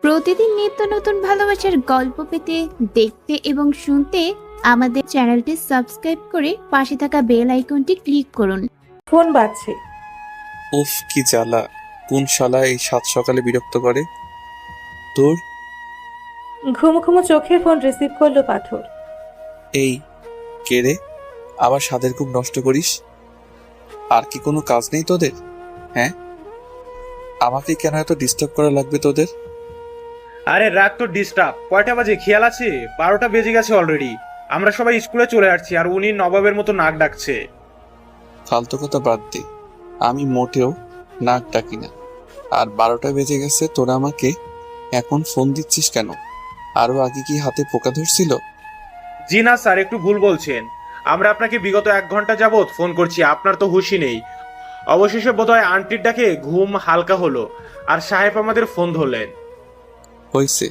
প্রতিদিন নিত্য নতুন ভালোবাসার গল্প পেতে, দেখতে এবং শুনতে আমাদের চ্যানেলটি সাবস্ক্রাইব করে পাশে থাকা বেল আইকনটি ক্লিক করুন। ফোন বাজছে। উফ কি জ্বালা! কোন শালা এই সাত সকালে বিরক্ত করে? তোর ঘুমো ঘুমো চোখে ফোন রিসিভ করলো পাথর। এই কে রে? আবার স্বাদের খুব নষ্ট করিস? আর কি কোনো কাজ নেই তোদের? হ্যাঁ, আমাকে কেন এত ডিস্টার্ব করা লাগবে তোদের? আরে রাগ তো ডিস্টার্ব। কয়টা বাজে খেয়াল আছে? 12টা বেজে গেছে অলরেডি। আমরা সবাই স্কুলে চলে আসছি আর উনি নবাবের মতো নাক ডাকছে। ফালতু কথা বাদ দে, আমি মোটেও নাক ডাকি না। আর 12টা বেজে গেছে, তোরা আমাকে এখন ফোন দিচ্ছিস কেন? আরো আগে কি হাতে পোকা ধরছিল? জি না স্যার, একটু ভুল বলছেন। আমরা আপনাকে বিগত 1 ঘন্টা যাবৎ ফোন করছি, আপনার তো হুঁশই নেই। অবশেষে বোধহয় আন্টির ডাকে ঘুম হালকা হলো আর সাহেব আমাদের ফোন ধরলেন। হয়েছে,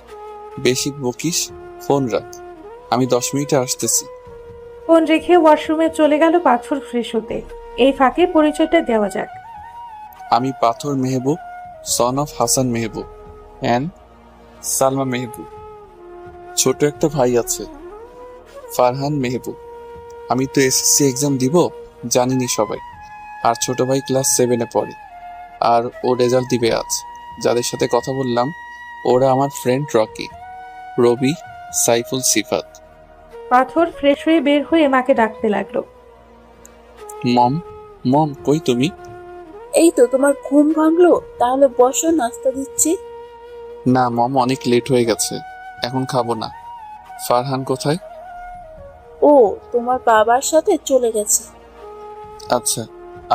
বেশি বকিস, ফোন রাখ, আমি 10 মিনিটে আসতেছি। ফোন রেখে ওয়াশরুমে চলে গেল পাথর ফ্রেশ হতে। এই ফাঁকে পরিচয়টা দেওয়া যাক। আমি পাথর Mehboob, son of Hasan Mehboob and Salma Mehboob. ছোট একটা ভাই আছে, ফারহান মেহবুব। আমি তো এসএসসি এক্সাম দিব, জানিনি সবাই। আর ছোট ভাই ক্লাস 7-এ পড়ে, আর ও রেজাল্ট দিবে আজ। যাদের সাথে কথা বললাম ওরা আমার ফ্রেন্ড রকি, রবি, সাইফুল, সিফাত। পাথর ফ্রেশ হয়ে বের হয়ে মাকে ডাকতে লাগলো। মম, মম কই তুমি? এই তো তোমার ঘুম ভাঙলো, তাহলে বসো, নাস্তা দিচ্ছি। না মম, অনেক লেট হয়ে গেছে, এখন খাবো না। ফারহান কোথায়? ও তোমার বাবার সাথে চলে গেছে। আচ্ছা,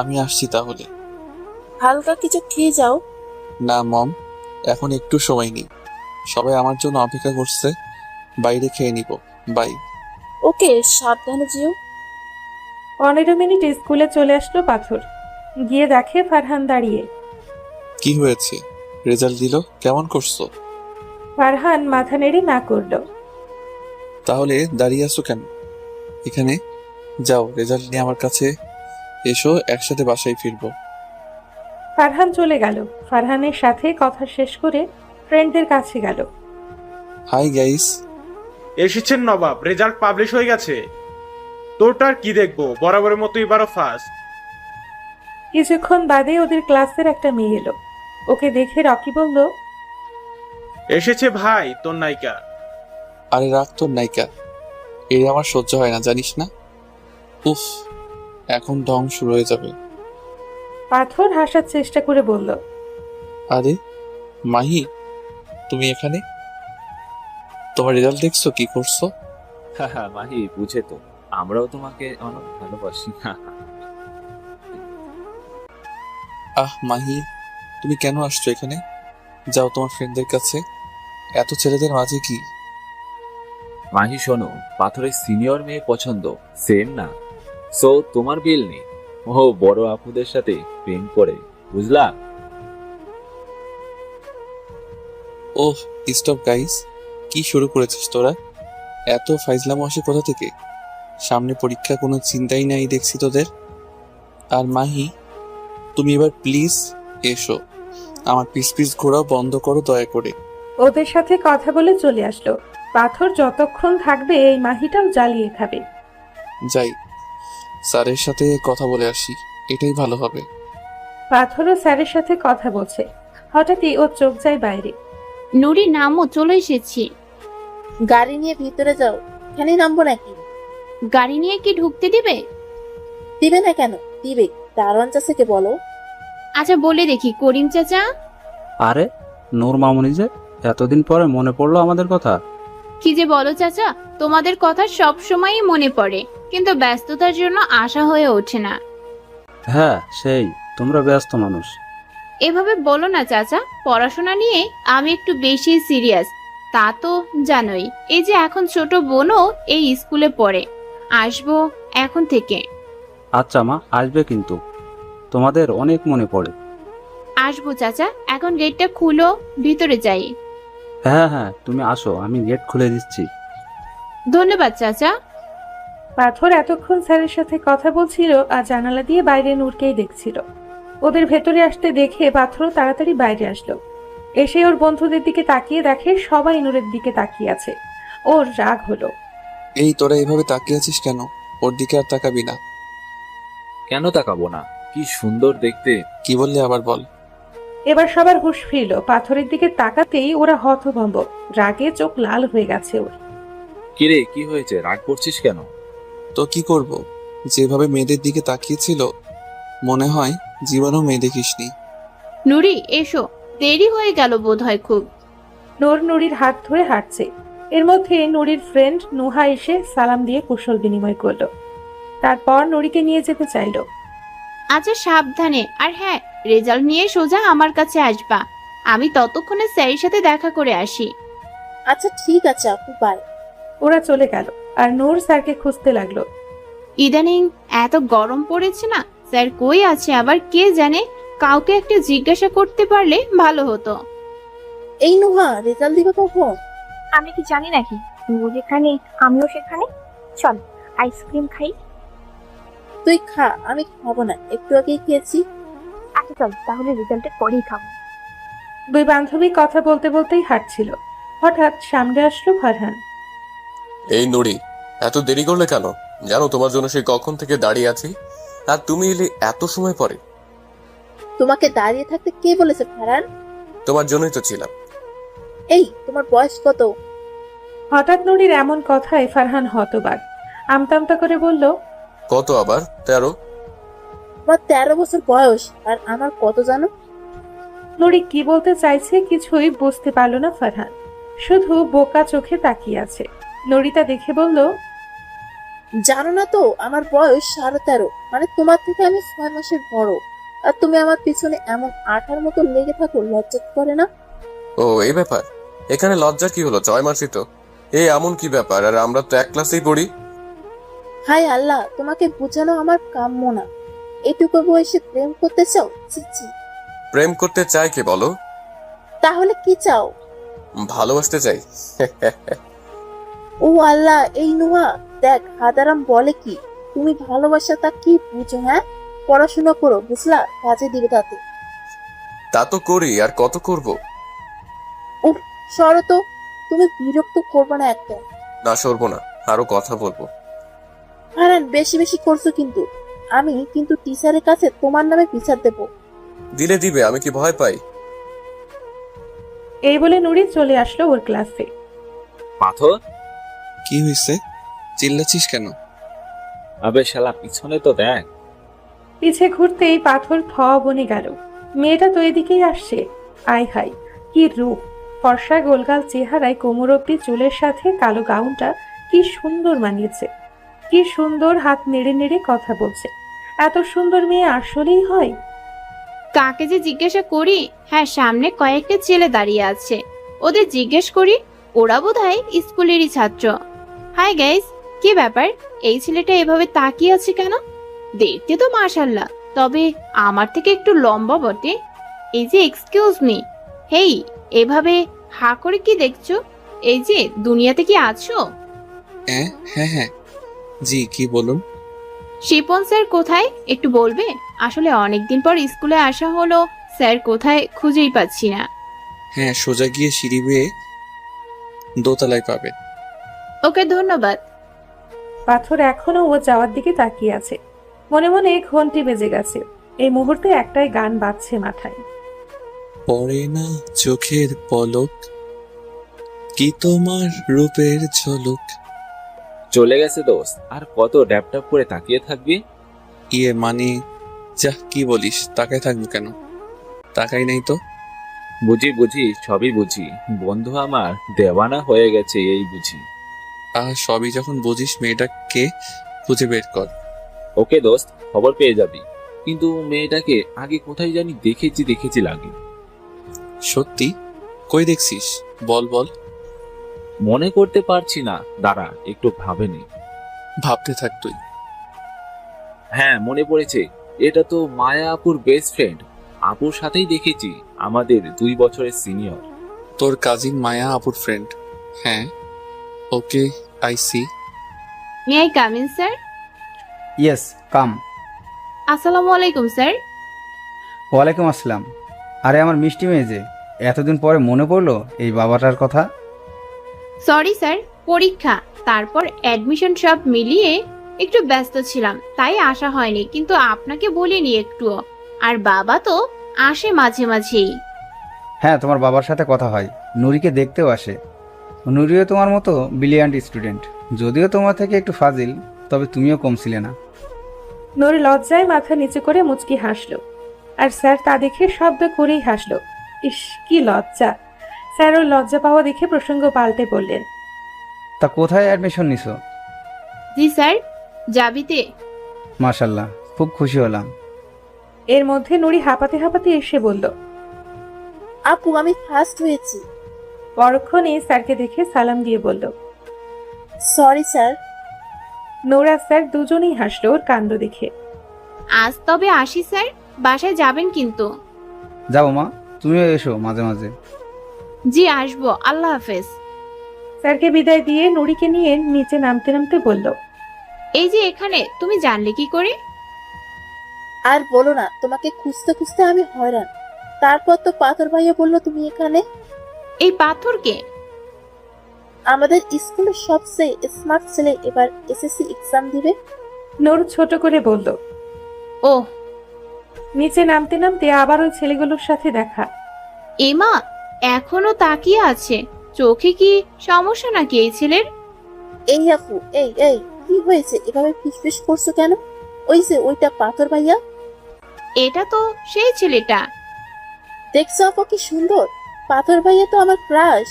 আমি আসছি তাহলে। হালকা কিছু খেয়ে যাও। না মম, এখন একটু সময় নেই, সবাই আমার জন্য অপেক্ষা করছে, বাইরে খেয়ে নিব। বাই। ওকে, সাবধানে যেও। 15 মিনিট স্কুলে চলে আসলো পাথর। গিয়ে দেখে ফারহান দাঁড়িয়ে। কি হয়েছে? রেজাল্ট দিল, কেমন করছো? ফারহান মাথা নেড়ে না করলো। তাহলে দাঁড়িয়ে আছো কেন? এখানে যাও, রেজাল্ট নিয়ে আমার কাছে এসো, একসাথে বাসায় ফিরবো। ফারহান চলে গেল। ফারহানের সাথে কথা শেষ করে ফ্রেন্ডদের কাছে গেল। Hi guys. এসেছেন নবাব, রেজাল্ট পাবলিশ হয়ে গেছে। তোরটার কি দেখবো, বরাবরের মতো এবারও ফার্স্ট। কিছুক্ষণ বাদে ওদের ক্লাসের একটা মেয়ে এলো। ওকে দেখে রকি বলল, এসেছে ভাই তোর নায়িকা। আরে রাখ তোর নায়িকা, এর আমার সহ্য হয় না জানিস না। উফ, এখন ঢং শুরু হয়ে যাবে। পাথর হাসার চেষ্টা করে বলল, আরে মাহি, তুমি এখানে? তোমার রেজাল্ট দেখছো, কি করছো? হ্যাঁ মাহি, বুঝে তো, আমরাও তোমাকে অনেক ভালোবাসি। আহ মাহি, তুমি কেন আসছো এখানে? যাও তোমার ফ্রেন্ডদের কাছে, এত ছেলেদের মাঝে কি? মাহি শোনো, পাথরের সিনিয়র মেয়ে পছন্দ, সেম না, সো তোমার বিল নেই। ও বড় আপুদের সাথে প্রেম করে, বুঝলা? ওহ স্টপ গাইস, কি শুরু করেছিস তোরা? এত ফাইজলামো আসে কোথা থেকে? সামনে পরীক্ষা, কোনো চিন্তাই নাই দেখছি তোদের। আর মাহি, তুমি এবার প্লিজ এসো, আমার পিস পিস ঘোরাও বন্ধ করো দয়া করে। ওদের সাথে কথা বলে চলে আসলো। পাথর যতক্ষণ থাকবে এই মাহিটাও জ্বালিয়ে খাবে। যাই, স্যারের সাথে কথা বলে আসি, এটাই ভালো হবে। পাথরও স্যারের সাথে কথা বলছে। হঠাৎই ওর চোখ যায় বাইরে। নুরি নামও, চলে এসেছি। গাড়ি নিয়ে ভিতরে যাও। এখানে নামবো নাকি? গাড়ি নিয়ে কি ঢুকতে দিবে? দিবে না কেন? দিবে। দারোয়ান চাচাকে বলো। আচ্ছা বলে দেখি। করিম চাচা। আরে নূর মামুনি যে, এতদিন পরে মনে পড়লো আমাদের কথা। কি যে বলো চাচা, তোমাদের কথা সব সময়ই মনে পড়ে, কিন্তু ব্যস্ততার জন্য আসা হয়ে ওঠে না। হ্যাঁ সেই, তোমরা ব্যস্ত মানুষ। এভাবে বলো না চাচা, পড়াশোনা নিয়ে আমি একটু বেশি সিরিয়াস, তা তো জানোই। এই যে এখন ছোট বোনও এই স্কুলে পড়ে, আসবো এখন থেকে। আচ্ছা মা, আসবে কিন্তু, তোমাদের অনেক মনে পড়ে। আসবো চাচা, এখন গেটটা খুলো, ভিতরে যাই। হ্যাঁ হ্যাঁ, তুমি আসো, আমি গেট খুলে দিচ্ছি। ধন্যবাদ চাচা। পাথর এতক্ষণ স্যারের সাথে কথা বলছিল আর জানালা দিয়ে বাইরে নূরকেই দেখছিল। ওদের ভেতরে আসতে দেখে পাথরও তাড়াতাড়ি বাইরে আসলো। এসে ওর বন্ধুদের দিকে তাকিয়ে দেখে সবাই নূরের দিকে তাকিয়ে আছে। ওর রাগ হলো। এই তোরা এভাবে তাকিয়ে আছিস কেন? ওর দিকে আর তাকাবি না। কেন তাকাবো না? কি সুন্দর দেখতে। কি বললি আবার বল। এবার সবার হুঁশ ফিরল। পাথরের দিকে তাকাতেই ওরা হতভম্ব। রাগে চোখ লাল হয়ে গেছে ওর। কিরে, কি হয়েছে? রাগ করছিস কেন? তো কি করব? যেভাবে মেয়েদের দিকে তাকিয়েছিল মনে হয় জীবনেও মেয়ে দেখিসনি। নুরি এসো, দেরি হয়ে গেল বোধহয় খুব। নূর নুরির হাত ধরে হাঁটছে। এর মধ্যে নুরির ফ্রেন্ড নুহা এসে সালাম দিয়ে কুশল বিনিময় করলো। তারপর নুরিকে নিয়ে যেতে চাইলো। আচ্ছা সাবধানে, আর হ্যাঁ, রেজাল্ট নিয়ে সোজা আমার কাছে আসবা। আমি ততক্ষণে স্যারের সাথে দেখা করে আসি। আচ্ছা ঠিক আছে আপু, বাই। ওরা চলে গেল আর নূর স্যারকে খুঁজতে লাগলো। ইদানিং এত গরম পড়েছে না, স্যার কই আছে আবার কে জানে। কাউকে একটা জিজ্ঞাসা করতে পারলে ভালো হতো। এই নুহা, রেজাল্ট দিবে কখন? আমি কি জানি নাকি? তুইও যেখানে আমিও সেখানে। চল আইসক্রিম খাই। তুই খা, আমি খাবো না, একটু আগেই খেয়েছি। আচ্ছা চল তাহলে রেজাল্টের পরেই খাবো। দুই বান্ধবী কথা বলতে বলতেই হাঁটছিল। হঠাৎ সামনে আসলো ফারহান। এই নুরি, এত দেরি করলে কেন? জানো তোমার জন্য সেই কখন থেকে দাঁড়িয়ে আছি, আর তুমি এলে এত সময় পরে। তোমাকে দাঁড়িয়ে থাকতে কে বলেছে ফারহান? তোমার জন্যই তো ছিলাম। এই তোমার বয়স কত? হঠাৎ নুরির এমন কথায় ফারহান হতবাক। আমতা করে বলল, কত আবার? 13। আমার 13 বছর বয়স, আর আমার কত জানো? নুরি কি বলতে চাইছে কিছুই বুঝতে পারল না ফারহান। শুধু বোকা চোখে তাকিয়ে আছে। নুরি তা দেখে বলল, জানো না তো আমার বয়স 13.5, মানে তোমার থেকে আমি 6 মাসের বড়। আর তুমি আমার পিছনে এমন আঠার মতো লেগে থাকো, লজ্জা করে না? ও এই ব্যাপার, এখানে লজ্জার কি হলো? 6 মাসই তো। এই এমন কি ব্যাপার? আর আমরা তো এক ক্লাসেই পড়ি। হায় আল্লাহ, তোমাকে বোঝানো আমার কাম্য না। এটুকু বয়সে প্রেম করতে চাও? ছি ছি। প্রেম করতে চাই কে বলো? তাহলে কি চাও? ভালোবাসতে চাই। ও আল্লাহ, এই নুহা দেখ হাদারাম বলে কি, তুমি ভালোবাসাটা কি বুঝো? হ্যাঁ, পড়াশোনা করো, বুঝলা? কাজে দিবে তাতে। তা তো করি, আর কত করব? উফ, সরো তো। তুমি বিরক্ত করবে না একদম। না সরবো না, আরো কথা বলবো। হারান, বেশি বেশি করছো কিন্তু। আমি কিন্তু টিচারের কাছে তোমার নামে বিচার দেব। দিলে দিবে, আমি কি ভয় পাই? এই বলে নুরি চলে আসলো ওর ক্লাসে। পাথর, কি হয়েছে? চিল্লাছিস কেন? আবে শালা, পিছনে তো দেখ। পিছে ঘুরতেই পাথর থ বনে গেল। মেয়েটা তো এদিকেই আসছে। আয় হাই, কি রূপ! ফর্সা গোলগাল চেহারায় কোমর অব্দি চুলের সাথে কালো গাউনটা কি সুন্দর মানিয়েছে। কি সুন্দর হাত নেড়ে নেড়ে কথা বলছে। এত সুন্দর মেয়ে আসলেই হয়? কাকে যে জিজ্ঞাসা করি? হ্যাঁ, সামনে কয়েকটা ছেলে দাঁড়িয়ে আছে, ওদের জিজ্ঞেস করি। ওরা বোধহয় স্কুলেরই ছাত্র। হাই গাইস, কি ব্যাপার? এই ছেলেটা এভাবে তাকিয়ে আছে কেন? দেখতে তো মাশাল্লাহ, তবে আমার থেকে একটু লম্বা বটে। এই যে এক্সকিউজ মি, হেই, এভাবে হা করে কি দেখছো? এই যে দুনিয়াতে কি আছো? হ্যাঁ হ্যাঁ, জি কি বলুন। শিপন স্যার কোথায় একটু বলবে? আসলে অনেকদিন পর স্কুলে আসা হলো, স্যার কোথায় খুঁজেই পাচ্ছি না। হ্যাঁ, সোজা গিয়ে সিঁড়ি বেয়ে দোতলায় পাবে। ওকে, ধন্যবাদ। পাথর এখনো ও যাওয়ার দিকে তাকিয়ে আছে। মনে মনে ঘন্টি বেজে গেছে। এই মুহূর্তে একটাই গান বাজছে মাথায়। পড়ে না চোখের পলক, কি তোমার রূপের ঝলক। চলে গেছে দোস্ত, আর কত ড্যাপ ড্যাপ করে তাকিয়ে থাকবি? ইয়ে মানে, যা কি বলিস, তাকায় থাকবো কেন? তাকাই নাই তো। বুঝি বুঝি, সবই বুঝি। বন্ধু আমার দেওয়ানা হয়ে গেছে, এই বুঝি। সবই যখন বুঝিস, মেয়েটাকে খুঁজে বের কর। ওকে দোস্ত, খবর পেয়ে যাবি। কিন্তু মেয়েটাকে আগে কোথায় জানি দেখেছি লাগে। সত্যি? কই দেখছিস? বল বল। মনে করতে পারছি না, দাঁড়া একটু ভাবে নে। ভাবতে থাক তুই। হ্যাঁ, মনে পড়েছে। এটা তো মায়া আপুর বেস্ট ফ্রেন্ড। আপুর সাথেই দেখেছি, আমাদের 2 বছরের সিনিয়র। তোর কাজিন মায়া আপুর ফ্রেন্ড? হ্যাঁ, okay, I see. May I come in sir? Yes, come. আসসালামু আলাইকুম স্যার। ওয়ালাইকুম আসসালাম। আরে আমার মিষ্টি মেয়ে যে, এতদিন পরে মনে পড়লো এই বাবাটার কথা। সরি স্যার, পরীক্ষা, তারপর অ্যাডমিশন সব মিলিয়ে একটু ব্যস্ত ছিলাম, তাই আসা হয়নি, কিন্তু আপনাকে বলিনি একটুও। আর বাবা তো আসে মাঝে মাঝেই। হ্যাঁ, তোমার বাবার সাথে কথা হয়, নুরিকে দেখতেও আসে। নুরিও তোমার মতো ব্রিলিয়ান্ট স্টুডেন্ট, যদিও তোমার থেকে একটু ফাজিল, তবে তুমিও কম ছিলে না। নূর লজ্জায় মাথা নিচু করে মুচকি হাসলো, আর স্যার তা দেখে শব্দ করেই হাসলো। ইস, কি লজ্জা! স্যার ওর লজ্জা পাওয়া দেখে প্রসঙ্গ পাল্টে বললেন, তা কোথায় অ্যাডমিশন নিছো? জি স্যার, জাবিতে। মাশাল্লাহ, খুব খুশি হলাম। এর মধ্যে নুরি হাঁপাতে হাঁপাতে এসে বলল, আপু আমি ফার্স্ট হয়েছি। পরক্ষণে স্যারকে দেখে সালাম দিয়ে বলল, সরি স্যার। নূর আর স্যার দুজনেই হাসলো ওর কাণ্ড দেখে। আজ তবে আসি স্যার, বাসায় যাবেন কিন্তু। যাও মা, তুমিও এসো মাঝে মাঝে। জি আসবো, আল্লাহ হাফেজ। স্যারকে বিদায় দিয়ে নুরিকে নিয়ে নিচে নামতে নামতে বলল, এই যে এখানে, তুমি জানলে কি করে? আর বলো না, তোমাকে খুঁজতে খুঁজতে আমি হয়রান। তারপর তো পাথর ভাইয়া বললো তুমি এখানে। এই পাথরকে? আমাদের স্কুলের সবচেয়ে স্মার্ট ছেলে, এবার এসএসসি এক্সাম দিবে। নূর ছোট করে বলল। ও, নিচে নামতে নামতে আবার ওই ছেলেগুলোর সাথে দেখা। এমা এখনো তাকিয়ে আছে, চোখে কি সমস্যা নাকি এই ছেলের? এই আপু, এই এই কি হয়েছে, এভাবে ফিসফিস করছো কেন? ওই যে ওইটা পাথর ভাইয়া। এটা তো সেই ছেলেটা। দেখছো আপু কি সুন্দর? পাথর ভাইয়া তো আমার ক্রাশ।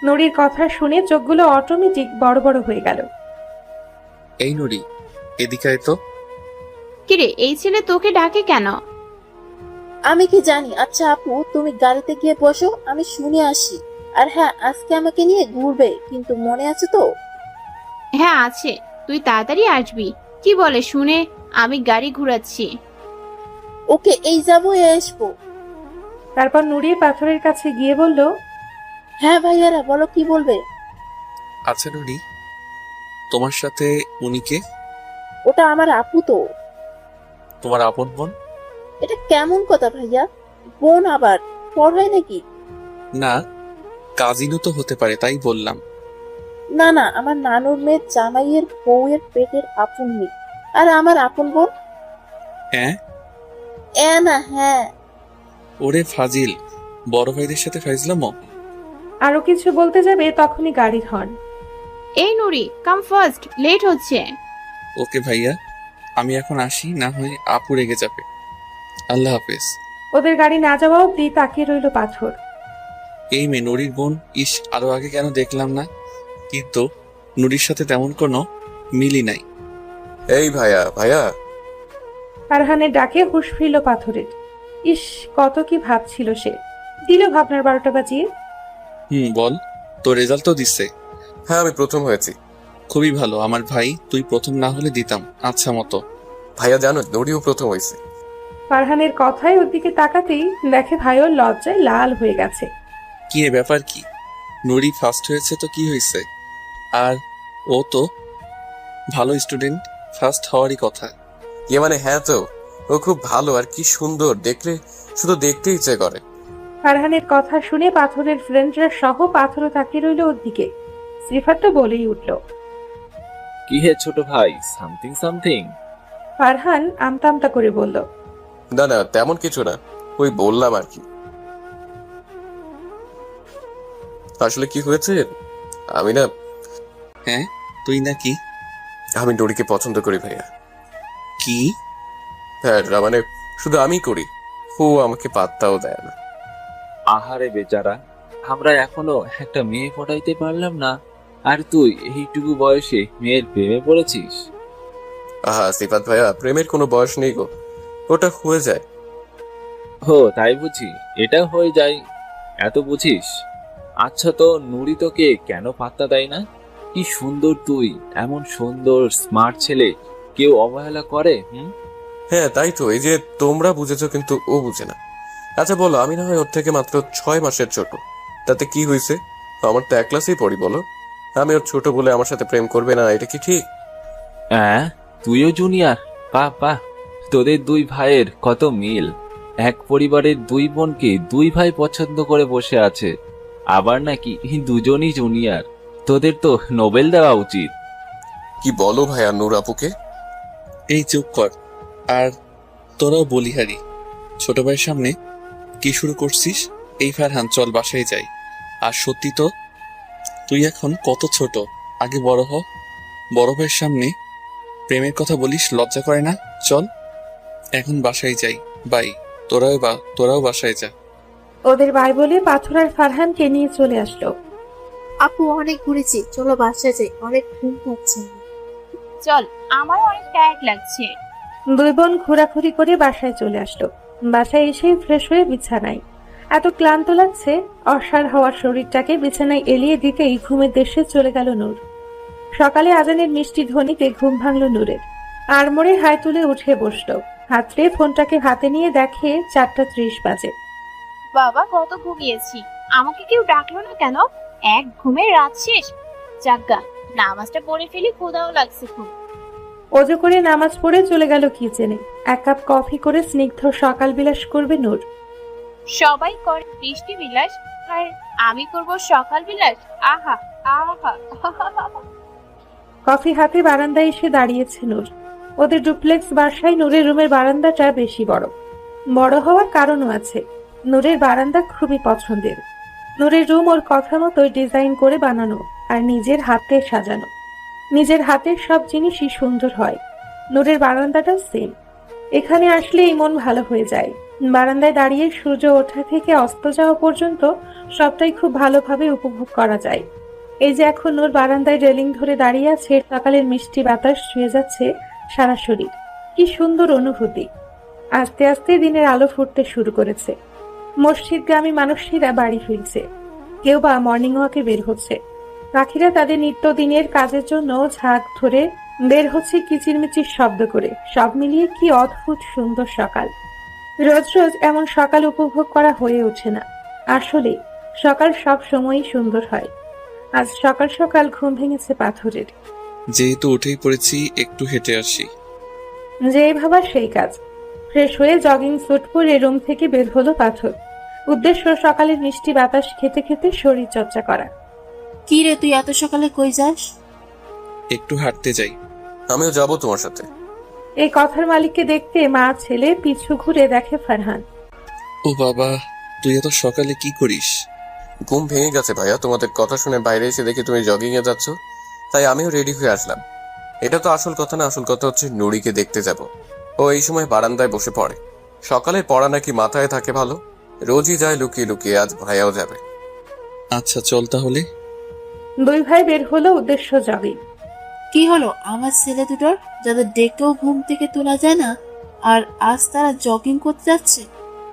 নুরির কথা শুনে চোখগুলো অটোমেটিক বড় বড় হয়ে গেল। এই নুরি, এদিকে আয় তো। কিরে, এই ছেলে তোকে ডাকে কেন? আমি কি জানি। আচ্ছা আপু, তুমি গাড়িতে গিয়ে বসো, আমি শুনে আসি। আর হ্যাঁ, আজকে আমাকে নিয়ে ঘুরবে, কিন্তু মনে আছে তো? হ্যাঁ আছে, তুই তাড়াতাড়ি আসবি। কি বলে শুনে, আমি গাড়ি ঘুরাচ্ছি। ওকে, এই যাবো, আসবো। তারপর নুরি পাথরের কাছে গিয়ে বলল, হ্যাঁ ভাইয়ারা, বলো কি বলবে। আচ্ছা নুরি, তোমার সাথে উনিকে? ওটা আমার আপু তো। তোমার আপন বোন? এটা কেমন কথা ভাইয়া? বোন আবার পর হয় নাকি? না, কাজিনও তো হতে পারে, তাই বললাম। না না, আমার নানুর মেয়ের জামাইয়ের বউয়ের পেটের আপন মেয়ে। আর আমার আপন বোন। হ্যাঁ? না হ্যাঁ। ওরে ফাজিল, বড় ভাইদের সাথে ফাইজলামো। আরো কিছু বলতে যাবে তখনই গাড়ির হর্ন। এই নুরি, কাম ফার্স্ট, লেট হচ্ছে। ওকে ভাইয়া, আমি এখন আসি, না হয় আপু রেগে যাবে। আল্লাহ হাফেজ। ওদের গাড়ি না যাওয়া অব্দি তাকিয়ে রইল পাথর। এই মেয়ে নুরির বোন, ইস আরো আগে কেন দেখলাম না। কিন্তু নুরির সাথে তেমন কোনো মিলই নাই। এই ভাইয়া ভাইয়া। ফারহানের ডাকে হুঁশ ফিরল পাথরের। ইস, কত কি ভাবছিল সে, দিল ভাবনার 12টা বাজিয়ে। বল, তোর রেজাল্ট তো দিচ্ছে। হ্যাঁ, আমি প্রথম হয়েছি। খুবই ভালো আমার ভাই, তুই প্রথম না হলে দিতাম আচ্ছা মতো। ভাইয়া জানো, নড়িও প্রথম হয়েছে। ফারহানের কথায় ওর দিকে তাকাতেই দেখে ভাই ওর লজ্জায় লাল হয়ে গেছে। কি রে, ব্যাপার কি? নুরি ফার্স্ট হয়েছে তো কি হয়েছে? আর ও তো ভালো স্টুডেন্ট, ফার্স্ট হওয়ারই কথা। ইয়ে মানে হ্যাঁ তো, ও খুব ভালো আর কি সুন্দর, দেখলে শুধু দেখতে ইচ্ছে করে। ফারহানের কথা শুনে পাথরের ফ্রেন্ডরা সহ পাথরও তাকিয়ে রইল ওর দিকে। সিফাত তো বলেই উঠল, কি হে ছোট ভাই, সামথিং সামথিং? ফারহান আমতা আমতা করে বলল, না না, তেমন কিছু না, ওই বললাম আর কি। আসলে কি হয়েছে, আমি না, হ্যাঁ, তুই নাকি? আমি নড়িকে পছন্দ করি ভাইয়া। কি? হ্যাঁ, না মানে শুধু আমি করি, ও আমাকে পাত্তাও দেয় না। আহারে বেচারা, আমরা এখনো একটা মেয়ে পটাইতে পারলাম না, আর তুই এইটুকু বয়সে মেয়ের প্রেমে পড়েছিস? আহা সিফাত ভাইয়া, প্রেমের কোনো বয়স নেই গো, ওটা হয়ে যায়। হো তাই বুঝি, এটা হয়ে যায়, এত বুঝিস? আচ্ছা তো নুরি তোকে কেন পাত্তা দেয় না? কি সুন্দর তুই, এমন সুন্দর স্মার্ট ছেলে কেউ অবহেলা করে? হ্যাঁ তাই তো, এই যে তোমরা বুঝেছো কিন্তু ও বুঝে না। আচ্ছা বলো, আমি না হয় ওর থেকে মাত্র 6 মাসের ছোট, তাতে কি হয়েছে? আমার তো এক ক্লাসেই পড়ি, বলো। আমি ওর ছোট বলে আমার সাথে প্রেম করবে না, এটা কি ঠিক? হ্যাঁ, তুইও জুনিয়র? বাহ বাহ, তোদের দুই ভাইয়ের কত মিল। এক পরিবারের দুই বোনকে দুই ভাই পছন্দ করে বসে আছে, আবার নাকি দুজনই জুনিয়র। তোদের তো নোবেল দেওয়া উচিত। কি বলো ভাইয়া নূর আপুকে? এই চুপ কর। আর তোরাও বলিহারি, ছোট ভাইয়ের সামনে কি শুরু করছিস? এই ফারহান, চল বাসায় যাই। আর সত্যি তো, তুই এখন কত ছোট, আগে বড় হ। বড় ভাইয়ের সামনে প্রেমের কথা বলিস, লজ্জা করে না? চল এখন বাসায় যাই। বাই। তোরাও বাসায় যা। ওদের বাই বলে পাথর আর ফারহানকে নিয়ে চলে আসলো। আপু অনেক ঘুরেছি, চলো বাসায় যাই, অনেক ঘুম পাচ্ছে। চল, আমার অনেক টায়ার্ড লাগছে। দুই বোন ঘোরাঘুরি করে বাসায় চলে আসলো। বাসায় এসেই ফ্রেশ হয়ে বিছানায়। এত ক্লান্ত লাগছে, অসাড় হওয়ার শরীরটাকে বিছানায় এলিয়ে দিতেই ঘুমের দেশে চলে গেল নূর। সকালে আজানের মিষ্টি ধ্বনিতে ঘুম ভাঙল নূরের। আড়মোড়ে হাই তুলে উঠে বসলো। হাতড়ে ফোনটাকে হাতে নিয়ে দেখে 4:30 বাজে। বাবা, কত ঘুমিয়েছি, আমাকে কেউ ডাকলো না কেন? এক ঘুমের রাত শেষ। যাজ্ঞা, নামাজটা পড়ে ফেলি, ক্ষুধাও লাগছে খুব। অজু করে নামাজ পড়ে চলে গেল কিচেনে। 1 কাপ কফি করে স্নিগ্ধ সকাল বিলাস করবে নূর। সবাই করে বৃষ্টি বিলাস, আর আমি করব সকাল বিলাস। আহা আহা। কফি হাতে বারান্দায় এসে দাঁড়িয়েছে নূর। ওদের ডুপ্লেক্স বাসায় নূরের রুমের বারান্দাটা বেশি বড়। বড় হওয়ার কারণও আছে। নূরের বারান্দা খুবই পছন্দের। নূরের রুম ওর কথা মতোই ডিজাইন করে বানানো, আর নিজের হাতে সাজানো। নিজের হাতের সব জিনিসই সুন্দর হয়। নূরের বারান্দাটাও সেম। এখানে আসলেই মন ভালো হয়ে যায়। বারান্দায় দাঁড়িয়ে সূর্য ওঠা থেকে অস্ত যাওয়া পর্যন্ত সবটাই খুব ভালোভাবে উপভোগ করা যায়। এই যে এখন নূর বারান্দায় রেলিং ধরে দাঁড়িয়ে আছে, সকালের মিষ্টি বাতাস ছুঁয়ে যাচ্ছে সারা শরীর। কি সুন্দর অনুভূতি। আস্তে আস্তে দিনের আলো ফুটতে শুরু করেছে। মসজিদগামী মানুষেরা বাড়ি ফিরছে, কেউ বা মর্নিং ওয়াকে বের হচ্ছে। পাখিরা তাদের নিত্যদিনের কাজের জন্য ঝাঁক ধরে বের হচ্ছে কিচিরমিচির শব্দ করে। সব মিলিয়ে কি অদ্ভুত সুন্দর সকাল। রোজ রোজ এমন সকাল উপভোগ করা হয়ে ওঠে না। আসলে সকাল সব সময়ই সুন্দর হয়। আজ সকাল সকাল ঘুম ভেঙেছে পাথরের। যেহেতু উঠেই পড়েছি, একটু হেঁটে আসি। যেই ভাবা সেই কাজ। ফ্রেশ হয়ে জগিং স্যুট পরে রুম থেকে বের হলো পাথর। উদ্দেশ্য সকালের মিষ্টি বাতাস খেতে খেতে শরীর চর্চা করা। কি রে, তুই এত সকালে কই যাস? একটু হাঁটতে যাই। আমিও যাব তোমার সাথে। এই কথার মালিককে দেখতে মা ছেলে পিছু ঘুরে দেখে ফারহান। ও বাবা, তুই এত সকালে কি করিস? ঘুম ভেঙে গেছে ভাইয়া, তোমাদের কথা শুনে বাইরে এসে দেখি তুমি জগিং এ যাচ্ছ, তাই আমিও রেডি হয়ে আসলাম। এটা তো আসল কথা না, আসল কথা হচ্ছে নুরিকে দেখতে যাব। ও এই সময় বারান্দায় বসে পড়ে। সকালে পড়া নাকি মাথায় থাকে ভালো, রোজই যায় লুকিয়ে লুকিয়ে, আজ ভাইয়াও যাবে। আচ্ছা চল তাহলে। দুই ভাই বের হলো উদ্দেশ্য জগিং। কি হলো আমার ছেলে দুটোর, যাদের ডেকেও ঘুম থেকে তোলা যায় না, আর আজ তারা জগিং করতে যাচ্ছে?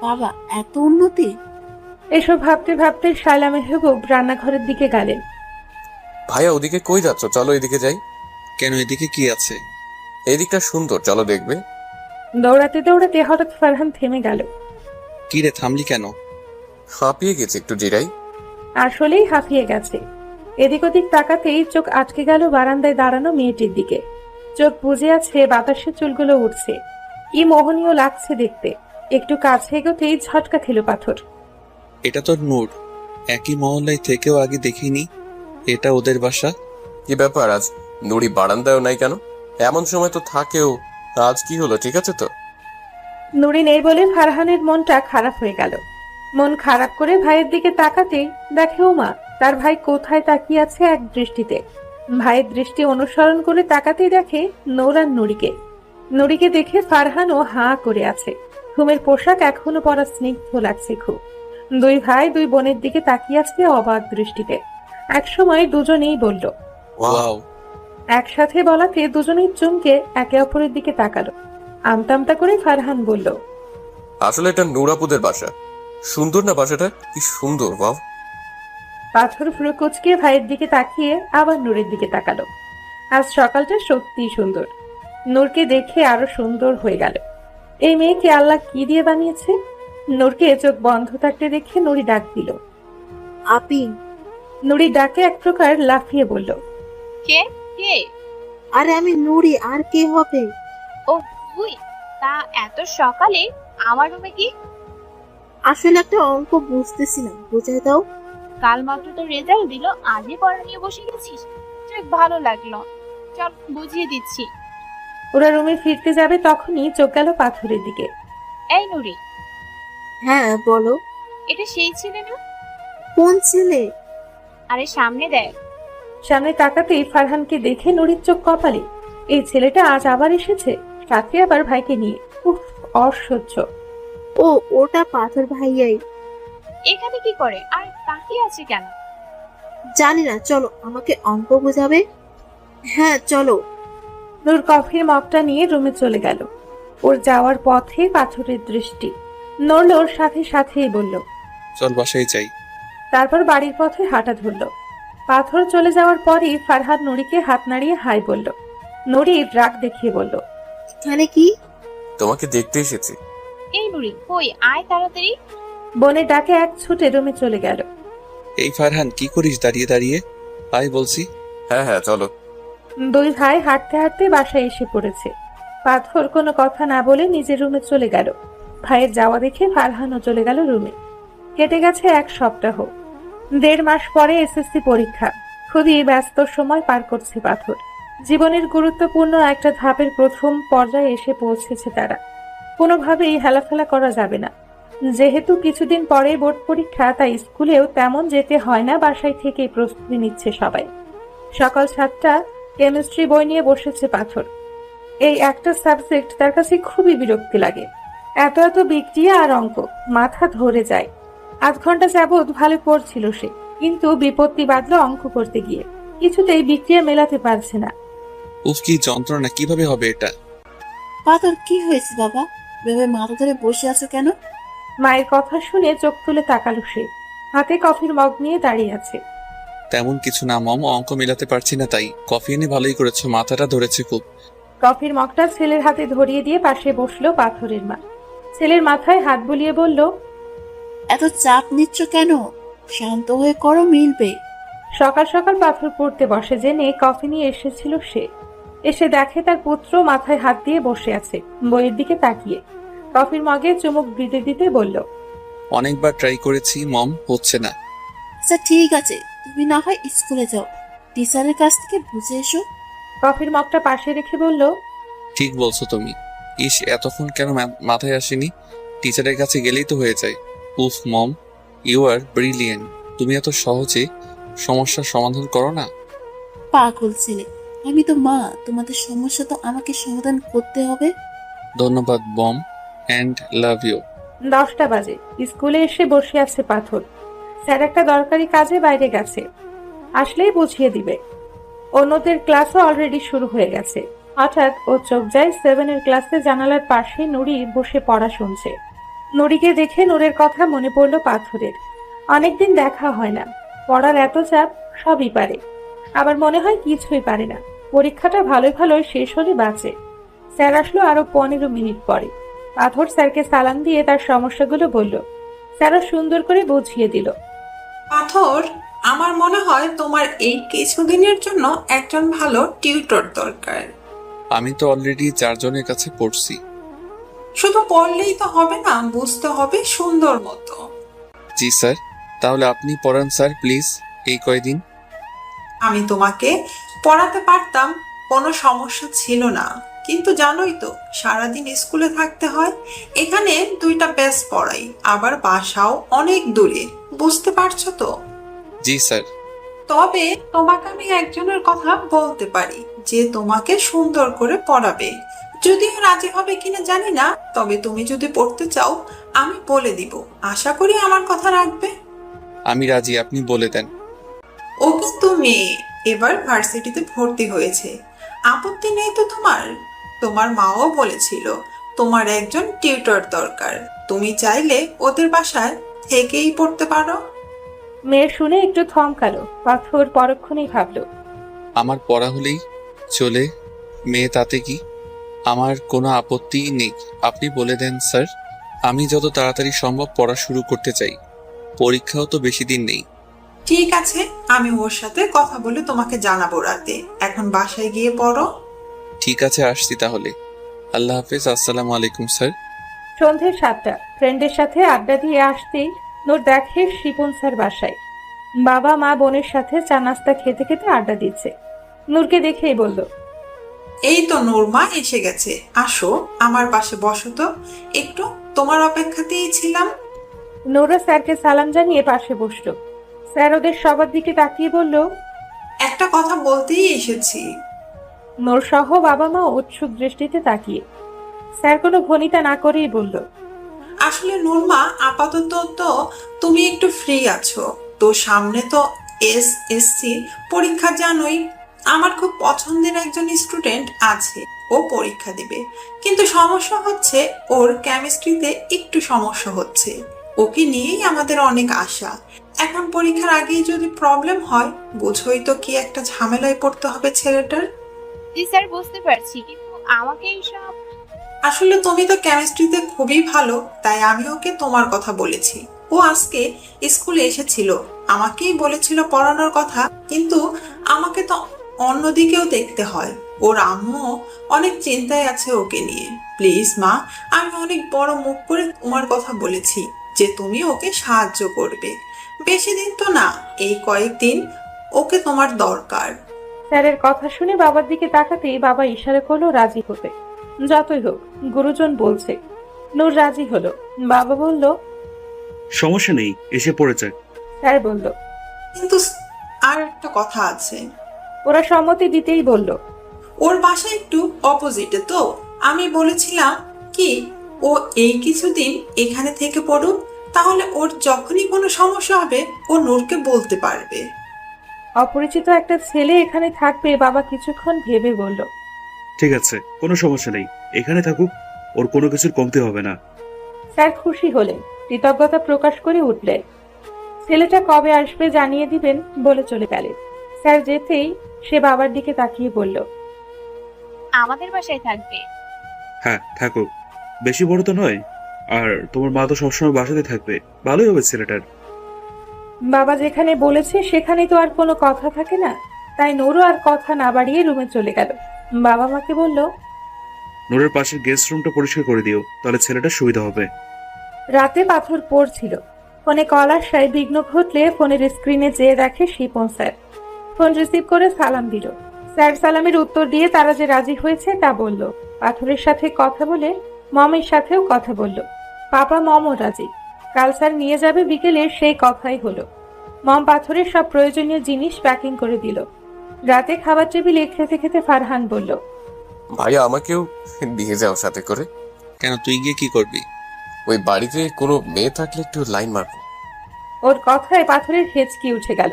বাবা, এত উন্নতি! এসব ভাবতে ভাবতে শায়লা মেহবুব রান্নাঘরের দিকে গেলেন। ভাইয়া ওদিকে কই যাচ্ছ? চলো এদিকে যাই। কেন, এদিকে কি আছে? এদিকটা সুন্দর, চলো দেখবে। দৌড়াতে দৌড়াতে হঠাৎ ফারহান থেমে গেল। কি রে, থামলি কেন? হাঁপিয়ে গেছে, একটু জিরাই। আসলেই হাঁপিয়ে গেছে। এদিক ওদিক তাকাতেই চোখ আটকে গেল বারান্দায় দাঁড়ানো মেয়েটির দিকে। চোখ বুজে আছে, বাতাসে চুলগুলো উঠছে। কি মোহনীয় লাগছে দেখতে। একটু কাছে এগোতেই ঝটকা খেল পাথর। এটা তোর নূর, একই মহল্লায় থেকেও আগে দেখিনি। এটা ওদের বাসা। কি ব্যাপার, আজ নুরি বারান্দায়ও নাই কেন? এমন সময় তো থাকেও, আজ কি হলো? ঠিক আছে তো? নুরি নেই বলে ফারহানের মনটা খারাপ হয়ে গেল। মন খারাপ করে ভাইয়ের দিকে তাকাতেই দেখে ওমা, তার ভাই কোথায় তাকিয়ে আছে এক দৃষ্টিতে। ভাইয়ের দৃষ্টি অনুসরণ করে তাকাতেই দেখে নূর আর নুরিকে। নুরিকে দেখে ফারহানও হাঁ করে আছে। ঘুমের পোশাক এখনো পরা স্নিগ্ধ লাগছে খুব। দুই ভাই দুই বোনের দিকে তাকিয়ে আছে অবাক দৃষ্টিতে। একসময় দুজনেই বলল ওয়াও। একসাথে বলাতে দুজনেই চমকে একে অপরের দিকে তাকালো। আমতামতা করে ফারহান বলল, আসলে এটা নূর আপুদের বাসা। সুন্দর না বাসাটা? কি সুন্দর! বাহ। পাথর ভ্রু কুচকে ভাইয়ের দিকে তাকিয়ে আবার নূরের দিকে তাকালো। আজ সকালটা সত্যিই সুন্দর। নূরকে দেখে আরো সুন্দর হয়ে গেল। এই মেয়েকে আল্লাহ কি দিয়ে বানিয়েছে। নূরকে চোখ বন্ধ থাকতে দেখে নুরি ডাক দিল। আপি। নুরি ডাকে এক প্রকার লাফিয়ে বলল, কে কে? আরে আমি নুরি, আর কে হবে? ও তুই? তা এত সকালে আমার রুমে কি? আসলে একটা অঙ্ক বুঝতেছি না, বুঝাই দাও। কাল মাত্র তো রেজাল্ট দিল, আজই পড়া নিয়ে বসে গেছিস? যাক, ভালো লাগলো। চল বুঝিয়ে দিচ্ছি। ওরা রুমে ফিরতে যাবে তখনই চোখ গেল পাথরের দিকে। এই নুরি, হ্যাঁ বলো। এটা সেই ছেলে না? কোন ছেলে? আরে সামনে দেখ। সামনে তাকাতেই ফারহানকে দেখে নুরির চোখ কপালে। এই ছেলেটা আজ আবার এসেছে, সাথে আবার ভাইকে নিয়ে। উফ, অসহ্য। ও, ওটা পাথর ভাইয়াই। এখানে কি করে আর তাকিয়ে আছে কেন? জানি না, চলো আমাকে অঙ্ক বোঝাবে। হ্যাঁ চলো। নূর কফির মগটা নিয়ে রুমে চলে গেল। ওর যাওয়ার পথে পাথরের দৃষ্টি নড়ল, ওর সাথে সাথেই বলল, চল বাসায় যাই। তারপর বাড়ির পথে হাঁটা ধরল। পাথর চলে যাওয়ার পরই ফারহাদ নুরিকে হাত নাড়িয়ে হাই বলল। নুরি রাগ দেখিয়ে বলল, এখানে কি? তোমাকে দেখতে এসেছি। এই নুরি কই, আয় তাড়াতাড়ি। বনে ডাকে এক ছুটে রুমে চলে গেল। এই ফারহান, কি করিস দাঁড়িয়ে দাঁড়িয়ে? আয় বলছি। হ্যাঁ হ্যাঁ চলো। দুই ভাই হাঁটতে হাঁটতে বাসায় এসে পড়েছে। পাথর কোনো কথা না বলে নিজের রুমে চলে গেল। ভাইয়ের যাওয়া দেখে ফারহানও চলে গেল রুমে। কেটে গেছে এক সপ্তাহ। 1.5 মাস পরে এসএসসি পরীক্ষা। খুবই ব্যস্ত সময় পার করছে পাথর। জীবনের গুরুত্বপূর্ণ একটা ধাপের প্রথম পর্যায়ে এসে পৌঁছেছে তারা। কোনোভাবেই হেলাফেলা করা যাবে না। যেহেতু কিছুদিন পরে বোর্ড পরীক্ষা, তাই স্কুলেও তেমন যেতে হয় না, বাসায় থেকেই প্রস্তুতি নিচ্ছে সবাই। সকাল 7টা, কেমিস্ট্রি বই নিয়ে বসেছে পাথর। এই একটা সাবজেক্ট তার কাছে খুবই বিরক্তি লাগে। এত এত বিক্রিয়া আর অঙ্ক, মাথা ধরে যায়। 8 ঘন্টা যাবৎ ভালো পড়ছিল সে, কিন্তু বিপত্তি বাঁধল অঙ্ক করতে গিয়ে। কিছুতেই বিক্রিয়া মেলাতে পারছে না। উফ, কি যন্ত্রণা! কিভাবে হবে এটা? পাথর কি হয়েছে বাবা? ভেবে মাথা ধরে বসে আছো কেন? মায়ের কথা শুনে চোখ তুলে তাকালো সে। হাতে কফির মগ নিয়ে দাঁড়িয়ে আছে। তেমন কিছু না মম, অঙ্ক মেলাতে পারছি না তাই। কফি এনে ভালোই করেছো, মাথাটা ধরেছে খুব। কফির মগটা ছেলের হাতে ধরিয়ে দিয়ে পাশে বসলো পাথরের মা। ছেলের মাথায় হাত বুলিয়ে বলল, এত চাপ নিচ্ছ কেন? শান্ত হয়ে করো, মিলবে। সকাল সকাল পাথর পড়তে বসে জেনে কফি নিয়ে এসেছিল সে। এসে দেখে তার পুত্র মাথায় হাত দিয়ে বসে আছে, বইয়ের দিকে তাকিয়ে। কফির মগে চুমুক দিতে দিতে বলল, অনেকবার ট্রাই করেছি মম, হচ্ছে না। আচ্ছা ঠিক আছে, তুমি না হয় স্কুলে যাও, টিচারের কাছ থেকে বুঝে এসো। কফির মগটা পাশে রেখে বলল, ঠিক বলছো তুমি। ইস, এতক্ষণ কেন মাথায় আসেনি? টিচারের কাছে গেলেই তো হয়ে যায়। উফ মম, ইউ আর ব্রিলিয়েন্ট। তুমি এত সহজে সমস্যার সমাধান করো না। পাগল ছেলে, আমি তো মা, তোমাদের সমস্যা তো আমাকে সমাধান করতে হবে। ধন্যবাদ বম, অ্যান্ড লাভ ইউ। 10টা বাজে। স্কুলে এসে বসে আছে পাথর। স্যার একটা দরকারি কাজে বাইরে গেছে, আসলেই বুঝিয়ে দিবে। অন্যদের ক্লাসও অলরেডি শুরু হয়ে গেছে। হঠাৎ ও চোখ যায় 7-এর ক্লাসে জানালার পাশে নুরি বসে পড়া শুনছে। নুরিকে দেখে নূরের কথা মনে পড়ল পাথরের। অনেকদিন দেখা হয় না। পড়ার এত চাপ, সবই পারে, আবার মনে হয় কিছুই পারে না। পরীক্ষাটা ভালোই ভালোই শেষ হলে বাঁচে। স্যার আসলো আরো 15 মিনিট পরে। পাথর স্যারকে সালাম দিয়ে তার সমস্যাগুলো বলল। স্যারও সুন্দর করে বুঝিয়ে দিল। পাথর, আমার মনে হয় তোমার এই কিছুদিনের জন্য একজন ভালো টিউটর দরকার। আমি তো অলরেডি 4 জনের কাছে পড়ছি। শুধু পড়লেই তো হবে না, বুঝতে হবে সুন্দর মতো। জি স্যার, তাহলে আপনি পড়ান স্যার প্লিজ এই কয়দিন। আমি তোমাকে পড়াতে পারতাম, কোনো সমস্যা ছিল না, কিন্তু জানোই তো সারাদিন স্কুলে থাকতে হয়। এখানে 2টা ব্যাচ পড়াই, আবার বাসাও অনেক দূরে, বুঝতে পারছো তো? জি স্যার। তবে তোমাকে আমি একজনের কথা বলতে পারি যে তোমাকে সুন্দর করে পড়াবে। যদিও রাজি হবে কিনা জানি না, তবে তুমি যদি পড়তে চাও আমি বলে দিব, আশা করি আমার কথা রাখবে। আমি রাজি, আপনি বলে দেন। ও কিন্তু মেয়ে, এবার ভার্সিটিতে ভর্তি হয়েছে। আপত্তি নেই তো তোমার? তোমার মাও বলেছিল তোমার একজন টিউটর দরকার। তুমি চাইলে ওদের বাসায় থেকেই পড়তে পারো। মেয়ে শুনে একটু থমকালো। পাথর পরক্ষণেই ভাবল, আমার পড়া হলেই চলে, মেয়ে তাতে কি? আমার কোনো আপত্তি নেই, আপনি বলে দেন স্যার। আমি যত তাড়াতাড়ি সম্ভব পড়া শুরু করতে চাই। পরীক্ষাও তো বেশি দিন নেই। ঠিক আছে, আমি ওর সাথে কথা বলে তোমাকে জানাবো রাতে। এখন বাসায় গিয়ে পড়ো। ঠিক আছে, আসছি তাহলে। আল্লাহ হাফেজ। আসসালামু আলাইকুম স্যার। সন্ধে 7টা। ফ্রেন্ডের সাথে আড্ডা দিয়ে আসতেই নূর দেখে শিপন স্যার বাসায়। বাবা মা বোনের সাথে চা নাস্তা খেতে খেতে আড্ডা দিচ্ছে। নূরকে দেখেই বলল, এই তো নূরমা এসে গেছে, আসো আমার পাশে বসো তো একটু, তোমার অপেক্ষাতেই ছিলাম। নূরও স্যারকে সালাম জানিয়ে পাশে বসলো। স্যার ওদের সবার দিকে তাকিয়ে বলল, একটা কথা বলতেই এসেছি। নূর সহ বাবা মা উৎসুক দৃষ্টিতে তাকিয়ে। স্যার কোনো ভনিতা না করেই বলল, আসলে নূরমা, আপাতত তো তুমি একটু ফ্রি আছো, তো সামনে তো এসএসসি পরীক্ষা, জানোই আমার খুব পছন্দের একজন স্টুডেন্ট আছে, ও পরীক্ষা দিবে, কিন্তু সমস্যা হচ্ছে ওর কেমিস্ট্রিতে একটু সমস্যা হচ্ছে। ওকে নিয়েই আমাদের অনেক আশা। এখন পরীক্ষার আগেই যদি প্রবলেম হয়, বুঝোই তো কি একটা ঝামেলায় পড়তে হবে ছেলেটার। জি স্যার, বুঝতে পারছি, কিন্তু আমাকে এইসব। আসলে তুমি তো কেমিস্ট্রিতে খুবই ভালো, তাই আমি ওকে তোমার কথা বলেছি। ও আজকে স্কুলে এসেছিল, আমাকেই বলেছিল পড়ানোর কথা, কিন্তু আমাকে তো অন্যদিকেও দেখতে হয়। ওর আম্মু অনেক চিন্তায় আছে ওকে নিয়ে। প্লিজ মা, আমি অনেক বড় মুখ করে তোমার কথা বলেছি যে তুমি ওকে সাহায্য করবে। বেশি দিন তো না, এই কয়েকদিন ওকে তোমার দরকার। স্যারের কথা শুনে বাবার দিকে তাকাতেই বাবা ইশারা করলো রাজি হতে। যতই হোক, গুরুজন বলছে। নূর রাজি হলো। বাবা বলল, সমস্যা নেই, এসে পড়ে যাক। স্যার বলল, কিন্তু আর একটা কথা আছে। ওরা সম্মতি দিতেই বলল, ওর বাসা একটু অপোজিটে, তো আমি বলেছিলাম কি ও এই কিছুদিন এখানে থেকে পড়ুক, তাহলে ওর যখনই কোনো সমস্যা হবে ও নূরকে বলতে পারবে। অপরিচিত একটা ছেলে এখানে থাকবে। বাবা কিছুক্ষণ ভেবে বলল, ঠিক আছে, কোনো সমস্যা নেই, এখানে থাকুক, ওর কোনো কিছুর কমতি হবে না। স্যার খুশি হলেন, কৃতজ্ঞতা প্রকাশ করে উঠলেন। ছেলেটা কবে আসবে জানিয়ে দিবেন বলে চলে গেলেন। স্যার যেতেই সে বাবার দিকে তাকিয়ে বলল, আমাদের বাসায় থাকবে। হ্যাঁ থাকুক, বেশি বড় তো নয়, আর তোমার মা তো সবসময় বাসাতে থাকবে, ভালোই হবে ছেলেটার। বাবা যেখানে বলেছে সেখানে তো আর কোনো কথা থাকে না। তাই নূরও আর কথা না বাড়িয়ে রুমে চলে গেল। বাবা মাকে বলল, নূরের পাশের গেস্ট রুমটা পরিষ্কার করে দিও, তাহলে ছেলেটার সুবিধা হবে। রাতে পাথর পড়ছিল। ফোনে কল আসায় বিঘ্ন ঘটলে ফোনের স্ক্রিনে যেয়ে দেখে শিপন স্যার। ফোন রিসিভ করে সালাম দিল। স্যার সালামের উত্তর দিয়ে তারা যে রাজি হয়েছে তা বলল। পাথরের সাথে কথা বলে মমের সাথেও কথা বলল। পাপা মমও রাজি। কাল স্যার নিয়ে যাবে বিকেলে, সেই কথাই হলো। মম পাথরের সব প্রয়োজনীয় জিনিস প্যাকিং করে দিল। রাতে খাবার টেবিলে খেতে খেতে ফারহান বলল, ভাইয়া আমাকেও নিয়ে যাও সাথে করে। কেন, তুই গিয়ে কি করবি? ওই বাড়িতে কোনো মেয়ে থাকলে একটু লাইন মারবো। ওর কথায় পাথরের হেঁচকি উঠে গেল।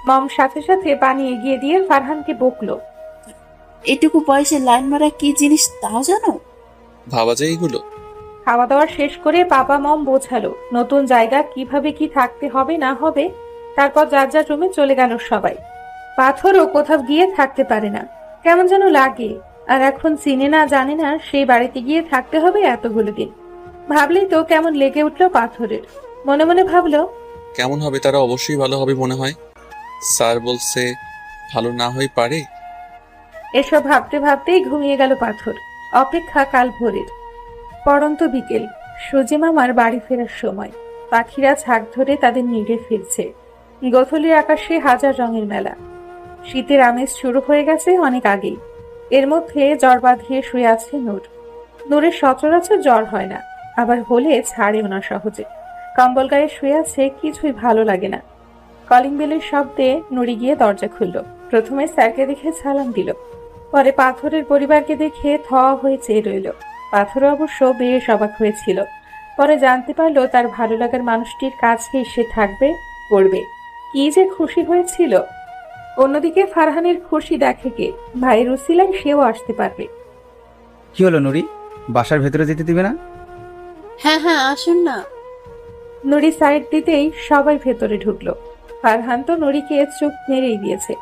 মম সাথে সাথে পানি এগিয়ে দিয়ে ফারহানকে বকলো, এটুকু বয়সে লাইন মারা কি জিনিস তাও জানো? ভাবা যায় এগুলো? খাওয়া দাওয়া শেষ করে পাপা মম বোঝালো নতুন জায়গা কিভাবে কি থাকতে হবে না হবে। তারপর যার যার রুমে চলে গেল সবাই। পাথরও কোথাও গিয়ে থাকতে পারে না, কেমন যেন লাগে। আর এখন চিনে না জানে না সেই বাড়িতে গিয়ে থাকতে হবে এতগুলো দিন। ভাবলেই তো কেমন লেগে উঠলো পাথরের। মনে মনে ভাবলো, কেমন হবে? তারা অবশ্যই ভালো হবে মনে হয়। স্যার বলছে ভালো না হয়ে পারে। এসব ভাবতে ভাবতেই ঘুমিয়ে গেল পাথর। অপেক্ষা কাল ভোরের। পড়ন্ত বিকেল, সুজি মামার বাড়ি ফেরার সময়। পাখিরা ঝাঁক ধরে তাদের নিড়ে ফিরছে। গোধূলির আকাশে হাজার রঙের মেলা। শীতের আমেজ শুরু হয়ে গেছে অনেক আগেই। এর মধ্যে জ্বর বাঁধিয়ে শুয়ে আছে নূর। নূরের সচরাচর জ্বর হয় না, আবার হলে ছাড়েও না সহজে। কম্বল গায়ে শুয়ে আছে, কিছুই ভালো লাগে না। কলিং বেলের শব্দে নুরি গিয়ে দরজা খুলল। প্রথমে স্যারকে দেখে সালাম দিল, পরে পাথরের পরিবারকে দেখে থ হয়ে চেয়ে রইল। পাথর অবশ্য বেশ অবাক হয়েছিল। পরে জানতে পারলো তার ভালো লাগার মানুষটির কাছে সে থাকবে, পড়বে। কি যে খুশি হয়েছিল। অন্যদিকে ফারহানের খুশি দেখে কে? ভাই রুসিলাই, সেও আসতে পারবে। কি হলো নুরি, বাসার ভেতরে যেতে দিবে না? হ্যাঁ হ্যাঁ, আসুন না। নুরি সাইড দিতেই সবাই ভেতরে ঢুকলো। ফারহান তো নুরিকে চুপ মেরেই দিয়েছে।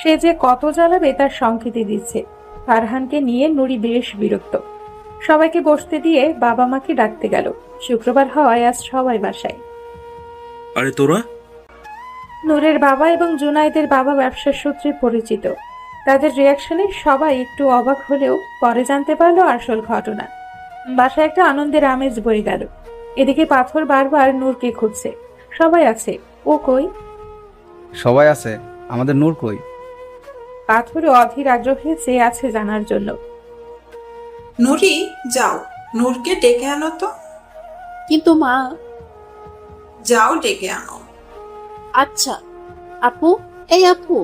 সে যে কত জ্বালাবে তার সংকেতই দিচ্ছে। ফারহানকে নিয়ে নুরি বেশ বিরক্ত। সবাইকে বসতে দিয়ে বাবা মাকে ডাকতে গেল। শুক্রবার হওয়ায় আজ সবাই বাসায়। আরে তোরা? নূরের বাবা এবং জুনাইদের বাবা ব্যবসার সূত্রে পরিচিত। তাদের রিয়াকশনে সবাই একটু অবাক হলেও পরে জানতে পারলো আসল ঘটনা। বাসায় একটা আনন্দের আমেজ বয়ে গেল। এদিকে পাথর বারবার নূরকে খুঁজছে। সবাই আছে, ও কই? সবাই আছে, আমাদের নূর কই? পাথরও অধীর আগ্রহে চেয়ে আছে জানার জন্য। নুরি, যাও নূরকে ডেকে আনো তো। কিন্তু মা। যাও ডেকে আনো। আচ্ছা। আপু, এই আপু।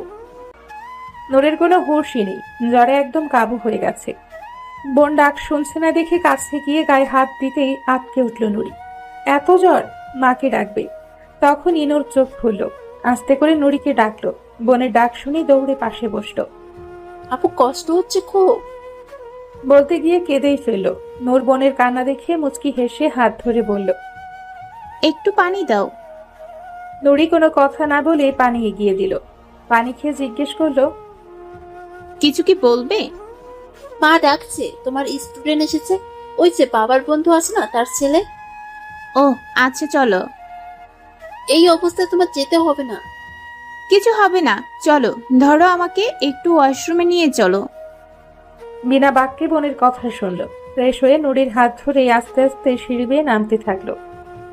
নূরের কোনো হুঁশই নেই, জ্বরে একদম কাবু হয়ে গেছে। বোন ডাক শুনছে না দেখে কাছে গিয়ে গায়ে হাত দিতেই আটকে উঠল নুরি। এত জ্বর, মাকে ডাকবে। তখন ইনুর চোখ খুলল, আস্তে করে নুরিকে ডাকলো। বোনের ডাক শুনে দৌড়ে পাশে বসলো। আপু কষ্ট হচ্ছে খুব। বলতে গিয়ে কেঁদেই ফেললো। নূর বোনের কান্না দেখে মুচকি হেসে হাত ধরে বলল, একটু পানি দাও। নুরি কোনো কথা না বলে পানি এগিয়ে দিল। পানি খেয়ে জিজ্ঞেস করলো, কিছু কি বলবে? মা ডাকছে, তোমার স্টুডেন্ট এসেছে। ওই যে বাবার বন্ধু আছে না, তার ছেলে। ও আচ্ছা, চলো। এই অবস্থায় তোমার যেতে হবে না। কিছু হবে না, চলো। ধরো আমাকে, একটু ওয়াশরুমে নিয়ে চলো। বিনা বাক্যে বোনের কথা শুনল। ফ্রেশ হয়ে নুরির হাত ধরে আস্তে আস্তে সিঁড়ি বেয়ে নামতে থাকলো।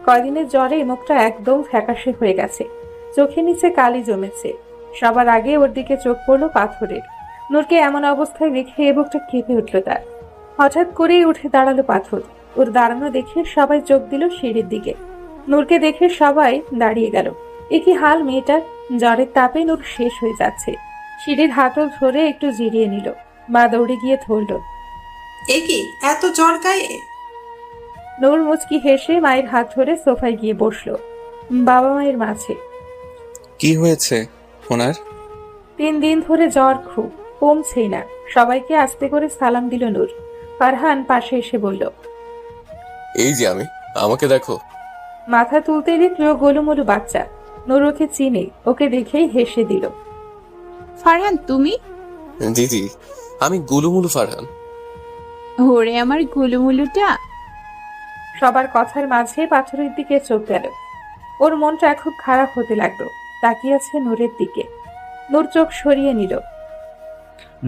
কয়দিনের জ্বরে মুখটা একদম ফ্যাকাশে হয়ে গেছে, চোখের নিচে কালি জমেছে। সবার আগে ওর দিকে চোখ পড়লো পাথরের। নূরকে এমন অবস্থায় দেখে বুকটা কেঁপে উঠল তার। হঠাৎ করেই উঠে দাঁড়ালো পাথর। ওর দাঁড়ানো দেখে সবাই চোখ দিল সিঁড়ির দিকে। নূরকে দেখে সবাই দাঁড়িয়ে গেল। এ কি হাল মেয়েটার! জ্বরের তাপে নূর শেষ হয়ে যাচ্ছে। সিঁড়ির হাতল ধরে একটু জিরিয়ে নিল। মা দৌড়ে গিয়ে ধরল। এ কি, এত জ্বর গায়ে? নূর মুচকি হেসে মায়ের হাত ধরে সোফায় গিয়ে বসলো বাবা মায়ের মাঝে। কি হয়েছে ওনার? 3 দিন ধরে জ্বর খুব, কমছেই না। সবাইকে আস্তে করে সালাম দিল নূর। ফারহান পাশে এসে বলল, এই যে আমি, আমাকে দেখো। মাথা তুলতে দেখলো গোলুমলু বাচ্চা। নূর ওকে চিনে, ওকে দেখেই হেসে দিল। ফারহান, তুমি? দিদি, আমি গুলুমুলু ফারহান। ওরে আমার গুলুমুলুটা। সবার কথার মাঝে পাথরের দিকে চোখ গেল। ওর মনটা খুব খারাপ হতে লাগলো। তাকিয়ে আছে নূরের দিকে। নূর চোখ সরিয়ে নিল।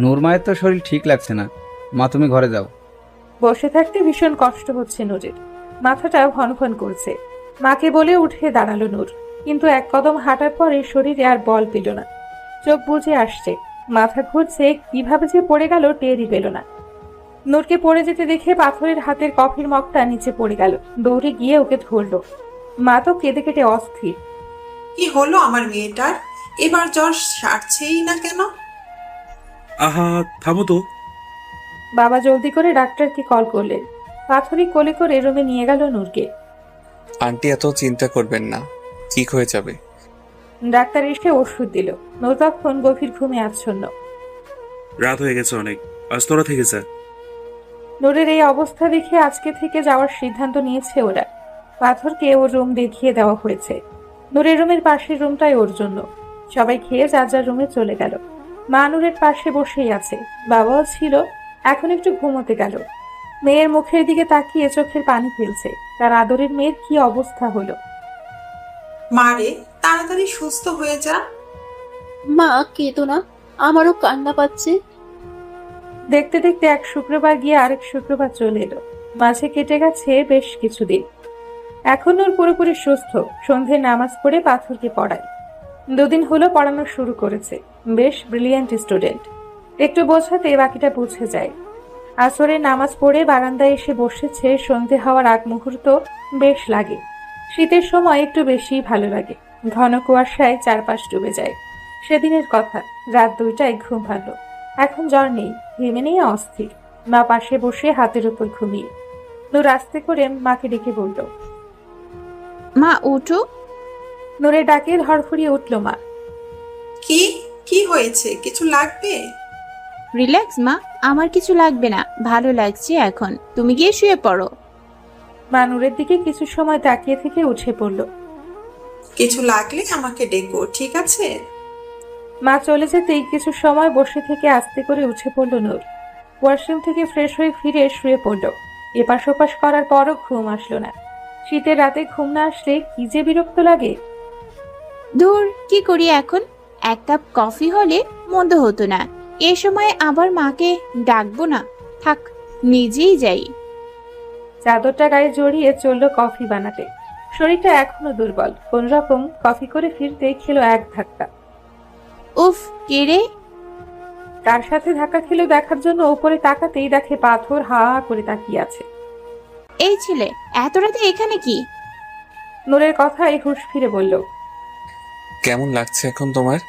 নূর মায়ের তো শরীর ঠিক লাগছে না, মা তুমি ঘরে যাও। বসে থাকতে ভীষণ কষ্ট হচ্ছে নূরের, মাথাটা ভন ভন করছে। মাকে বলে উঠে দাঁড়ালো নূর, কিন্তু এক কদম হাঁটার পরে শরীরে আর বল পেল না। চোখ বুজে আসছে, মাথা ঘুরছে, কিভাবে যে পড়ে গেল টেরই পেল না। নূরকে পড়ে যেতে দেখে পাথরের হাতের কফির মগটা নিচে পড়ে গেল। দৌড়ে গিয়ে ওকে ধরলো। মা তো কেঁদে কেটে অস্থির। কি হলো আমার মেয়েটার? এবার জ্বর সারছেই না কেন? আহা, থামো তো। বাবা জলদি করে ডাক্তারকে কল করলেন। পাথরি কোলে করে রুমে নিয়ে গেল নূরকে। আন্টি এত চিন্তা করবেন না, ঠিক হয়ে যাবে। ডাক্তার এসে ওষুধ দিল। নূর তখন গভীর ঘুমে আচ্ছন্ন। রাত হয়ে গেছে অনেক, আজ তোরা থেকে যা। নূরের এই অবস্থা দেখে আজকে থেকে যাওয়ার সিদ্ধান্ত নিয়েছে ওরা। পাথরকে ওর রুম দেখিয়ে দেওয়া হয়েছে। নূরের রুমের পাশের রুমটাই ওর জন্য। সবাই খেয়ে যার যার রুমে চলে গেল। মা নূরের পাশে বসেই আছে, বাবাও ছিল, এখন একটু ঘুমোতে গেল। মেয়ের মুখের দিকে তাকিয়ে চোখের পানি ফেলছে। তার আদরের মেয়ের কি অবস্থা হলো। মারে, তাড়াতাড়ি সুস্থ হয়ে যা। মা কেঁদো না, আমারও কান্না পাচ্ছে। দেখতে দেখতে এক শুক্রবার গিয়ে আরেক শুক্রবার চলে এলো। মাঝে কেটে গেছে বেশ কিছুদিন। এখন ওর পুরোপুরি সুস্থ। সন্ধে নামাজ পড়ে পাথরকে পড়ায়। 2 দিন হলো পড়ানো শুরু করেছে। বেশ ব্রিলিয়ান্ট স্টুডেন্ট। একটু বোঝাতে বাকিটা বুঝে যায়। আসরের নামাজ পড়ে বারান্দায় এসে বসেছে। সন্ধে হওয়ার আগ মুহূর্ত বেশ লাগে। শীতের সময় একটু বেশি ভালো লাগে। ঘন কুয়াশায় চারপাশ ডুবে যায়। সেদিনের কথা, রাত 2টায় ঘুম ভালো। এখন জ্বর নেই, ঘেমে নেই অস্থির। মা পাশে বসে হাতের উপর ঘুমিয়ে। নূর আস্তে করে মাকে ডেকে বলল, মা উঠো। নূরের ডাকে ধরফড়িয়ে উঠল মা। কি কি হয়েছে? কিছু লাগবে? রিল্যাক্স মা, আমার কিছু লাগবে না, ভালো লাগছে এখন, তুমি গিয়ে শুয়ে পড়ো। মা নূরের দিকে কিছু সময় তাকিয়ে থেকে উঠে পড়ল। কিছু লাগলে আমাকে ডেকো, ঠিক আছে? মা চলে যেতেই কিছু সময় বসে থেকে আস্তে করে উঠে পড়ল নূর। ওয়াশরুম থেকে ফ্রেশ হয়ে ফিরে শুয়ে পড়ল। এপাশ ওপাশ করার পরও ঘুম আসলো না। শীতের রাতে ঘুম না আসলে কি যে বিরক্ত লাগে। ধুর, কি করি এখন? 1 কাপ কফি হলে মন্দ হতো না। এ সময় আবার মাকে ডাকবো না, থাক নিজেই যাই। চাদরটা গায়ে জড়িয়ে চলল কফি বানাতে। শরীরটা এখনো দুর্বল, কোন রকম কফি করে ফিরতে খেলো এক ধাক্কা। উফ, কে রে? কার সাথে ধাক্কা খেলো দেখার জন্য উপরে তাকাতেই দেখে পাথর হা করে তাকিয়ে আছে। এই ছেলে এত রাতে এখানে কি? নূরের কথায় হুঁশ ফিরে বলল, কেমন লাগছে এখন তোমার?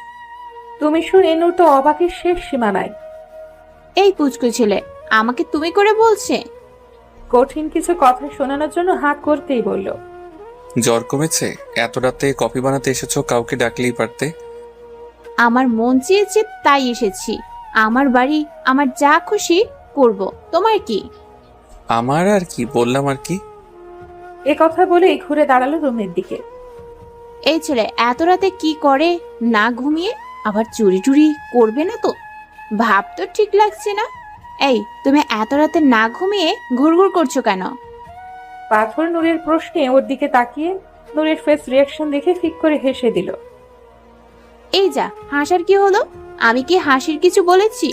তুমি শুনে নূর তো অবাকের শেষ সীমানায়। এই পুচকু ছেলে আমাকে তুমি করে বলছে? কঠিন কিছু কথা শোনানোর জন্য হাঁ করতেই বলল, জ্বর কমেছে? এত রাতে কফি বানাতে এসেছো, কাউকে ডাকলেই পারতে। আমার মন চেয়েছে তাই এসেছি। আমার বাড়ি, আমার যা খুশি করব, তোমার কি? আমার আর কি বললাম, আর কি। এ কথা বলেই ঘুরে দাঁড়ালো রুমের দিকে। এই ছেলে এত রাতে কি করে না ঘুমিয়ে? আবার চুরি টুরি করবে না তো? ভাব তো ঠিক লাগছে না। এই তুমি এত রাতে না ঘুমিয়ে ঘুরঘুর করছো কেন? পাথর নূরের প্রশ্নে ওর দিকে তাকিয়ে নূরের ফেস রিয়াকশন দেখে ফিক করে হেসে দিল। এই যা, হাসার কি হলো? আমি কি হাসির কিছু বলেছি?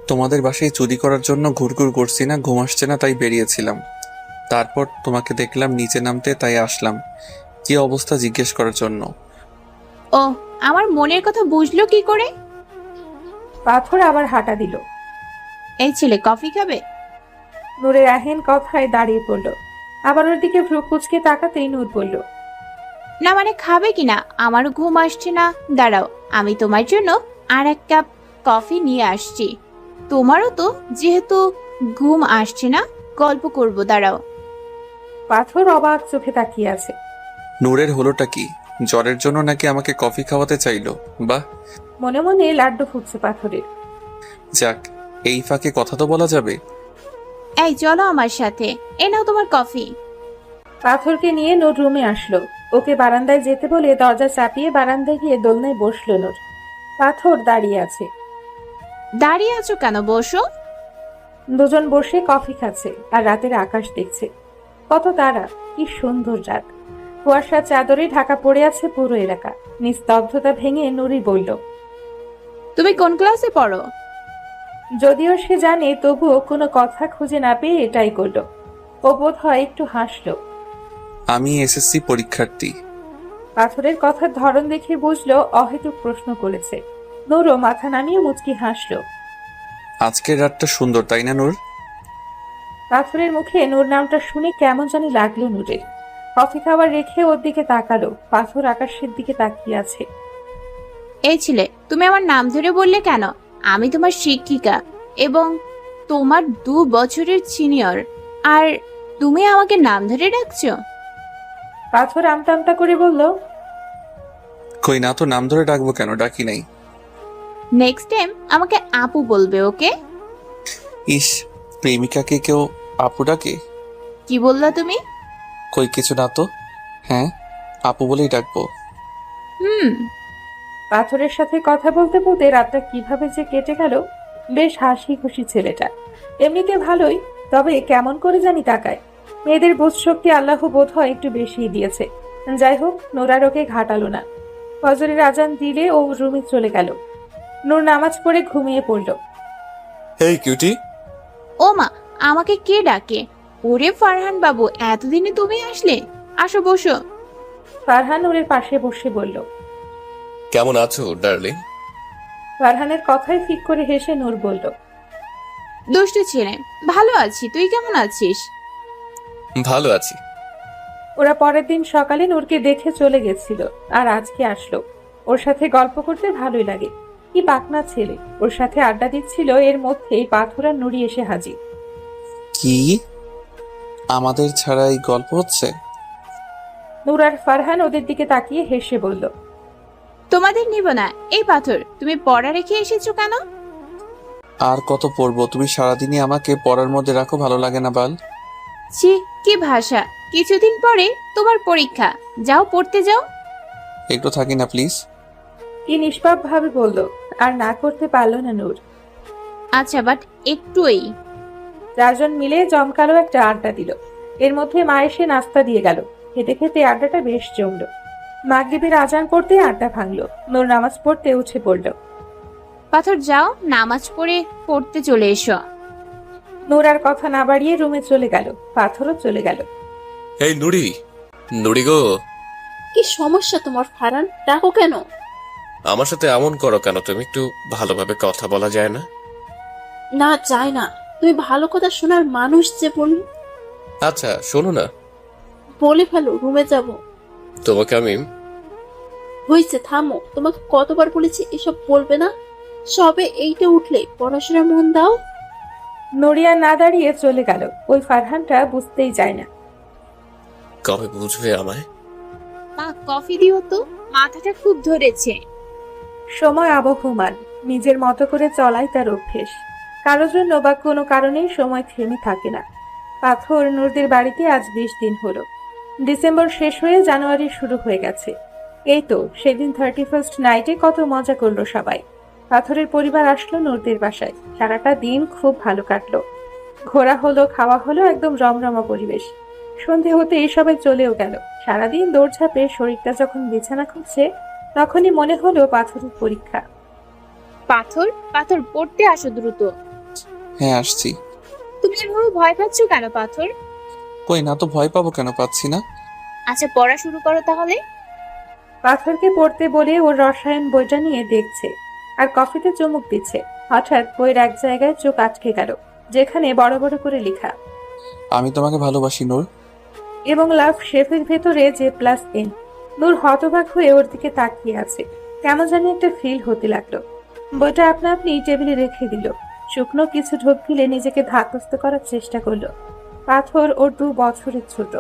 তোমাদের বাসায় চুরি করার জন্য ঘুরঘুর করছি না, ঘুম আসছে না তাই বেরিয়েছিলাম। তারপর তোমাকে দেখলাম নিচে নামতে, তাই আসলাম কি অবস্থা জিজ্ঞেস করার জন্য। ও, আমার মনের কথা বুঝলো কি করে? পাথর আবার হাঁটা দিল। এই ছেলে কফি খাবে? নূরের আহেন কথায় দাঁড়িয়ে পড়ল। আবার ওর দিকে ভ্রু কুচকে তাকাতেই নূর বলল, না মানে খাবে কিনা? আমারও ঘুম আসছে না, দাঁড়াও আমি তোমার জন্য আর এক কাপ কফি নিয়ে আসছি। তোমারও তো যেহেতু ঘুম আসছে না, গল্প করব, দাঁড়াও। পাথর অবাক চোখে তাকিয়ে আছে। নূরের হলোটা কি? জ্বরের জন্য নাকি আমাকে কফি খাওয়াতে চাইলো? বাহ, মনে মনে লাড্ডু ফুটছে পাথরের। যাক, এই ফাঁকে কথা তো বলা যাবে। এই চলো আমার সাথে, এ নাও তোমার কফি। পাথরকে নিয়ে নূর রুমে আসলো। ওকে বারান্দায় যেতে বলে দরজা চাপিয়ে বারান্দায় গিয়ে দোলনায় বসলো নূর। পাথর দাঁড়িয়ে আছে। দাঁড়িয়ে আছো কেন? বসো। দুজন বসে কফি খাচ্ছে আর রাতের আকাশ দেখছে। কত তারা, কি সুন্দর রাত। কুয়াশার চাদরে ঢাকা পড়ে আছে পুরো এলাকা। নিস্তব্ধতা ভেঙে নুরি বলল, তুমি কোন ক্লাসে পড়ো? যদিও সে জানে তবুও কোনো কথা খুঁজে না পেয়ে এটাই করলো। ও বোধ হয় একটু হাসলো। আমি এসএসসি পরীক্ষার্থী। পাথরের কথার ধরন দেখে বুঝলো অহেতুক প্রশ্ন করেছে। নূরও মাথা নামিয়ে মুচকি হাসলো। আজকের রাতটা সুন্দর, তাই না নূর? পাথরের মুখে নূর নামটা শুনে কেমন জানি লাগলো নূরের। কফি খাবার রেখে ওর দিকে তাকালো। পাথর আকাশের দিকে তাকিয়ে আছে। এই ছেলে তুমি আমার নাম ধরে বললে কেন? আমি তোমার শিক্ষিকা এবং তোমার 2 বছরের সিনিয়র, আর তুমি আমাকে নাম ধরে ডাকছো? পাথর আমতা আমতা করে বলল, কই না তো, নাম ধরে ডাকবো কেন? ডাকি নাই। নেক্সট টাইম আমাকে আপু বলবে, ওকে? ইস, প্রেমিকাকে কেউ আপু ডাকে? কি বললা তুমি? কই কিছু না তো। হ্যাঁ, আপু বলেই ডাকবো। হুম। পাথরের সাথে কথা বলতে বলতে রাতটা কিভাবে যে কেটে গেল। বেশ হাসি খুশি ছেলেটা, এমনিতে ভালোই, তবে কেমন করে জানি তাকায়। মেয়েদের বোধ শক্তি আল্লাহ বোধ হয় একটু বেশিই দিয়েছে। যাই হোক, নোরার ওকে ঘাটালো না। ফজরের আজান দিলে ও রুমে চলে গেল। নূর নামাজ পড়ে ঘুমিয়ে পড়ল। হেই কিউটি। ও মা, আমাকে কে ডাকে? ওরে ফারহান বাবু, এতদিনে তুমি আসলে? আসো বসো। ফারহান নূরের পাশে বসে বলল। কেমন আছো ডার্লিং? ফারহানের কথায় ফিক করে হেসে নূর বলল, দুষ্টু ছেলে, ভালো আছি, তুই কেমন আছিস? ভালো আছি। ওরা পরের দিন সকালে নূরকে দেখে চলে গেছিল আর আজকে আসলো। ওর সাথে গল্প করতে ভালোই লাগে। কি পাকনা ছেলে, ওর সাথে আড্ডা দিচ্ছিল, এর মধ্যেই পাথর আর নুরি এসে হাজির। কি আমাদের ছাড়াই গল্প হচ্ছে? নূর আর ফারহান ওদের দিকে তাকিয়ে হেসে বলল, তোমাদের নিব না। এই পাথর, তুমি পড়া রেখে এসেছো কেন? আর কত পড়বো? তুমি সারাদিনই আমাকে পড়ার মধ্যে রাখো, ভালো লাগে না বাল? ছি, কি ভাষা! কিছুদিন পরে তোমার পরীক্ষা, যাও পড়তে যাও। একটু থাকি না প্লিজ। কি নিষ্পাপ ভাবে বলল, আর না করতে পারলো না নূর। আচ্ছা, বাট একটুই। চারজন মিলে জমকালো একটা আড্ডা দিল। এর মধ্যে মা এসে নাস্তা দিয়ে গেল। খেতে খেতে আড্ডাটা বেশ জমলো। মাগরিবের আজান পড়তে আড্ডা ভাঙলো। নূর নামাজ পড়তে উঠে পড়ল। পাথর যাও, নামাজ পড়তে চলে এসো। নূর আর কথা না বাড়িয়ে রুমে চলে গেল। পাথরও চলে গেল। এই নুড়ি, নুড়ি গো, কি সমস্যা তোমার ফারহান? ডাকো কেন? আমার সাথে এমন করো কেন তুমি? একটু ভালোভাবে কথা বলা যায় না? না, চাই না। তুমি ভালো কথা শোনার মানুষ যে, বলি। আচ্ছা শোনো না, বলে ফেলো, রুমে যাব। তোমাকে আমি হয়েছে, থামো। তোমাকে কতবার বলেছি এসব বলবে না। সবে এইটা উঠলে পড়াশোনা মন দাও। নড়িয়া না দাঁড়িয়ে চলে গেল। ওই ফারহানটা বুঝতেই যায় না। কবে বুঝবে আমায়? মা কফি দিও তো, মাথাটা খুব ধরেছে। সময় আবহমান, নিজের মতো করে চলাই তার অভ্যেস। কারোর জন্য বা কোনো কারণেই সময় থেমে থাকে না। পাথর নূরদের বাড়িতে আজ 20 দিন হলো। ডিসেম্বর শেষ হয়ে জানুয়ারি শুরু হয়ে গেছে। এই তো সেদিন 31st নাইটে কত মজা করলো সবাই। পাথরের পরিবার আসলো নূরদের বাসায়। সারাটা দিন খুব ভালো কাটলো। ঘোরা হলো, খাওয়া হলো, একদম রমরমা পরিবেশ। সন্ধে হতে সবাই চলেও গেল। সারাদিন দৌড়ঝাঁপে শরীরটা যখন বিছানা খুঁজছে, তখনই মনে হলো পাথরের পরীক্ষা। পাথর পাথর পড়তে আসো দ্রুত। হ্যাঁ আসছি। তুমি এভাবে ভয় পাচ্ছ কেন পাথর? কই না তো, ভয় পাবো কেন, পাচ্ছি না। আচ্ছা পড়া শুরু করো তাহলে। পাথরকে পড়তে বলে ওর রসায়ন বইটা নিয়ে দেখছে আর কফিতে চুমুক দিচ্ছে। হঠাৎ বইয়ের এক জায়গায় চোখ আটকে গেল, যেখানে বড় বড় করে লেখা আমি তোমাকে ভালোবাসি নূর। এবং লাভ শেফের ভেতরে J+N। নূর হতবাক হয়ে ওর দিকে তাকিয়ে আছে। কেমন জানি একটা ফিল হতে লাগলো। বইটা আপনা আপনি টেবিলে রেখে দিল। শুকনো কিছু ঢোক গিলে নিজেকে ধাতস্থ করার চেষ্টা করলো। পাথর ওর 2 বছরের ছোট।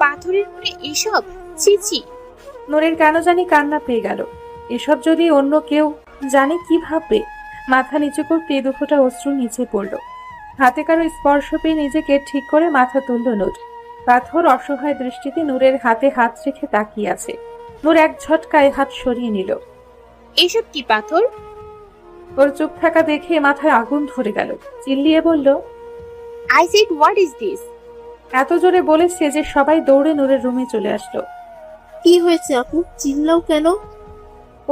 পাথরের মনে এসব? ছি ছি। নূরের কেন জানি কান্না পেয়ে গেল। এসব যদি অন্য কেউ জানে কি ভাববে। মাথা নিচু করতে 2 ফোঁটা অশ্রু নিচে পড়ল। হাতে কারো স্পর্শ পেয়ে নিজেকে ঠিক করে মাথা তুলল নূর। পাথর অসহায় দৃষ্টিতে নূরের হাতে হাত রেখে তাকিয়ে আছে। নূর এক ঝটকায় হাত সরিয়ে নিল। এসব কি পাথর? ওর চুপ থাকা দেখে মাথায় আগুন ধরে গেল। চিল্লিয়ে বলল, I said what is this? এত জোরে বলেছে যে সবাই দৌড়ে নূরের রুমে চলে আসলো। কি হয়েছে আপু? চিল্লাও কেন?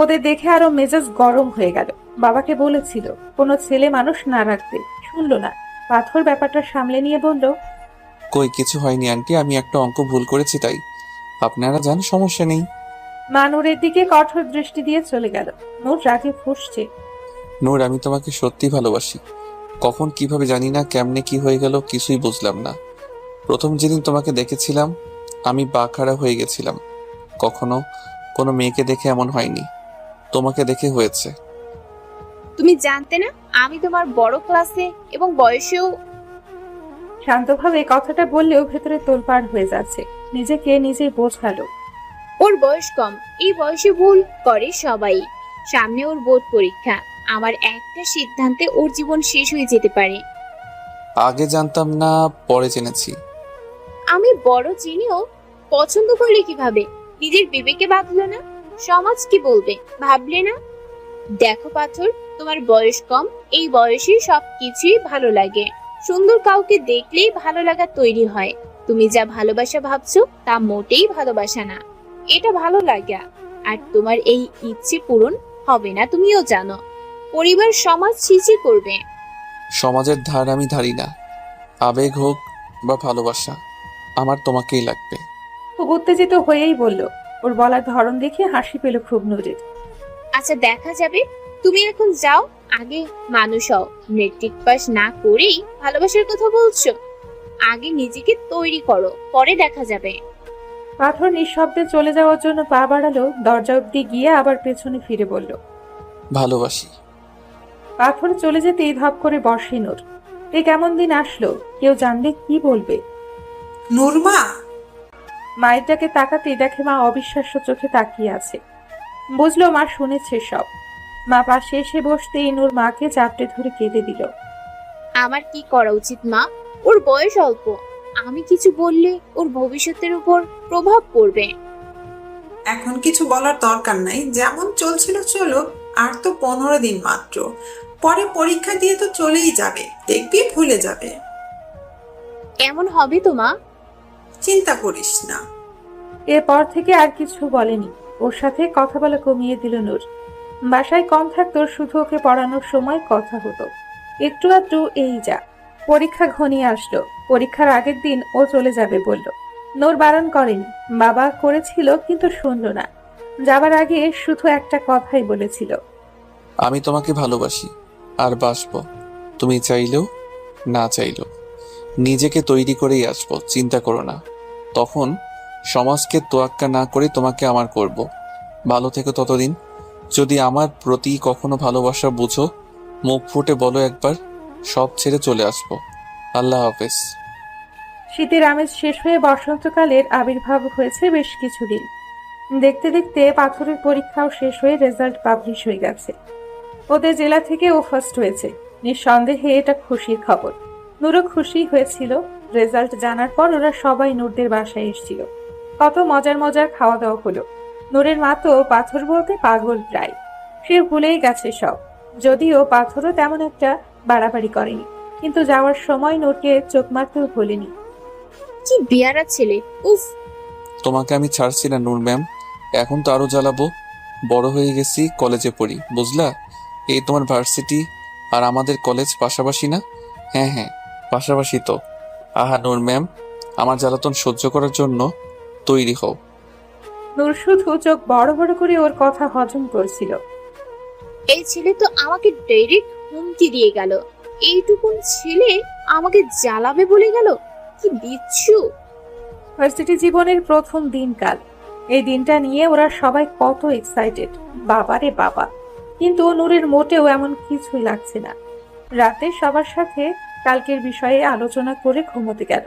ওদের দেখে আরো মেজাজ গরম হয়ে গেল। বাবাকে বলেছিল কোনো ছেলে মানুষ না রাখতে, শুনলো না। পাথর ব্যাপারটা সামলে নিয়ে বলল, কই কিছু হয়নি আন্টি, আমি একটা অঙ্ক ভুল করেছি তাই। আপনারা জান, সমস্যা নেই। মা নূরের দিকে কঠোর দৃষ্টি দিয়ে চলে গেল। নূর রাগে ফুঁসছে। নূর আমি তোমাকে সত্যি ভালোবাসি। কখন কিভাবে জানি না, কেমনে কি হয়ে গেল কিছুই বুঝলাম না। প্রথম যেদিন তোমাকে দেখেছিলাম আমি বাখারা হয়ে গেছিলাম। কখনো কোনো মেয়েকে দেখে এমন হয়নি, তোমাকে দেখে হয়েছে। তুমি জানতে না আমি তোমার বড় ক্লাসে এবং বয়সেও। শান্তভাবে কথাটা বললেও ভেতরে তোলপাড় হয়ে যাচ্ছে। নিজেকে নিজেই বোঝালো। ওর বয়স কম, এই বয়সে ভুল করে সবাই। সামনে ওর বোর্ড পরীক্ষা। আমার একটা সিদ্ধান্তে ওর জীবন শেষ হয়ে যেতে পারে। আগে জানতাম না, পরে জেনেছি। আমি বড় চিনিও পছন্দ করলে কিভাবে? নিজের বিবেকে বাঁধলো না? সমাজ কি বলবে ভাবলে না? দেখো পাথর, তোমার বয়স কম, এই বয়সে সবকিছুই ভালো লাগে। সুন্দর কাউকে দেখলেই ভালো লাগা তৈরি হয়। তুমি যা ভালোবাসা ভাবছো তা মোটেই ভালোবাসা না, এটা ভালো লাগা। আর তোমার এই ইচ্ছে পূরণ হবে না, তুমিও জানো। পরিবার সমাজ ছিছি করবে। সমাজের ধার আমি ধারি না। আবেগ হোক বা ভালোবাসা, আমার তোমাকেই লাগবে। খুব উত্তেজিত হয়েই বলল। ওর বলার ধরন দেখে হাসি পেল খুব নূরের। আচ্ছা দেখা যাবে, তুমি এখন যাও। আগে মানুষ হও। মেট্রিক পাস না করেই ভালোবাসার কথা বলছো? আগে নিজেকে তৈরি করো, পরে দেখা যাবে। পাথর নিঃশব্দে চলে যাওয়ার জন্য পা বাড়ালো। দরজা অব্দি গিয়ে আবার পেছনে ফিরে বলল, ভালোবাসি। পাথর চলে যেতেই ধপ করে বসে নূর। এ কেমন দিন আসলো, কেউ জানলে কি বলবে? নূরমা, মায়েরটাকে তাকাতেই দেখে মা অবিশ্বাস্য চোখে তাকিয়ে আছে। বুঝলো মা শুনেছে সব। মা পাশে এসে বসতেই নূর মাকে চাপটে ধরে কেঁদে দিল। আমার কি করা উচিত মা? ওর বয়স অল্প, আমি কিছু বললে ওর ভবিষ্যতের উপর প্রভাব পড়বে। এখন কিছু বলার দরকার নাই, যেমন চলছিল চলো। আর তো 15 দিন মাত্র, পরে পরীক্ষা দিয়ে তো চলেই যাবে, দেখবি ভুলে যাবে। এমন হবে তো মা? চিন্তা করিস না। এরপর থেকে আর কিছু বলেনি। ওর সাথে কথা বলা কমিয়ে দিল নূর। বাসায় কম থাকতো, শুধু ওকে পড়ানোর সময় কথা হতো একটু আধটু, এই যা। পরীক্ষা ঘনিয়ে আসলো, পরীক্ষার আগের দিন ও চলে যাবে বলল। নূর বারণ করেনি, বাবা করেছিল কিন্তু শুনলো না। যাবার আগে শুধু একটা কথাই বলেছিল, আমি তোমাকে ভালোবাসি আর বাসবো, তুমি চাইলেও না চাইলেও। নিজেকে তৈরি করেই আসবো, চিন্তা করো না। তখন সমাজকে তোয়াক্কা না করে তোমাকে আমার করব। ভালো থেকো ততদিন। যদি আমার প্রতি কখনো ভালোবাসা বুঝো, মুখ ফুটে বলো একবার, সব ছেড়ে চলে আসবো। আল্লাহ হাফেজ। শীতের আমেজ শেষ হয়ে বসন্তকালের আবির্ভাব হয়েছে বেশ কিছুদিন। দেখতে দেখতে পাথরের পরীক্ষাও শেষ হয়ে রেজাল্ট পাবলিশ হয়ে গেছে। ওদের জেলা থেকে ও ফার্স্ট হয়েছে, নিঃসন্দেহে এটা খুশির খবর। নূরও খুশি হয়েছিল। রেজাল্ট জানার পর ওরা সবাই নূরদের বাসায় এসেছিল। কত মজার মজার খাওয়া দাওয়া হলো। নূরের মা তো পাথর বলতে পাগল প্রায়, সে ভুলেই গেছে সব। যদিও পাথরও তেমন একটা বাড়াবাড়ি করেনি, কিন্তু যাওয়ার সময় নূরকে চোখ মারতেও ভুলেনি। কি বিয়ারা ছেলে, উফ। তোমাকে আমি ছাড়ছি না নূর ম্যাম, এখন তো আরো জ্বালাবো। বড় হয়ে গেছি, কলেজে পড়ি, বুঝলা? এই তোমার ভার্সিটি আর আমাদের কলেজ পাশাপাশি না? হ্যাঁ হ্যাঁ, পাশাপাশি তো। আহা নূর ম্যাম, আমার জ্বালাতন সহ্য করার জন্য তৈরি হও। নূর শুধু চোখ বড় বড় করে ওর কথা হজম করছিল। এই ছেলে তো আমাকে ডাইরেক্ট হুমকি দিয়ে গেল। এইটুকুন ছেলে আমাকে জ্বালাবে বলে গেল, কি বিচ্ছু। ভার্সিটি জীবনের প্রথম দিনকাল, এই দিনটা নিয়ে ওরা সবাই কত এক্সাইটেড, বাবারে বাবা। কিন্তু নূরের মোটেও এমন কিছুই লাগছে না। রাতে সবার সাথে কালকের বিষয়ে আলোচনা করে ঘুমোতে গেল।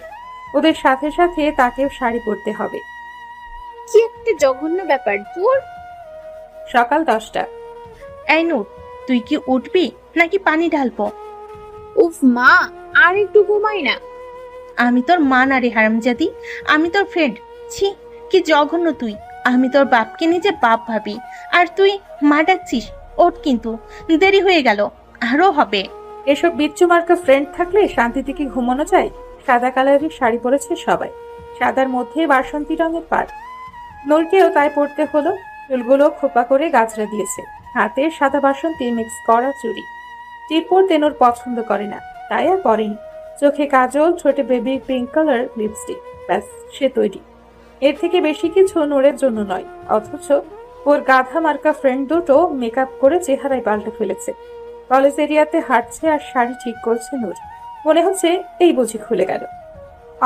ওদের সাথে সাথে তাকেও শাড়ি পরতে হবে। কি একটা জঘন্য ব্যাপার তোর। সকাল 10টা। এই নূর, তুই কি উঠবি নাকি পানি ঢালবো? উফ মা, আর একটু ঘুমাই না। আমি তোর মা না রে হারামজাদি, আমি তোর ফ্রেন্ড। ছি, কি জঘন্য তুই। আমি তোর বাপকে নিজে বাপ ভাবি, আর তুই মা ডাকছিস। ওঠ, কিন্তু দেরি হয়ে গেল, আরো হবে। এসব বিচ্ছু মার্কা ফ্রেন্ড থাকলে শান্তিতে কি ঘুমানো যায়? সাদা কালারের শাড়ি পরেছে সবাই, সাদার মধ্যে বাসন্তী রঙের পাড়। নূরকেও তাই পরতে হলো। চুলগুলো খোপা করে গাছড়া দিয়েছে, হাতে সাদা বাসন্তী মিক্স করা চুড়ি। টিপ পরতে নূর পছন্দ করে না, তাই আর পরেনি। চোখে কাজল, ঠোঁটে বেবি পিঙ্ক কালার লিপস্টিক, ব্যাস সে তৈরি। এর থেকে বেশি কিছু নূরের জন্য নয়। অথচ ওর গাধা মার্কা ফ্রেন্ড দুটো মেকআপ করে চেহারায় পাল্টে ফেলেছে। কলেজ এরিয়াতে হাঁটছে আর শাড়ি ঠিক করছে নূর। মনে হচ্ছে এই বুঝি খুলে গেল।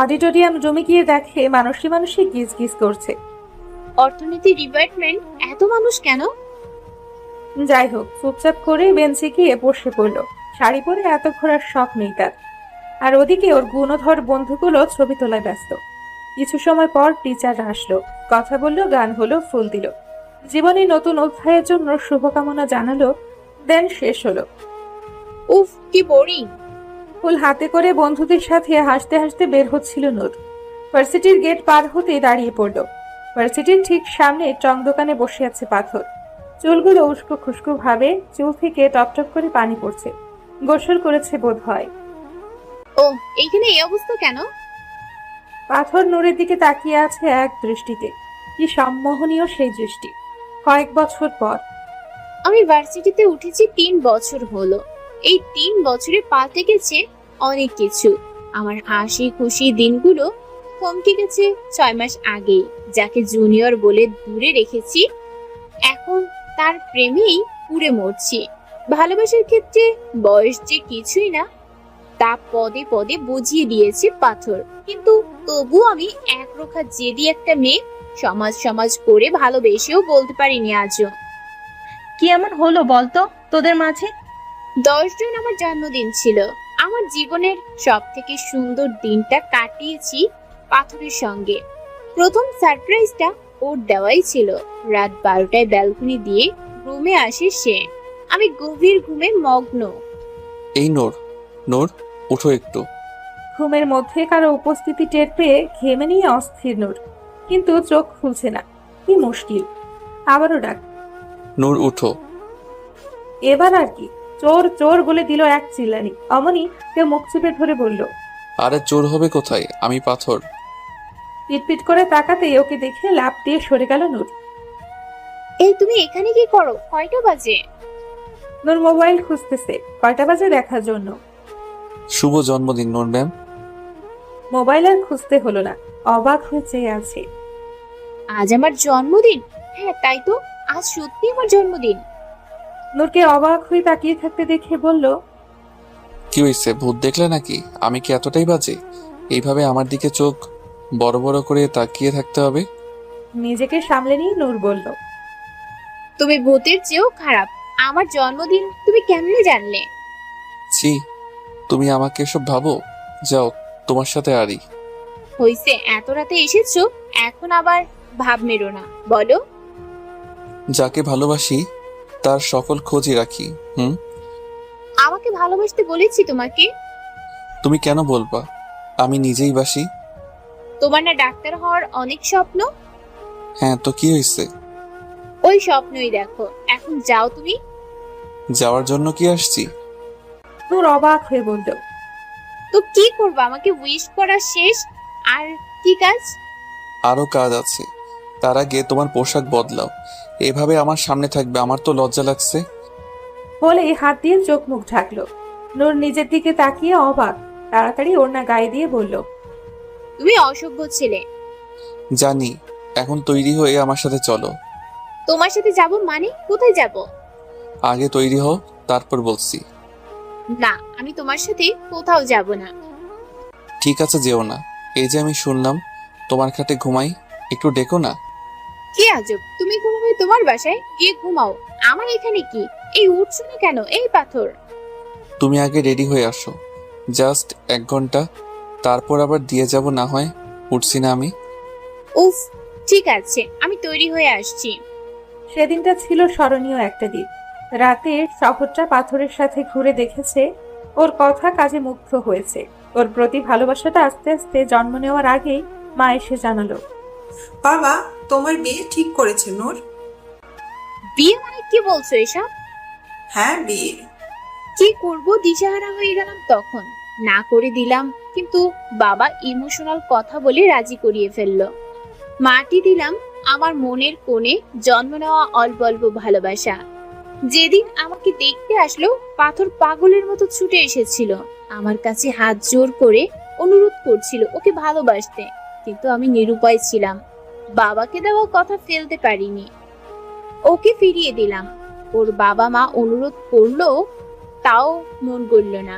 অডিটোরিয়াম রুমে গিয়ে দেখে মানুষই মানুষই গিজ গিজ করছে। অর্থনীতি ডিপার্টমেন্ট, এত মানুষ কেন? যাই হোক, চুপচাপ করে বেঞ্চে গিয়ে বসে পড়ল। শাড়ি পরে এত ঘোরার শখ নেই তার। আর ওদিকে ওর গুণধর বন্ধুগুলো ছবি তোলায় ব্যস্ত। কিছু সময় পর টিচার আসলো, কথা বললো, গান হলো, ফুল দিল, জীবনে নতুন অধ্যায়ের জন্য শুভকামনা জানালো। দেন শেষ হলো। উফ, কি বোরিং। ফুল হাতে করে বন্ধুদের সাথে হাসতে হাসতে বের হচ্ছিল নূর। ভার্সিটির গেট পার হতেই দাঁড়িয়ে পড়ল। ভার্সিটির ঠিক সামনে টং দোকানে বসে আছে পাথর। চুলগুলো উস্কো খুস্কো ভাবে, চুল থেকে টপটপ করে পানি পড়ছে। গোসল করেছে বোধ হয়। ও, এইখানে এই অবস্থা কেন? পাথর নূরের দিকে তাকিয়ে আছে এক দৃষ্টিতে। কি সম্মোহনীয় সেই দৃষ্টি। কয়েক বছর পর। আমি ভার্সিটিতে উঠেছি 3 বছর হলো। এই 3 বছরে পাল্টে গেছে অনেক কিছু। আমার হাসি খুশি দিনগুলো থমকে গেছে 6 মাস আগেই। যাকে জুনিয়র বলে দূরে রেখেছি, এখন তার প্রেমেই পুড়ে মরছি। ভালোবাসার ক্ষেত্রে বয়স যে কিছুই না, তা পদে পদে বুঝিয়ে দিয়েছে পাথর। কিন্তু তবু আমি একরোখা জেদি একটা মেয়ে, সমাজ সমাজ করে ভালোবেসেও বলতে পারিনি আজও। কি এমন হলো বলতো তোদের মাঝে? 10 জুন আমার জন্মদিন ছিল। আমার জীবনের সব থেকে সুন্দর দিনটা কাটিয়েছি পাথরের সঙ্গে। প্রথম সারপ্রাইজটা ওর দেওয়াই ছিল। রাত 12টায় ব্যালকনি দিয়ে রুমে আসে সে। আমি গভীর ঘুমে মগ্ন। এই নূর, নূর উঠো একটু। ঘুমের মধ্যে কারো উপস্থিতি টের পেয়ে ঘেমে নিয়ে অস্থির নূর, কিন্তু চোখ খুলছে না। কি মুশকিল। আবারও ডাক, নূর উঠো। এবার আর কি? চোর চোর বলে দিল এক চিল্লানি। অমনি কেউ মুখ চেপে ধরে বলল, আরে চোর হবে কোথায়, আমি পাথর। পিটপিট করে তাকাতেই ওকে দেখে লাফ দিয়ে সরে গেল নূর। এই তুমি এখানে কি করো? কয়টা বাজে? নূর মোবাইল খুঁজতেছে কয়টা বাজে দেখার জন্য। শুভ জন্মদিন নূর ম্যাম। মোবাইল আর খুঁজতে হলো না, অবাক হয়ে চেয়ে আছে। আজ আমার জন্মদিন? হ্যাঁ তাই তো, আজ সত্যি আমার জন্মদিন। নূরকে অবাক হয়ে তাকিয়ে থাকতে দেখে বলল, কি হয়েছে, ভূত দেখলে নাকি? আমি কি এতটাই বাজে এইভাবে আমার দিকে চোখ বড় বড় করে তাকিয়ে থাকতে হবে? নিজেকে সামলে নিয়ে নূর বলল, তুমি ভূতের চেয়েও খারাপ। আমার জন্মদিন তুমি কেমনে জানলে? ছি, তুমি আমাকে এসব ভাবো? যাও, তোমার সাথে আরি। হইছে, এত রাতে এসেছো, এখন আবার ভাব মেরো না। বলো। যাকে ভালোবাসি তার সকল খোঁজই রাখি। আমাকে ভালোবাসতে বলেছি তোমাকে? তুমি কেন বলবা আমি নিজেই বাসি? তোমার না ডাক্তার হওয়ার অনেক স্বপ্ন? হ্যাঁ, তো কি হয়েছে? ওই স্বপ্নই দেখো। এখন যাও তুমি। যাওয়ার জন্য কি আসছি? নূর অবাক হয়ে বলল, তো কি করবো? আমাকে উইশ করা শেষ, আর কি কাজ? আরো কাজ আছে। তার আগে তোমার পোশাক বদলাও। এভাবে আমার সামনে থাকবে, আমার তো লজ্জা লাগছে। বলে হাত দিয়ে চোখ মুখ ঢাকলো। নূর নিজের দিকে তাকিয়ে অবাক, তাড়াতাড়ি ওড়না গায়ে দিয়ে বলল, তুমি অসভ্য ছেলে। জানি, এখন তৈরি হয়ে আমার সাথে চলো। তোমার সাথে যাব মানে? কোথায় যাব? আগে তৈরি হও, তারপর বলছি। না, আমি তোমার সাথে কোথাও যাব না। ঠিক আছে, যেও না। এই যে আমি শুনলাম তোমার খাটে ঘুমাই, একটু ডেকো না। কি আজব, তুমি ঘুমাবে তোমার বাসায়, গিয়ে ঘুমাও। আমার এখানে কি? এই উঠছো না কেন? এই পাথর। তুমি আগে রেডি হয়ে আসো, জাস্ট 1 ঘন্টা, তারপর আবার দিয়ে যাব না হয়। উঠছি না আমি। উফ, ঠিক আছে, আমি তৈরি হয়ে আসছি। সেদিনটা ছিল স্মরণীয় একটা দিন। রাতে শহরটা পাথরের সাথে ঘুরে দেখেছে, ওর কথা কাজে মুগ্ধ হয়েছে। ওর প্রতি ভালোবাসাটা আস্তে আস্তে জন্ম নেওয়ার আগেই মা এসে জানালো, বাবা তোমার বিয়ে ঠিক করেছে নূর। বিয়ে মানে কি বলছো এসব? হ্যাঁ বিয়ে। কি করব, দিশাহারা হয়ে গেলাম তখন। না করে দিলাম, কিন্তু বাবা ইমোশনাল কথা বলে রাজি করিয়ে ফেললো। মাটি দিলাম আমার মনের কোণে জন্ম নেওয়া অল্প অল্প ভালোবাসা। যেদিন আমাকে দেখতে আসলো, পাথর পাগলের মতো ছুটে এসেছিল আমার কাছে, হাত জোর করে অনুরোধ করছিল ওকে ভালোবাসতে। কিন্তু আমি নিরুপায় ছিলাম, বাবাকে দেওয়া কথা ফেলতে পারিনি। ওকে ফিরিয়ে দিলাম। ওর বাবা মা অনুরোধ করলো, তাও মন গড়ল না।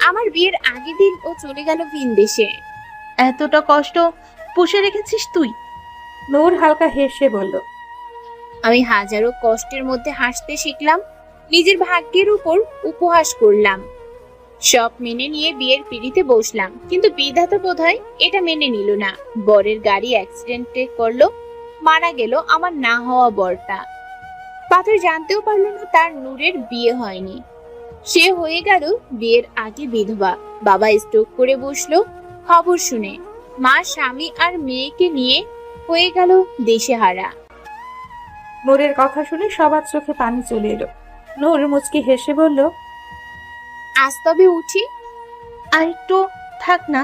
আমার বিয়ের আগের দিন ও চলে গেল ভিন দেশে। এতটা কষ্ট পুষে রেখেছিস তুই? নূর হালকা হেসে বলল, আমি হাজারো কষ্টের মধ্যে হাসতে শিখলাম, নিজের ভাগ্যের উপর উপহাস করলাম। সব মেনে নিয়ে বিয়ের পিড়িতে বসলাম, কিন্তু বিধাতা বোধহয় এটা মেনে নিল না। বরের গাড়ি অ্যাক্সিডেন্টে করলো, মারা গেল আমার না হওয়া বরটা। পাথর জানতেও পারলো না তার নূরের বিয়ে হয়নি। সে হয়ে গেল বিয়ের আগে বিধবা। বাবা স্ট্রোক করে বসলো খবর শুনে। মা স্বামী আর মেয়েকে নিয়ে হয়ে গেল দেশেহারা। নূরের কথা শুনে সবার চোখে পানি চলে এলো। নূর মুচকি হেসে বলল, আজ তবে উঠি। আর একটু থাক না।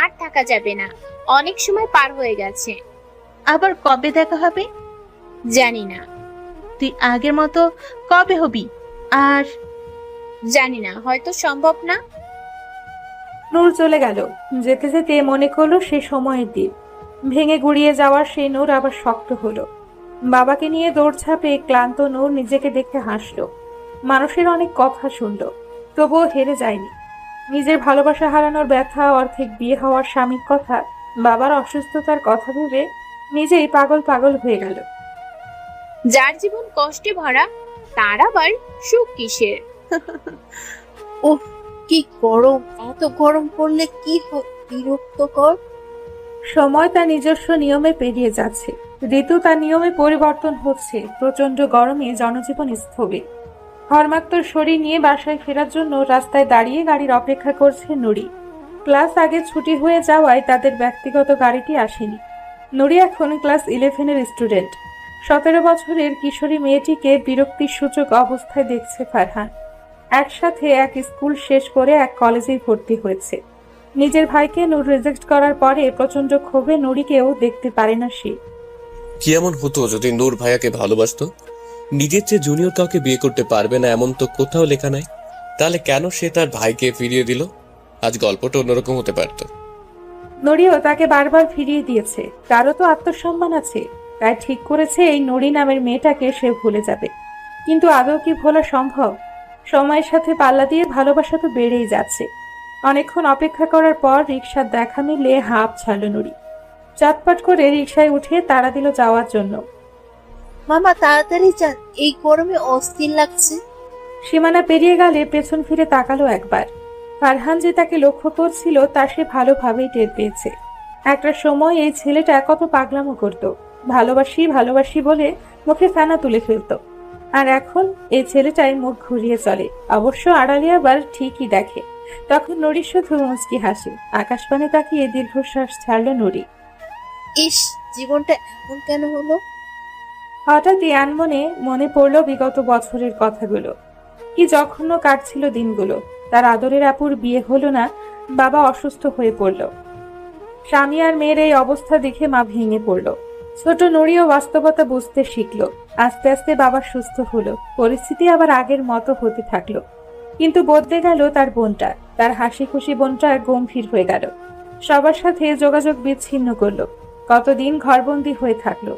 আর থাকা যাবে না, অনেক সময় পার হয়ে গেছে। আবার কবে দেখা হবে? জানি না। তুই আগের মতো কবে হবি? আর জানি না, হয়তো সম্ভব না। নূর চলে গেল। যেতে যেতে মনে করলো সে সময়ের দিন ভেঙে গুড়িয়ে যাওয়ার সেই নূর আবার শক্ত হলো। বাবাকে নিয়ে দৌড়ঝাঁপে ক্লান্ত নূর নিজেকে দেখে হাসলো। মানুষের অনেক কথা শুনলো, তবুও হেরে যায়নি। নিজের ভালোবাসা হারানোর ব্যথা, অর্ধেক বিয়ে হওয়ার স্বামীর কথা, বাবার অসুস্থতার কথা ভেবে নিজেই পাগল পাগল হয়ে গেল। যার জীবন কষ্টে ভরা, তার আবার সুখ কিসের? ওহ কি গরম! এত গরম পড়লে কি হয়, বিরক্তকর। সময় তার নিজস্ব নিয়মে পেরিয়ে যাচ্ছে, ঋতু তার নিয়মে পরিবর্তন হচ্ছে। প্রচন্ড গরমে জনজীবন স্থবির। ঘর্মাক্তর শরীর নিয়ে বাসায় ফেরার জন্য রাস্তায় দাঁড়িয়ে গাড়ির অপেক্ষা করছে নুরি। ক্লাস আগে ছুটি হয়ে যাওয়ায় তাদের ব্যক্তিগত গাড়িটি আসেনি। নুরি এখন ক্লাস 11-এর স্টুডেন্ট। 17 বছরের কিশোরী মেয়েটিকে বিরক্তির সূচক অবস্থায় দেখছে ফারহান। একসাথে এক স্কুল শেষ করে এক কলেজেই ভর্তি হয়েছে। নিজের ভাইকে নূর রিজেক্ট করার পরে প্রচন্ড ক্ষোভে নুরিকেও দেখতে পারে না সে। কি এমন হতো যদি নূর ভাইয়াকে ভালোবাসতো? নিজের চেয়ে জুনিয়র কাউকে বিয়ে করতে পারবে না এমন তো কোথাও লেখা নাই। তাহলে কেন সে তার ভাইকে ফিরিয়ে দিল? আজ গল্পটা অন্যরকম হতে পারতো। নড়িও তাকে বারবার ফিরিয়ে দিয়েছে। তারও তো আত্মসম্মান আছে, তাই ঠিক করেছে এই নড়ি নামের মেয়েটাকে সে ভুলে যাবে। কিন্তু আদৌ কি ভোলা সম্ভব? সময়ের সাথে পাল্লা দিয়ে ভালোবাসা তো বেড়েই যাচ্ছে। অনেকক্ষণ অপেক্ষা করার পর রিকশার দেখা মিলে হাঁপ ছাড়ল নুরি। চটপট করে রিকশায় উঠে তাড়া দিল যাওয়ার জন্য। মামা তাড়াতাড়ি যান, এই গরমে অস্থির লাগছে। সীমানা পেরিয়ে গেলে পেছন ফিরে তাকালো একবার। ফারহান যে তাকে লক্ষ্য করছিল তা সে ভালোভাবেই টের পেয়েছে। একটা সময় এই ছেলেটা কত পাগলামো করত, ভালোবাসি ভালোবাসি বলে মুখে ফেনা তুলে ফেলত। আর এখন এই ছেলেটাই মুখ ঘুরিয়ে চলে, অবশ্য আড়ালে আবার ঠিকই দেখে। তখন নুরি শুধু মুচকি হাসে। আকাশপানে তাকিয়ে দীর্ঘশ্বাস ছাড়ল নুরি। ইস, জীবনটা এমন কেন হলো? হঠাৎই আনমনে মনে পড়ল বিগত বছরের কথাগুলো। কি জঘন্য কাটছিল দিনগুলো। তার আদরের আপুর বিয়ে হলো না, বাবা অসুস্থ হয়ে পড়ল। স্বামী আর মেয়ের এই অবস্থা দেখে মা ভেঙে পড়ল। ছোট নুরিও বাস্তবতা বুঝতে শিখল। আস্তে আস্তে বাবা সুস্থ হলো, পরিস্থিতি আবার আগের মতো হতে থাকলো। কিন্তু বদলে গেল তার বোনটা। তার হাসি খুশি বোনটা গম্ভীর হয়ে গেল, সবার সাথে যোগাযোগ বিচ্ছিন্ন করলো। কতদিন ঘরবন্দি হয়ে থাকলো।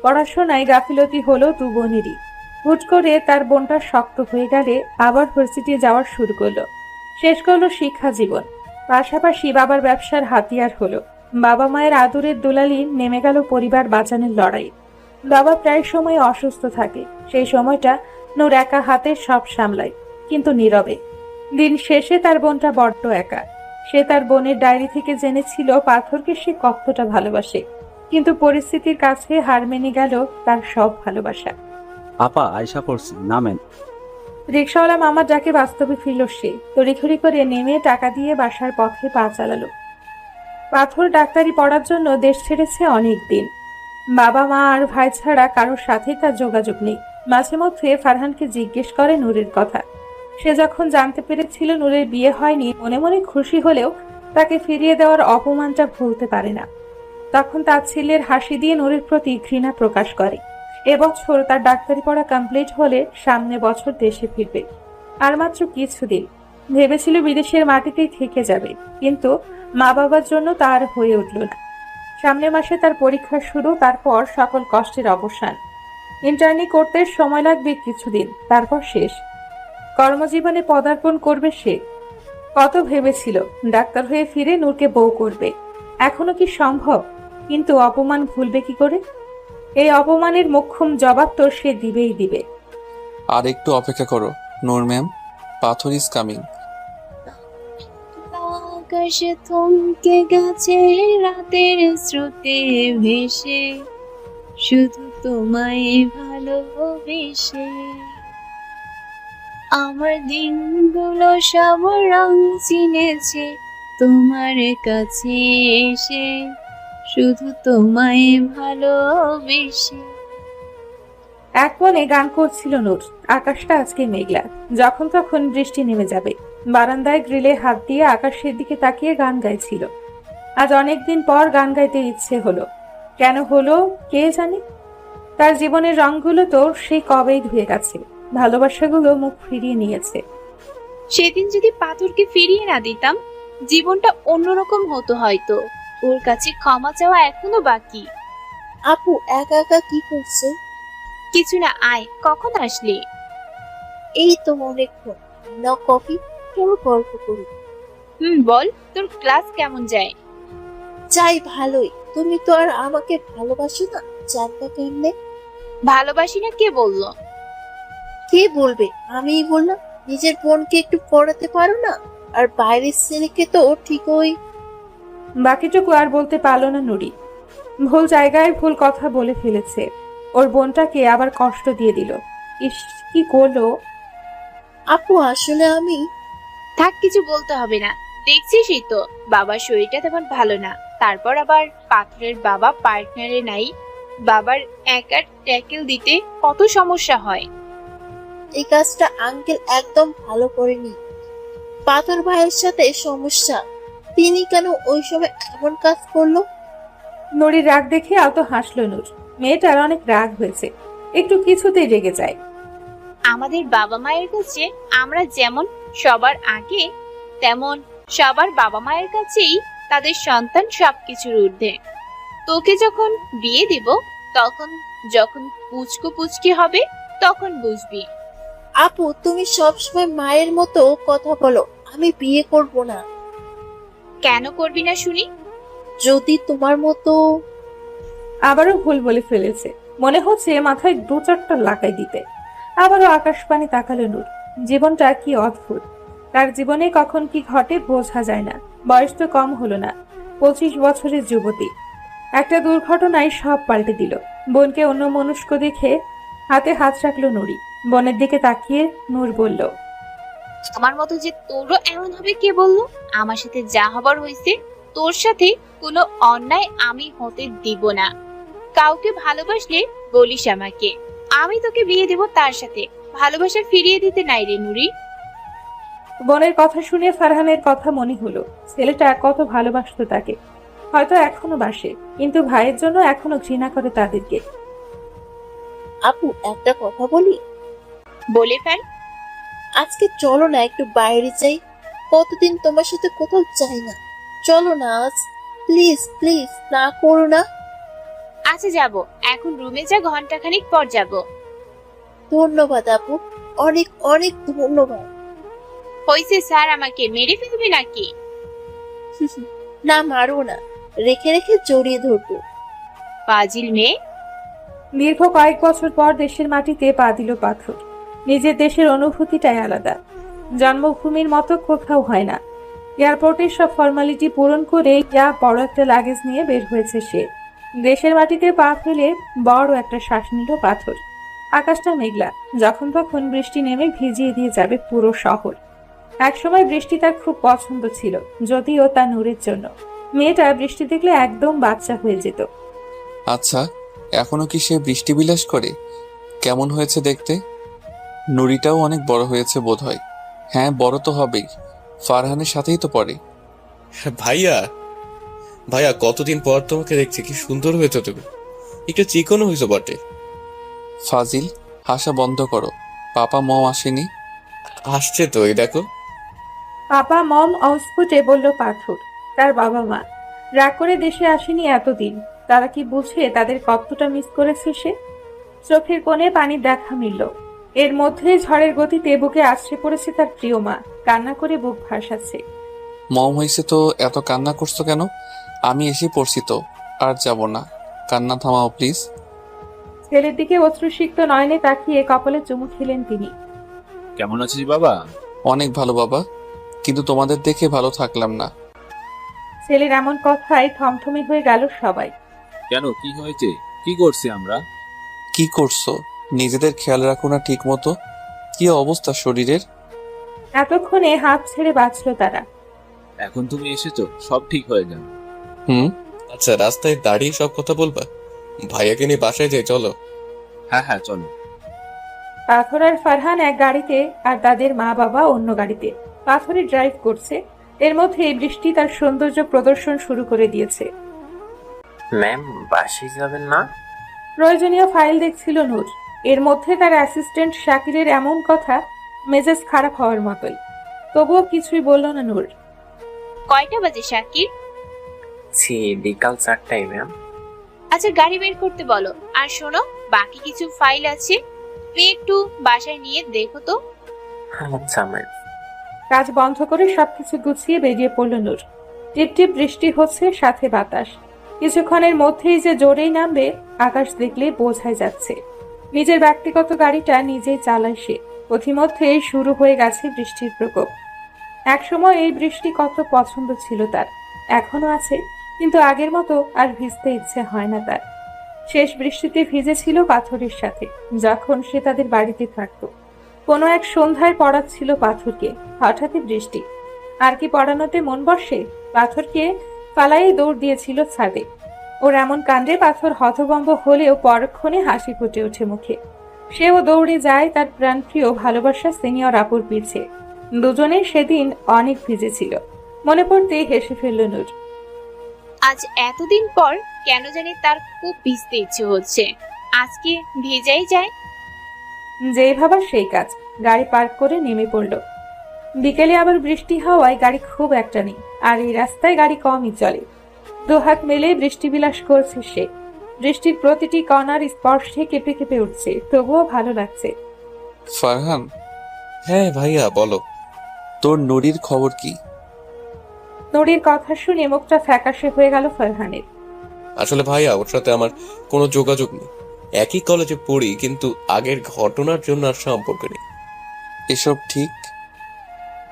পড়াশোনায় গাফিলতি হলো দু বোনেরই। হুট করে তার বোনটা শক্ত হয়ে গেলে আবার ভার্সিটি যাওয়া শুরু করলো। শেষ করলো শিক্ষা জীবন, পাশাপাশি বাবার ব্যবসার হাতিয়ার হলো। বাবা মায়ের আদরের দুলালি নেমে গেল পরিবার বাঁচানোর লড়াই। বাবা প্রায় সময় অসুস্থ থাকে, সেই সময়টা নূর একা হাতে সব সামলায়, কিন্তু নীরবে। দিন শেষে তার বোনটা বড্ড একা। সে তার বোনের ডায়েরি থেকে জেনেছিল পাথরকে সে কতটা ভালোবাসে, কিন্তু পরিস্থিতির কাছে হার মেনে গেল তার সব ভালোবাসা। আপা আয়সা পড়ছি, নামেন। রিকশাওয়ালা মামা যাকে বাস্তবে ফিরল সে তড়িঘড়ি করে নেমে টাকা দিয়ে বাসার পথে পা চালালো। পাথর ডাক্তারি পড়ার জন্য দেশ ছেড়েছে অনেক দিন। বাবা মা আর ভাই ছাড়া কারোর সাথে তার যোগাযোগ নেই। মাঝে মধ্যে ফারহানকে জিজ্ঞেস করে নূরের কথা। সে যখন জানতে পেরেছিল নূরের বিয়ে হয়নি, মনে মনে খুশি হলেও তাকে ফিরিয়ে দেওয়ার অপমানটা ভুলতে পারে না। তখন তার ছেলের হাসি দিয়ে নূরের প্রতি ঘৃণা প্রকাশ করে। এবছর তার ডাক্তারি পড়া কমপ্লিট হলে সামনে বছর দেশে ফিরবে। আর মাত্র কিছুদিন। ভেবেছিল বিদেশের মাটিতেই থেকে যাবে, কিন্তু মা বাবার জন্য তার হয়ে উঠল না। সামনের মাসে তার পরীক্ষা শুরু, তারপর সকল কষ্টের অবসান। ইন্টার্নি করতে সময় লাগবে কিছুদিন, তারপর শেষ। কর্মজীবনে পদার্পণ করবে সে। কত ভেবেছিল ডাক্তার হয়ে ফিরে নূরকে বউ করবে। এখনো কি সম্ভব? কিন্তু অপমান ভুলবে কি করে? এই অপমানের মোক্ষম জবাব তো সে দিবেই দিবে। আর একটু অপেক্ষা করো নূর ম্যাম, পাথর ইজ কামিং। আকাশে থমকে গেছে রাতের স্রোতে ভেসে, শুধু তোমায় ভালোবেসে। আমার দিনগুলো সব রং চিনেছে তোমার কাছে এসে, শুধু তোমায় ভালোবেসে। এক মনে গান করছিল নূর। আকাশটা আজকে মেঘলা, যখন তখন বৃষ্টি নেমে যাবে। বারান্দায় গ্রিলে হাত দিয়ে আকাশের দিকে তাকিয়ে গান গাইছিল। আজ অনেকদিন পর গান গাইতে ইচ্ছে হলো। কেন হলো কে জানে। তার জীবনের রংগুলো তো সেই কবেই ধুয়ে গেছে, ভালোবাসাগুলো মুখ ফিরিয়ে নিয়েছে। সেদিন যদি পাথরকে ফিরিয়ে না দিতাম, জীবনটা অন্যরকম হতো হয়তো। ওর কাছে ক্ষমা চাওয়া এখনো বাকি। আপু একা একা কি করছে? কিছু না, আয়। কখন আসলি? এই তো অনেকক্ষণ। না কফি, কেউ গল্প করি। বল, তোর ক্লাস কেমন যায়? যাই ভালোই। তুমি তো আর আমাকে ভালোবাসো না, জানবা কেমনে? ভালোবাসি না কে বললো? কে বলবে? আমিই বললাম। নিজের বোনকে একটু পড়াতে পারো না, আর বাইরের ছেলেকে তো ঠিকই। বাকিটুকু আর বলতে পারলো না নুরি। ভুল জায়গায় ভুল কথা বলে ফেলেছে। ওর বোনটাকে আবার কষ্ট দিয়ে দিল। ইস, কি করলো। আপু আসলে আমি। থাক, কিছু বলতে হবে না। দেখছিসই তো বাবার শরীরটা তেমন ভালো না। তারপর আবার পাথরের বাবা পার্টনারে নাই। বাবার একার ট্যাকেল দিতে কত সমস্যা হয়। এই কাজটা আঙ্কেল একদম ভালো করেনি। পাথর ভাইয়ের সাথে সমস্যা, তিনি কেন ওই সময় এমন কাজ করলো? নুরির রাগ দেখে এত হাসলো নূর। মেয়েটার অনেক রাগ হয়েছে, একটু কিছুতেই রেগে যায়। আমাদের বাবা মায়ের কাছে আমরা যেমন সবার আগে, তেমন সবার বাবা মায়ের কাছেই তাদের সন্তান সবকিছুর ঊর্ধ্বে। তোকে যখন বিয়ে দিব, তখন যখন পুচকু পুচকি হবে, তখন বুঝবি। আপু, তুমি সবসময় মায়ের মতো কথা বলো। আমি বিয়ে করব না। কেন করবি না শুনি? যদি তোমার মতো। আবারও ভুল বলে ফেলেছে, মনে হচ্ছে মাথায় 2-4টা লাগাই দিতে। আবারও আকাশপানে তাকালো নূর। জীবনটা কি অদ্ভুত, তার জীবনে কখন কি ঘটে বোঝা যায় না। বয়স তো কম হলো না, 25 বছরের যুবতী। একটা দুর্ঘটনায় সব পাল্টে দিল। বোনকে অন্যমনস্ক দেখে হাতে হাত রাখলো নুরি। বোনের দিকে তাকিয়ে নূর বলল, আমার মতো যে তোরও এমন হবে কে বললো? আমার সাথে যা হবার হয়েছে, তোর সাথে কোনো অন্যায় আমি হতে দিব না। কাউকে ভালোবাসলে বলিস আমাকে, আমি তোকে বিয়ে দেব তার সাথে। ভালোবাসা ফিরিয়ে দিতে নাই রে নুরি। বোনের কথা শুনে ফারহানের কথা মনে হলো। ছেলেটা কত ভালোবাসতো তাকে, হয়তো এখনো বাসে, কিন্তু ভাইয়ের জন্য এখনো ঘৃণা করে তাদেরকে। আপু, একটা কথা বলি? বলে ফেল। আজকে চলো না একটু বাইরে যাই। কতদিন তোমার সাথে কোথাও যাই না। চলো না আজ, প্লিজ প্লিজ, না করো না। আচ্ছা যাব, এখন রুমে যা, ঘন্টাখানিক পর যাব। ধন্যবাদ আপু, অনেক অনেক ধন্যবাদ। হয়েছে স্যার, আমাকে মেরে ফেলবি নাকি? না, মারো না, রেখে রেখে জড়িয়ে ধরবো। পাজিল মেয়ে। দীর্ঘ কয়েক বছর পর দেশের মাটিতে পা দিল পাথর। নিজের দেশের অনুভূতিটাই আলাদা, জন্মভূমির মতো কোথাও হয় না। এয়ারপোর্টের সব ফর্মালিটি পূরণ করে বড় একটা লাগেজ নিয়ে বের হয়েছে সে। দেশের মাটিতে পা ফেলে বড় একটা শ্বাস নিল পাথর। আকাশটা মেঘলা, যখন তখন বৃষ্টি নেমে ভিজিয়ে দিয়ে যাবে পুরো শহর। একসময় বৃষ্টি তার খুব পছন্দ ছিল, যদিও তা নূরের জন্য। মেয়েটা বৃষ্টি দেখলে একদম বাচ্চা হয়ে যেত। আচ্ছা, এখনো কি সে বৃষ্টি বিলাস করে? কেমন হয়েছে দেখতে? নুরিটাও অনেক বড় হয়েছে বোধহয়। হ্যাঁ, বড় তো হবেই, ফারহানের সাথেই তো পড়ে। ভাইয়া, ভাইয়া, কতদিন পর তোমাকে দেখছি, কি সুন্দর হয়েছে তুমি। একটু চিকনও হয়েছে বটে। ফাজিল, হাসা বন্ধ করো। পাপা মম আসেনি? আসছে তো, এই দেখো। পাপা মম অস্ফুটে বলল পাথর। তার বাবা মা রাগ করে দেশে আসেনি এতদিন। তারা কি বুঝে তাদের কতটা মিস করেছে সে? চোখের কোণে পানির দেখা মিলল। এর মধ্যে ঝড়ের গতিতে বুকে আছড়ে পড়েছে তার প্রিয় মা, কান্না করে বুক ভাসাচ্ছে। মম হয়েছে তো এত কান্না করছো কেন? আমি এসে পড়ছি তো, আর যাব না। কান্না থামাও প্লিজ। ছেলের দিকে অশ্রুসিক্ত নয়নে তাকিয়ে কপালে চুমু খেলেন তিনি। কেমন আছিস বাবা? অনেক ভালো বাবা, কিন্তু তোমাদের দেখে ভালো থাকলাম না। ছেলের এমন কথায় থমথমে হয়ে গেল সবাই। কেন, কি হয়েছে? কি করছি আমরা? কি করছো? নিজেদের খেয়াল রাখো না ঠিক মতো? কি অবস্থা শরীরের? এতক্ষণে হাত ছেড়ে বাঁচল তারা। এখন তুমি এসেছো, সব ঠিক হয়ে যাবে। আচ্ছা, রাস্তায় দাঁড়িয়ে সব কথা বলবা? ভাইয়াকে নিয়ে বাসায় যাই, চলো। হ্যাঁ হ্যাঁ, চলো। পাথর আর ফারহান এক গাড়িতে, আর তাদের মা বাবা অন্য গাড়িতে। পাথরে ড্রাইভ করছে। এর মধ্যে বৃষ্টি তার সৌন্দর্য প্রদর্শন শুরু করে দিয়েছে। ম্যাম, বাসায় যাবেন না? প্রয়োজনীয় ফাইল দেখছিল নূর। এর মধ্যে তার অ্যাসিস্ট্যান্ট শাকিরের এমন কথা, মেজাজ খারাপ হওয়ার মতোই। তবুও কিছুই বলল না নূর। কয়টা বাজে শাকির? বিকাল 4টায় ম্যাম। আচ্ছা, গাড়ি বের করতে বলো। আর শোনো, বাকি কিছু ফাইল আছে, তুমি একটু বাসায় নিয়ে দেখো তো। আচ্ছা ম্যাম। কাজ বন্ধ করে সবকিছু গুছিয়ে বেরিয়ে পড়ল নূর। টিপটিপ বৃষ্টি হচ্ছে, সাথে বাতাস। কিছুক্ষণের মধ্যেই যে জোরেই নামবে আকাশ দেখলে বোঝাই যাচ্ছে। নিজের ব্যক্তিগত গাড়িটা নিজেই চালায় সে। পথিমধ্যে শুরু হয়ে গেছে বৃষ্টির প্রকোপ। একসময় এই বৃষ্টি কত পছন্দ ছিল তার, এখনো আছে, কিন্তু আগের মতো আর ভিজতে ইচ্ছে হয় না তার। শেষ বৃষ্টিতে ভিজেছিল পাথরের সাথে, যখন সে তাদের বাড়িতে থাকত। কোনো এক সন্ধ্যায় পড়াচ্ছিল পাথরকে, হঠাৎই বৃষ্টি। আর কি পড়ানোতে মন বসে? পাথরকে পালাই দৌড় দিয়েছিল ছাদে। ওর এমন কাণ্ডে পাথর হতভম্ব হলেও পরক্ষণে হাসি ফুটে ওঠে মুখে। সেও দৌড়ে যায় তার প্রাণপ্রিয় ভালোবাসার সিনিয়র আপুর পিছে। দুজনেই সেদিন অনেক ভিজেছিল। মনে পড়তেই হেসে ফেলল নূর। আজ এতদিন পর কেন জানি তার খুব ভিজতে ইচ্ছে হচ্ছে। আজকে ভেজাই যায়। যেই ভাবার সেই কাজ। গাড়ি পার্ক করে নেমে পড়ল। বিকেলে আবার বৃষ্টি হওয়ায় গাড়ি খুব একটা নেই, আর এই রাস্তায় গাড়ি কমই চলে। দুহাত মেলে বৃষ্টি বিলাস করছে সে। বৃষ্টির প্রতিটি কণার স্পর্শে কেঁপে কেঁপে উঠছে, তবুও ভালো লাগছে। ফারহান, হ্যাঁ ভাইয়া বলো। তোর নুরির খবর কি? নুরির কথা শুনে মুখটা ফ্যাকাশে হয়ে গেল ফারহানের। আসলে ভাইয়া ওর সাথে আমার কোনো যোগাযোগ নেই। একই কলেজে পড়ি, কিন্তু আগের ঘটনার জন্য আর সম্পর্ক নেই। এসব ঠিক?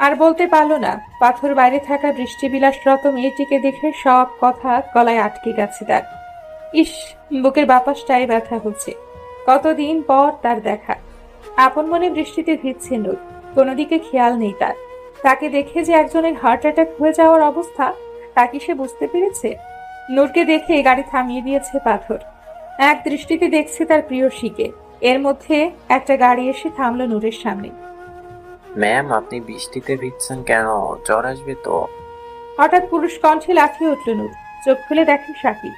আর বলতে পারলো না। পাথর বাইরে থাকা বৃষ্টিবিলাসরত মেয়েটিকে দেখে সব কথা গলায় আটকে গেছে তার। ইস, বুকের বাপাসটাই ব্যথা হচ্ছে। কতদিন পর তার দেখা। আপন মনে বৃষ্টিতে ভিজছে নূর, কোনো দিকে খেয়াল নেই তার। তাকে দেখে যে একজনের হার্ট অ্যাটাক হয়ে যাওয়ার অবস্থা, তা কি সে বুঝতে পেরেছে? নূরকে দেখে গাড়ি থামিয়ে দিয়েছে পাথর। এক দৃষ্টিতে দেখছে তার প্রিয়সীকে। এর মধ্যে একটা গাড়ি এসে থামলো নূরের সামনে। ম্যাম, আপনি বৃষ্টিতে ভিজছেন কেন? জ্বর আসবে তো। হঠাৎ পুরুষ কণ্ঠে লাফিয়ে উঠল নূর। চোখ খুলে দেখে শাকিল।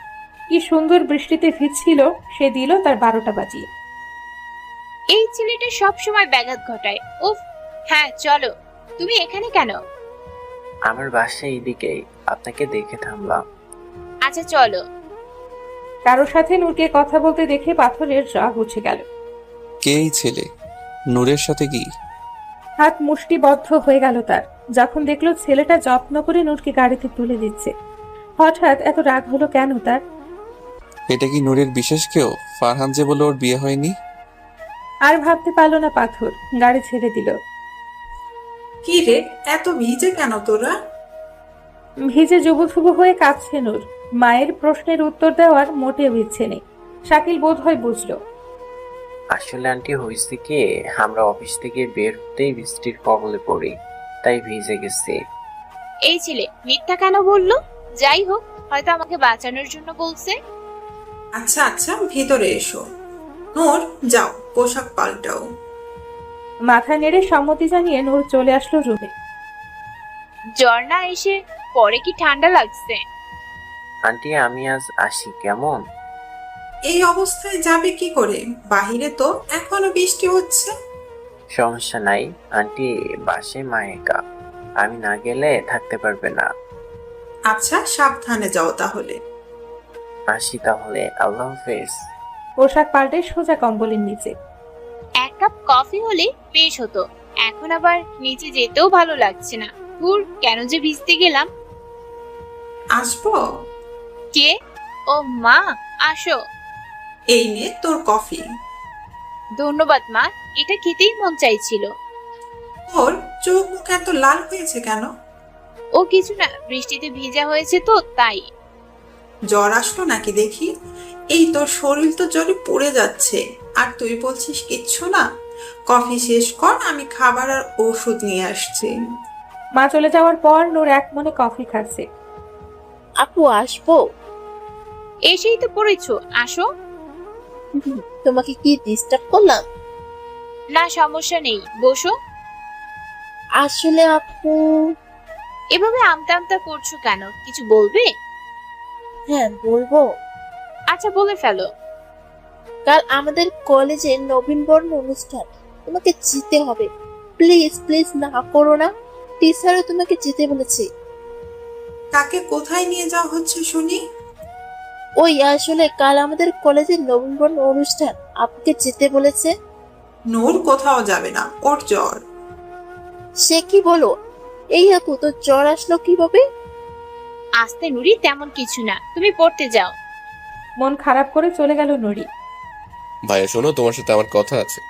কি সুন্দর বৃষ্টিতে ভিজছিল, সে দিল তার 12টা বাজিয়ে। এই ছেলেটা সব সময় ব্যাঘাত ঘটায়। উফ। হ্যাঁ চলো। তুমি এখানে কেন? আমার বাসা এইদিকেই, আপনাকে দেখে থামলাম। আচ্ছা চলো। কারো সাথে নূরকে কথা বলতে দেখে পাথরের রাগ উঠে গেল। কে এই ছেলে? নূরের সাথে কি? হাত মুষ্টিবদ্ধ হয়ে গেল তার, যখন দেখলো ছেলেটা যত্ন করে নূরকে গাড়িতে তুলে দিচ্ছে। হঠাৎ এত রাগ হলো কেন তার? এটা কি নূরের বিশেষ কেউ? ফারহান যে বলে ওর বিয়ে হয়নি। আর ভাবতে পারলো না পাথর, গাড়ি ছেড়ে দিল। কি রে, এত ভিজে কেন তোরা? ভিজে জুবুথুবু হয়ে কাঁদছে নূর। মায়ের প্রশ্নের উত্তর দেওয়ার মোটেও ইচ্ছে নেই। শাকিল বোধ হয় বুঝলো। আসলে আন্টি হয়েছে কি, আমরা অফিস থেকে বের হতেই বৃষ্টির কবলে পড়ি, তাই ভিজে গেছি। এই ছেলে মিথ্যা কেন বললো? যাই হোক, হয়তো আমাকে বাঁচানোর জন্য বলছে। আচ্ছা আচ্ছা, ভিতরে এসো। নূর, যাও পোশাক পাল্টাও। মাথা নেড়ে সম্মতি জানিয়ে নূর চলে আসলো রুমে। জ্বর না এসে পরে কি ঠান্ডা লাগছে? আন্টি আমি আজ আসি কেমন? এই অবস্থায় যাবে কি করে? বাহিরে তো এখনো বৃষ্টি হচ্ছে। সমস্যা নাই আন্টি, বাসে মা একা, আমি না গেলে থাকতে পারবে না। আচ্ছা, সাবধানে যাও তাহলে। আসি তাহলে, আল্লাহ হাফেজ। পোশাক পাল্টে সোজা কম্বলের নিচে। এক কাপ কফি হলে বেশ হতো। এখন আবার নিচে যেতেও ভালো লাগছে না। ধুর, কেন যে ভিজতে গেলাম। আসবো? কে? ও মা, আসো। এই নে তোর কফি। ধন্যবাদ মা, এটা খেতেই মন চাইছিল। তোর চোখ মুখ এত লাল হয়েছে কেন? ও কিছু না, বৃষ্টিতে ভিজা হয়েছে তো তাই। জ্বর আসলো নাকি দেখি? এই তোর শরীর তো জ্বরে পড়ে যাচ্ছে, আর তুই বলছিস কিচ্ছু না। কফি শেষ কর, আমি খাবার আর ওষুধ নিয়ে আসছি। মা চলে যাওয়ার পর নূর এক মনে কফি খাচ্ছে। আপু আসবো? এসেই তো পড়েছো, আসো। তোমাকে কি ডিস্টার্ব করলাম? না সমস্যা নেই, বসো। আসলে আপু, এভাবে আমতা আমতা করছো কেন? কিছু বলবে? হ্যাঁ বলবো। আচ্ছা বলে ফেলো। কাল আমাদের কলেজে নবীনবরণ অনুষ্ঠান, তোমাকে যেতে হবে। প্লিজ প্লিজ না করো না, টিচারও তোমাকে যেতে বলেছে। কাকে কোথায় নিয়ে যাওয়া হচ্ছে শুনি? ওই আসলে কাল আমাদের কলেজের নবীনবরণ অনুষ্ঠান, আপুকে যেতে বলেছে। নূর কোথাও যাবে না, ওর জ্বর। সে কি বলো? এই আপু, তোর জ্বর আসলো কিভাবে? আসতে নুরি, তেমন কিছু না, তুমি পড়তে যাও। মন খারাপ করে চলে গেল নুরি। ভাইয়া শোনো, তোমার সাথে আমার কথা আছে।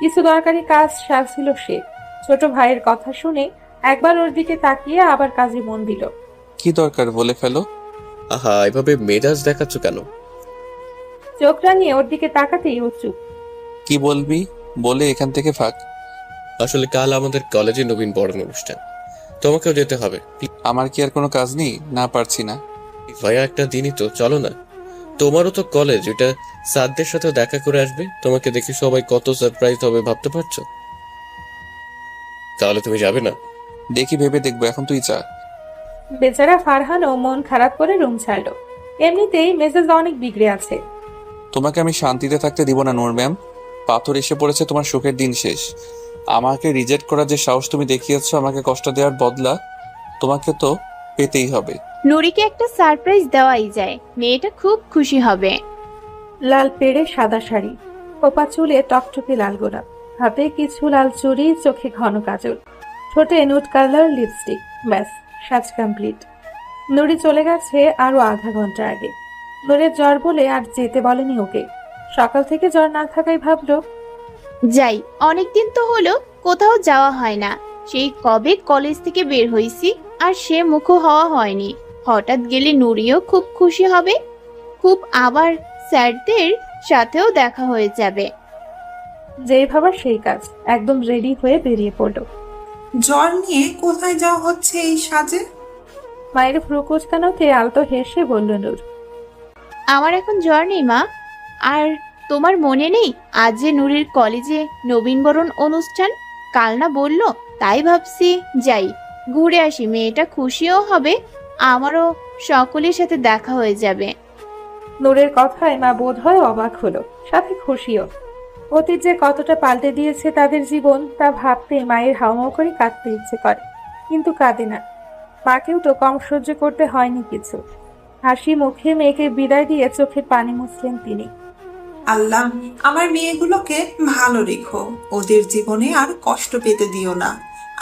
কিছু দরকারি কাজ সারছিল সে। ছোট ভাইয়ের কথা শুনে একবার ওর দিকে তাকিয়ে আবার কাজে মন দিল। কি দরকার বলে ফেলো। আহা, এভাবে মেজাজ দেখাচ্ছ কেন? চোখ রাঙিয়ে ওর দিকে তাকাতেই ও চুপ। কি বলবি বলে এখান থেকে ফাঁক। আসলে কাল আমাদের কলেজে নবীন বরণ অনুষ্ঠান, তোমাকেও যেতে হবে। আমার কি আর কোনো কাজ নেই? না পারছি না। ভাইয়া একটা দিনই তো, চলো না। তোমারও তো কলেজ, এটা সাদদের সাথে দেখা করে আসবে। তোমাকে দেখে সবাই কত সারপ্রাইজ হবে ভাবতে পারছো? তাহলে তুমি যাবে না? দেখি ভেবে দেখবো, এখন তুই যা। বেচারা ফারহানও মন খারাপ করে রুম ছাড়লো। এমনিতেই মেজাজ অনেক বিগড়ে আছে। তোমাকে আমি শান্তিতে থাকতে দিব না নূর ম্যাম। পাথর এসে পড়েছে, তোমার সুখের দিন শেষ। আমাকে রিজেক্ট করার যে সাহস তুমি দেখিয়েছো, আমাকে কষ্ট দেওয়ার বদলা তোমাকে তো পেতেই হবে। নুরিকে একটা সারপ্রাইজ দেওয়াই যায়, মেয়েটা খুব খুশি হবে। লাল পেড়ে সাদা শাড়ি, খোপা চুলে টকটকে লাল গোলাপ, হাতে কিছু লাল চুড়ি, চোখে ঘন কাজল, ঠোঁটে নুট কালার লিপস্টিক। ব্যাস, সাজ কমপ্লিট। নুরি চলে গেছে আরো আধা ঘন্টা আগে। নুরের জ্বর বলে আর যেতে বলেনি ওকে। সকাল থেকে জ্বর না থাকায় ভাবলো যাই, অনেকদিন তো হলো কোথাও যাওয়া হয় না। সেই কবে কলেজ থেকে বের হইছি, আর সে মুখ হওয়া হয়নি। হঠাৎ গেলে নুরিও খুব খুশি হবে, খুব আবার স্যারদের সাথেও দেখা হয়ে যাবে। যেই ভাবার সেই কাজ, একদম রেডি হয়ে বেরিয়ে পড়লো। জ্বর নিয়ে কোথায় যাওয়া হচ্ছে এই সাজে? মায়ের ভ্রু কুচকানোতে আলতো হেসে বলল নূর। আমার এখন জ্বর নেই মা। আর তোমার মনে নেই আজ যে নুরির কলেজে নবীনবরণ অনুষ্ঠান? কাল না বললো, তাই ভাবছি যাই, ঘুরে আসি। মেয়েটা খুশিও হবে, আমারও সকলের সাথে দেখা হয়ে যাবে। নূরের কথায় মা বোধ হয় অবাক হলো, সাথে খুশিও। অতীত যে কতটা পাল্টে দিয়েছে তাদের জীবন, তা ভাবতে মায়ের হাওমাও করে কাঁদতে ইচ্ছে করে, কিন্তু কাঁদে না। মাকেও তো কম সহ্য করতে হয়নি কিছু। হাসি মুখে মেয়েকে বিদায় দিয়ে চোখের পানি মুছলেন তিনি। আল্লাহ, আমার মেয়েগুলোকে ভালো রেখো, ওদের জীবনে আর কষ্ট পেতে দিও না।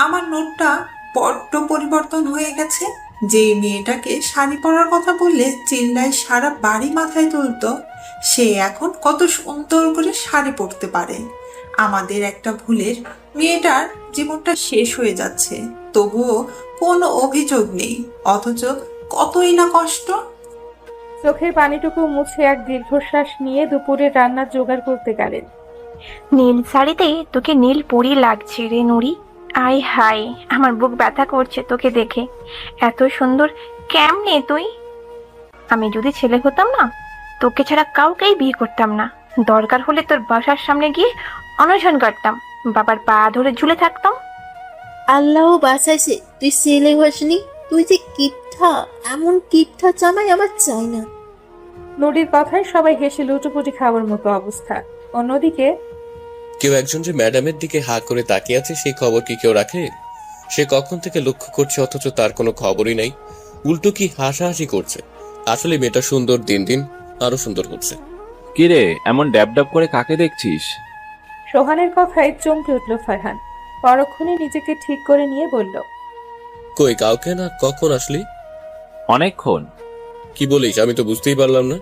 আমার নোটটা বড্ড পরিবর্তন হয়ে গেছে। যে মেয়েটাকে শাড়ি পরার কথা বললে চিল্লায় সারা বাড়ি মাথায় তুলতো, সে এখন কত সুন্দর করে শাড়ি পরতে পারে। আমাদের একটা ভুলের মেয়েটার জীবনটা শেষ হয়ে যাচ্ছে, তবুও কোনো অভিযোগ নেই, অথচ কতই না কষ্ট। চোখের পানিটুকু মুছে এক দীর্ঘশ্বাস নিয়ে দুপুরে রান্নার জোগাড় করতে গেলেন। নীল শাড়িতে তোকে নীল পরি লাগছে রে নুরি। আয় হাই, আমার বুক ব্যথা করছে তোকে দেখে। এত সুন্দর কেমনে তুই? আমি যদি ছেলে হতাম না, তোকে ছাড়া কাউকেই বিয়ে করতাম না। দরকার হলে তোর বাসার সামনে গিয়ে অনশন করতাম, বাবার পা ধরে ঝুলে থাকতাম। আল্লাহ বাঁচাইছে, তুই ছেলে হসনি। তুই যে কিপটা, এমন কিপটা জামাই আমার চাই না। নুরির কথায় সবাই হেসে লুটোপুটি খাওয়ার মতো অবস্থা। অন্যদিকে কেউ একজন যে ম্যাডামের দিকে হা করে তাকিয়ে আছে, সেই খবর কি কেউ রাখে? সে কখন থেকে লক্ষ্য করছে, অথচ তার কোনো খবরই নাই। উল্টো কি হাসাহাসি করছে। আসলে মেয়েটা সুন্দর, দিন দিন আরো সুন্দর হচ্ছে। কিরে, এমন ড্যাব ড্যাব করে কাকে দেখছিস? সোহানের কথায় চমকে উঠল ফারহান। পরক্ষণে নিজেকে ঠিক করে নিয়ে বলল, কই, কাউকে না? কখন আসলি? অনেকক্ষণ। কি বলিস? আমি তো বুঝতেই পারলাম না।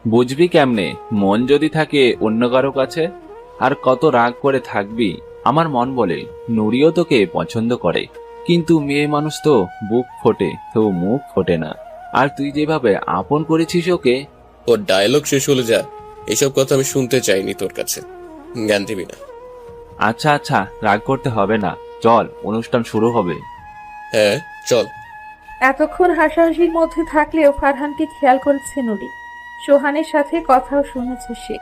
বুঝবি কেমনে? মন যদি থাকে অন্য কারো কাছে, আর কত রাগ করে থাকবি? আমার মন বলে নুরিও তোকে পছন্দ করে, কিন্তু মেয়ে মানুষ তো বুক ফোটে, তো মুখ ফোটে না। আর তুই যেভাবে আপন করেছিস ওকে। ওর ডায়লগ শেষ হলে যা, এসব কথা আমি শুনতে চাইনি তোর কাছে। জ্ঞান দিবি না। আচ্ছা আচ্ছা, রাগ করতে হবে না, চল, অনুষ্ঠান শুরু হবে। হ্যাঁ চল। এতক্ষণ হাসাহাসির মধ্যে থাকলেও ফারহানকে খেয়াল করেছে নুরি। সোহানের সাথে কথাও শুনেছে সে।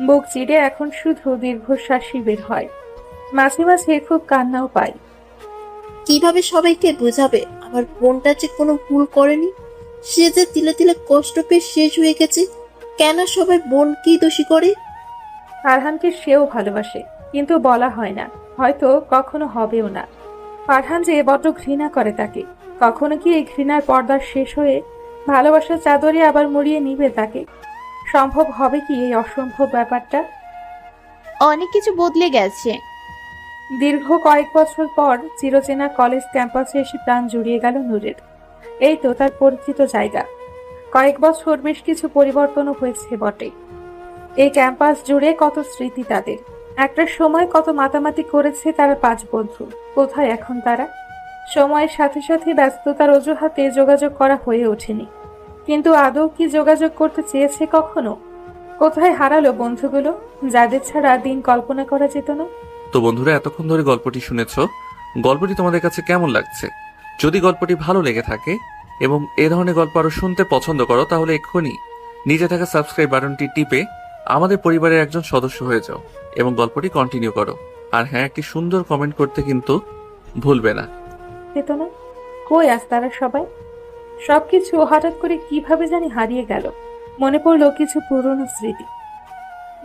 বুক চিরে এখন শুধু দীর্ঘশ্বাসই বের হয়, মাঝে মাঝে খুব কান্নাও পায়। কিভাবে সবাইকে বোঝাবে আমার বোনটা যে কোনো ভুল করেনি? সে যে তিলে তিলে কষ্ট পেয়ে শেষ হয়ে গেছে। কেন সবাই বোনকেই দোষী করে? ফারহানকে সেও ভালোবাসে, কিন্তু বলা হয় না, হয়তো কখনো হবেও না। ফারহান যে বড্ড ঘৃণা করে তাকে। কখনো কি এই ঘৃণার পর্দার শেষ হয়ে ভালোবাসার চাদরে আবার মুড়িয়ে নিবে তাকে? সম্ভব হবে কি এই অসম্ভব ব্যাপারটা? অনেক কিছু বদলে গেছে। দীর্ঘ কয়েক বছর পর চিরচেনা কলেজ ক্যাম্পাসে এসে প্রাণ জুড়িয়ে গেল নূরের। এই তো তার পরিচিত জায়গা। কয়েক বছর বেশ কিছু পরিবর্তনও হয়েছে বটে। এই ক্যাম্পাস জুড়ে কত স্মৃতি তাদের। একটা সময় কত মাতামাতি করেছে তারা 5 বন্ধু। কোথায় এখন তারা? সময়ের সাথে সাথে ব্যস্ততার অজুহাতে যোগাযোগ করা হয়ে ওঠেনি, কিন্তু আদৌ কি যোগাযোগ করতে চেয়েছে কখনো? কোথায় হারালো বন্ধুগুলো, যাদের ছাড়া দিন কল্পনা করা যেত না? তো বন্ধুরা, এতক্ষণ ধরে গল্পটি শুনেছো। গল্পটি তোমাদের কাছে কেমন লাগছে? যদি গল্পটি ভালো লেগে থাকে এবং এ ধরনের গল্প আরো শুনতে পছন্দ করো, তাহলে এক্ষুনি নিচে থাকা সাবস্ক্রাইব বাটনটি টিপে আমাদের পরিবারের একজন সদস্য হয়ে যাও এবং গল্পটি কন্টিনিউ করো। আর হ্যাঁ, একটি সুন্দর কমেন্ট করতে কিন্তু ভুলবে না। যেত না? কই আজ তারা সবাই? সবকিছু হঠাৎ করে কিভাবে জানি হারিয়ে গেল। মনে পড়লো কিছু পুরনো স্মৃতি।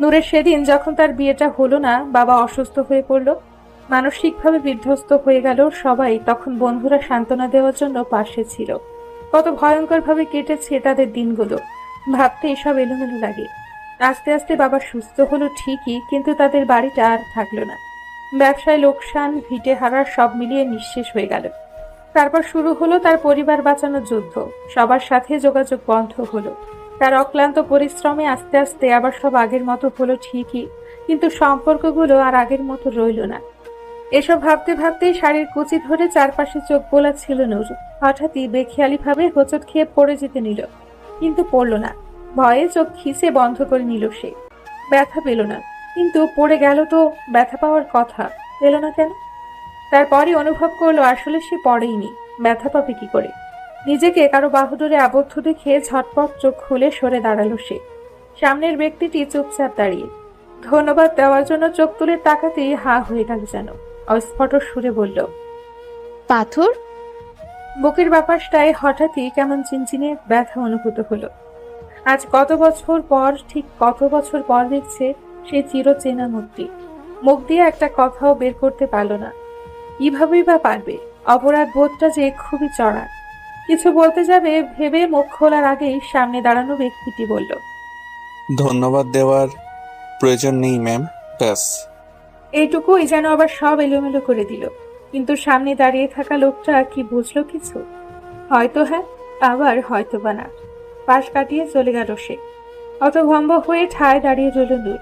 নূরের সেদিন যখন তার বিয়েটা হলো না, বাবা অসুস্থ হয়ে পড়ল, মানসিকভাবে বিধ্বস্ত হয়ে গেল সবাই, তখন বন্ধুরা সান্ত্বনা দেওয়ার জন্য পাশে ছিল। কত ভয়ঙ্করভাবে কেটেছে তাদের দিনগুলো, ভাবতে এসব এলোমেলো লাগে। আস্তে আস্তে বাবা সুস্থ হলো ঠিকই, কিন্তু তাদের বাড়িটা আর থাকলো না। ব্যবসায় লোকসান, ভিটে হারার সব মিলিয়ে নিঃশেষ হয়ে গেল। তারপর শুরু হলো তার পরিবার বাঁচানোর যুদ্ধ। সবার সাথে যোগাযোগ বন্ধ হলো। তার অক্লান্ত পরিশ্রমে আস্তে আস্তে আবার সব আগের মতো হলো ঠিকই, কিন্তু সম্পর্কগুলো আর আগের মতো রইল না। এসব ভাবতে ভাবতেই শাড়ির কুচি ধরে চারপাশে চোখ বোলাচ্ছিল নূর। হঠাৎই বেখেয়ালিভাবে হোঁচট খেয়ে পড়ে যেতে নিল, কিন্তু পড়ল না। ভয়ে চোখ খিচে বন্ধ করে নিল সে। ব্যথা পেল না, কিন্তু পড়ে গেল তো ব্যথা পাওয়ার কথা, পেল না কেন? তারপরই অনুভব করলো আসলে সে পড়েইনি, ব্যথা পাবে কি করে। নিজেকে কারো বাহুডোরে আবদ্ধ দেখে ঝটপট চোখ খুলে সরে দাঁড়ালো সে। সামনের ব্যক্তিটি চুপচাপ দাঁড়িয়ে। ধন্যবাদ দেওয়ার জন্য চোখ তুলে তাকাতেই হা হয়ে গেল যেন। অস্ফুট সুরে বলল, পাথর। বুকের বাপাসটায় হঠাৎই কেমন চিনচিনে ব্যথা অনুভূত হলো। আজ কত বছর পর, ঠিক কত বছর পর দেখছে সেই চিরচেনা মুখটি। মুখ দিয়ে একটা কথাও বের করতে পারল না। কিভাবেই বা পারবে? অপরাধ বোধটা যে খুবই চড়া। কিছু বলতে যাবে ভেবে মুখ খোলার আগেই সামনে দাঁড়ানো ব্যক্তিটি বলল, ধন্যবাদ দেওয়ার প্রয়োজন নেই ম্যাম, ব্যাস। এইটুকুই যেন আবার সব এলোমেলো করে দিল। কিন্তু সামনে দাঁড়িয়ে থাকা লোকটা কি বুঝলো কিছু? হয়তো হ্যাঁ, আবার হয়তো বা না। পাশ কাটিয়ে চলে গেল সে। হতভম্ব হয়ে ঠায় দাঁড়িয়ে রইল নূর।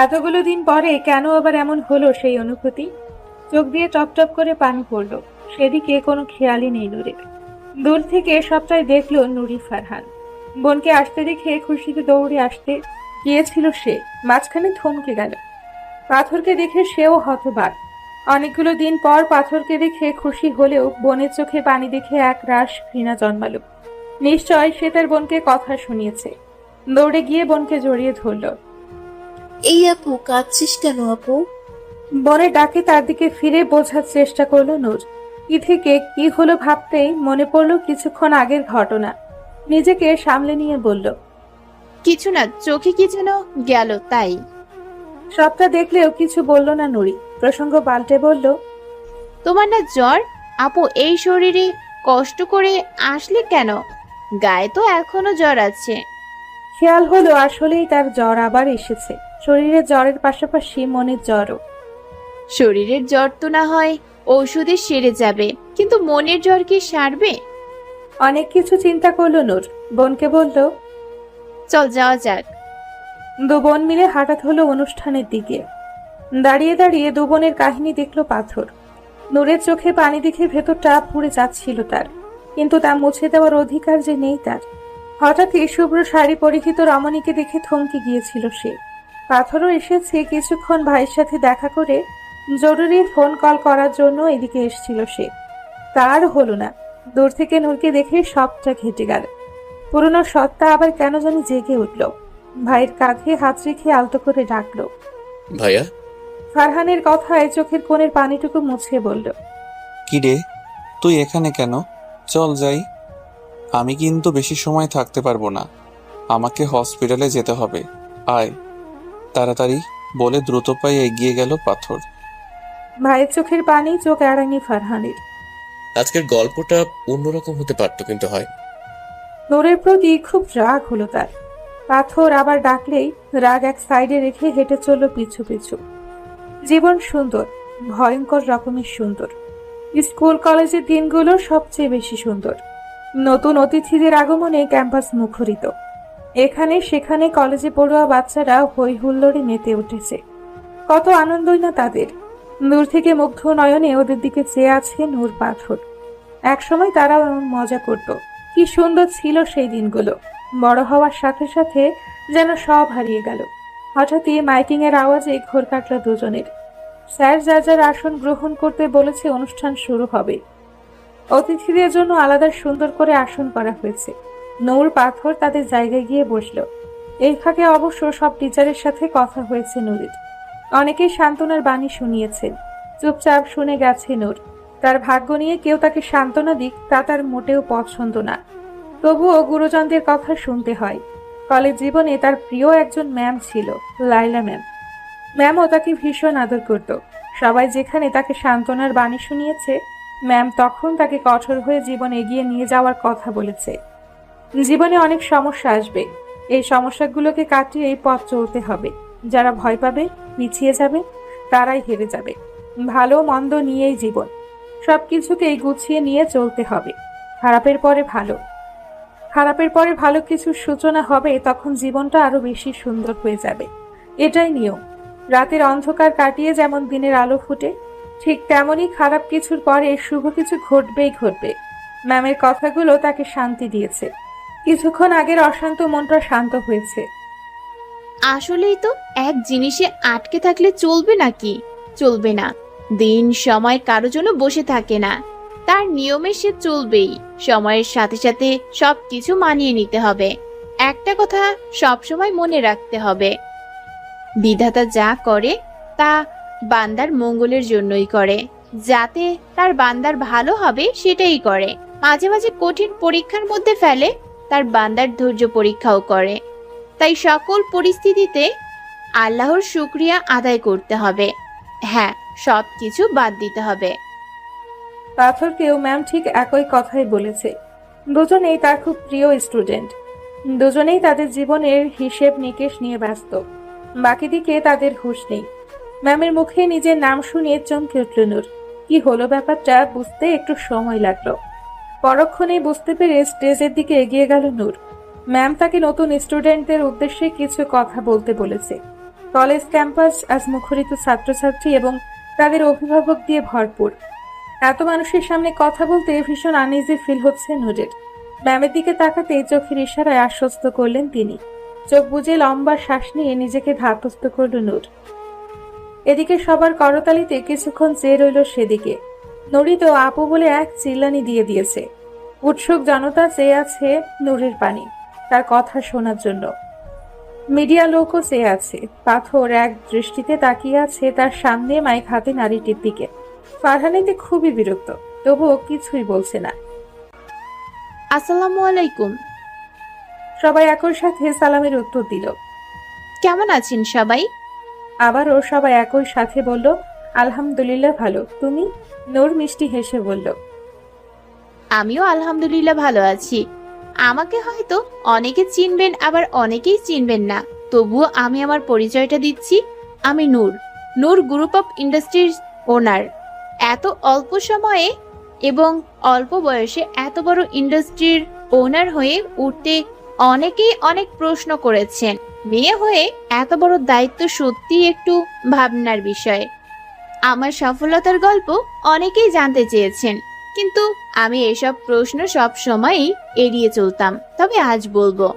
এতগুলো দিন পরে কেন আবার এমন হলো সেই অনুভূতি? চোখ দিয়ে টপ টপ করে পানি পড়ল। সেদিকে কোনো খেয়ালই নেই নূরের। দূর থেকে সবটাই দেখলো নুরি ফারহান। বোনকে আসতে দেখে খুশিতে দৌড়ে আসতে গিয়েছিল সে, মাঝখানে থমকে গেল। পাথরকে দেখে সেও হতবাক। অনেকগুলো দিন পর পাথরকে দেখে খুশি হলেও বোনের চোখে পানি দেখে এক রাশ ঘৃণা জন্মালো। নিশ্চয় সে তার বোনকে কথা শুনিয়েছে। দৌড়ে গিয়ে বোনকে জড়িয়ে ধরল। এই আপু, কাঁদছিস কেন আপু? বোনের ডাকে তার দিকে ফিরে বোঝার চেষ্টা করলো নূর। কি থেকে কি হলো ভাবতেই মনে পড়লো কিছুক্ষণ আগের ঘটনা। নিজেকে সামলে নিয়ে বলল, কিছু না, চোখে কি যেন গেল তাই। সবটা দেখলেও কিছু বলল না নুরি। প্রসঙ্গ পাল্টে বলল, তোমার না জ্বর? আপু এই শরীরে কষ্ট করে আসলে কেন? গায়ে তো এখনো জ্বর আছে। খেয়াল হলো আসলেই তার জ্বর আবার এসেছে। শরীরের জ্বরের পাশাপাশি মনের জ্বরও। শরীরের জ্বর তো না হয় ঔষধে সেরে যাবে, কিন্তু মনের জ্বর কি সারবে? অনেক কিছু চিন্তা করলো নূর। বোনকে বলল, চল যাওয়া যাক। দু বোন মিলে হাঁটা হলো অনুষ্ঠানের দিকে। দাঁড়িয়ে দাঁড়িয়ে দু বোনের কাহিনী দেখলো পাথর। নূরের চোখে পানি দেখে ভেতরটা পুড়ে যাচ্ছিল তার, কিন্তু তা মুছে দেওয়ার অধিকার যে নেই তার। হঠাৎই শুভ্র শাড়ি পরিহিত রমণীকে দেখে থমকে গিয়েছিল সে। পাথরও এসেছে কিছুক্ষণ ভাইয়ের সাথে দেখা করে জরুরি ফোন কল করার জন্য এদিকে এসেছিল সে। তার হলো না। দূর থেকে নূরকে দেখে সবটা ঘেটে গেল। পুরনো সত্তা আবার কেন জানি জেগে উঠল। ভাইয়ের কাঁধে হাত রেখে আলতো করে ডাকলো, ভাইয়া। ফারহানের কথায় চোখের কোণের পানিটুকু মুছে বলল, কি রে, তুই এখানে কেন? চল যাই। আমি কিন্তু বেশি সময় থাকতে পারবো না, আমাকে হসপিটালে যেতে হবে। আয় তাড়াতাড়ি, বলে দ্রুত পায়ে এগিয়ে গেল পাথর। ভাইয়ের চোখের পানি চোখ এড়ায়নি ফারহানের। আজকের গল্পটা অন্যরকম হতে পারতো, কিন্তু হয়। নূরের প্রতি খুব রাগ হলো তার। পাথর আবার ডাকলেই রাগ এক সাইডে রেখে হেঁটে চলল পিছু পিছু। জীবন সুন্দর, ভয়ঙ্কর রকমের সুন্দর। স্কুল কলেজের দিনগুলো সবচেয়ে বেশি সুন্দর। নতুন অতিথিদের আগমনে ক্যাম্পাস মুখরিত। এখানে সেখানে কলেজে পড়ুয়া বাচ্চারা হই হুল্লোড়ে মেতে উঠেছে। কত আনন্দই না তাদের। দূর থেকে মুগ্ধ নয়নে ওদের দিকে চেয়ে আছে নূর পাথর। একসময় তারাও এমন মজা করত। কি সুন্দর ছিল সেই দিনগুলো। বড় হওয়ার সাথে সাথে যেন সব হারিয়ে গেল। হঠাৎই মাইকিং এর আওয়াজে ঘোর কাটল দুজনের। স্যার যার যার আসন গ্রহণ করতে বলেছে, অনুষ্ঠান শুরু হবে। অতিথিদের জন্য আলাদা সুন্দর করে আসন করা হয়েছে। নূর পাথর তাদের জায়গায় গিয়ে বসলো। এই ফাঁকে অবশ্য সব টিচারের সাথে কথা হয়েছে নূরের। অনেকেই সান্ত্বনার বাণী শুনিয়েছেন। চুপচাপ শুনে গেছে নূর। তার ভাগ্য নিয়ে কেউ তাকে সান্ত্বনা দিক তা তার মোটেও পছন্দ না। তবুও গুরুজনদের কথা শুনতে হয়। কলেজ জীবনে তার প্রিয় একজন ম্যাম ছিল, লাইলা ম্যাম। ম্যামও তাকে ভীষণ আদর করত। সবাই যেখানে তাকে সান্ত্বনার বাণী শুনিয়েছে, ম্যাম তখন তাকে কঠোর হয়ে জীবন এগিয়ে নিয়ে যাওয়ার কথা বলেছে। জীবনে অনেক সমস্যা আসবে, এই সমস্যাগুলোকে কাটিয়ে এই পথ চলতে হবে। যারা ভয় পাবে, পিছিয়ে যাবে, তারাই হেরে যাবে। ভালো মন্দ নিয়েই জীবন, সবকিছুকেই গুছিয়ে নিয়ে চলতে হবে। খারাপের পরে ভালো কিছুর সূচনা হবে, তখন জীবনটা আরো বেশি সুন্দর হয়ে যাবে। এটাই নিয়ম। রাতের অন্ধকার কাটিয়ে যেমন দিনের আলো ফুটে, ঠিক তেমনই খারাপ কিছুর পরে শুভ কিছু ঘটবেই ঘটবে। ম্যামের কথাগুলো তাকে শান্তি দিয়েছে। কিছুক্ষণ আগের অশান্ত মনটা শান্ত হয়েছে। আসলেই তো এক জিনিসে আটকে থাকলে চলবে নাকি? চলবে না। দিন সময় কারো জন্য বসে থাকে না, তার নিয়মে সে চলবেই। সময়ের সাথে সাথে সবকিছু মানিয়ে নিতে হবে। একটা কথা সবসময় মনে রাখতে হবে, বিধাতা যা করে তা বান্দার মঙ্গলের জন্যই করে, যাতে তার বান্দার ভালো হবে সেটাই করে। মাঝে মাঝে কঠিন পরীক্ষার মধ্যে ফেলে, তার বান্দার ধৈর্য পরীক্ষাও করে। তাই সকল পরিস্থিতিতে আল্লাহর শুকরিয়া আদায় করতে হবে। হ্যাঁ, সবকিছু বাদ দিতে হবে। পাথরকেও ম্যাম ঠিক একই কথাই বলেছে। দুজনেই তার খুব প্রিয় স্টুডেন্ট। দুজনেই তাদের জীবনের হিসেব নিকেশ নিয়ে ব্যস্ত। বাকি দিকে তাদের হুঁশ নেই। ম্যামের মুখে নিজের নাম শুনিয়ে চমকে উঠল নূর। কি হলো ব্যাপারটা বুঝতে একটু সময় লাগলো। পরক্ষণেই বুঝতে পেরে স্টেজের দিকে এগিয়ে গেল নূর। ম্যাম তাকে নতুন স্টুডেন্টদের উদ্দেশ্যে কিছু কথা বলতে বলেছে। কলেজ ক্যাম্পাস আজ মুখরিত ছাত্রছাত্রী এবং তাদের অভিভাবক দিয়ে ভরপুর। এত মানুষের সামনে কথা বলতে ভীষণ আনইজি ফিল হচ্ছে নূরের। ম্যামের দিকে তাকাতেই চোখের ইশারায় আশ্বস্ত করলেন তিনি। চোখ বুজে লম্বা শ্বাস নিয়ে নিজেকে ধাতস্থ করল নূর। এদিকে সবার করতালিতে কিছুক্ষণ চেয়ে রইল সেদিকে। নুরি তো আপু বলে এক চিল্লানি দিয়ে দিয়েছে। উৎসুক জনতা চেয়ে আছে নূরের পানি, তার কথা শোনার জন্য। মিডিয়া লোকও চেয়ে আছে। পাথর এক দৃষ্টিতে তাকিয়ে আছে তার সামনে মাইক হাতে নারীটির দিকে। ফারহান এতে খুবই বিরক্ত, তবুও কিছুই বলছে না। আসসালামু আলাইকুম। সবাই একই সাথে সালামের উত্তর দিল। কেমন আছেন সবাই? আবারও সবাই একই সাথে বলল, আলহামদুলিল্লাহ ভালো। তুমি? নূর মিষ্টি হেসে বলল, আমিও আলহামদুলিল্লাহ ভালো আছি। আমাকে হয়তো অনেকে চিনবেন, আবার অনেকেই চিনবেন না, তবুও আমি আমার পরিচয়টা দিচ্ছি। আমি নূর, নূর গ্রুপ অফ ইন্ডাস্ট্রিজ ওনার। এত অল্প সময়ে এবং অল্প বয়সে এত বড় ইন্ডাস্ট্রির ওনার হয়ে উঠতে অনেকেই অনেক প্রশ্ন করেছেন। মেয়ে হয়ে এত বড় দায়িত্ব সত্যি একটু ভাবনার বিষয়। আমার সফলতার গল্প অনেকেই জানতে চেয়েছেন, কিন্তু আমি এসব প্রশ্ন সব সময়ই এড়িয়ে চলতাম। তবে আজ বলবো,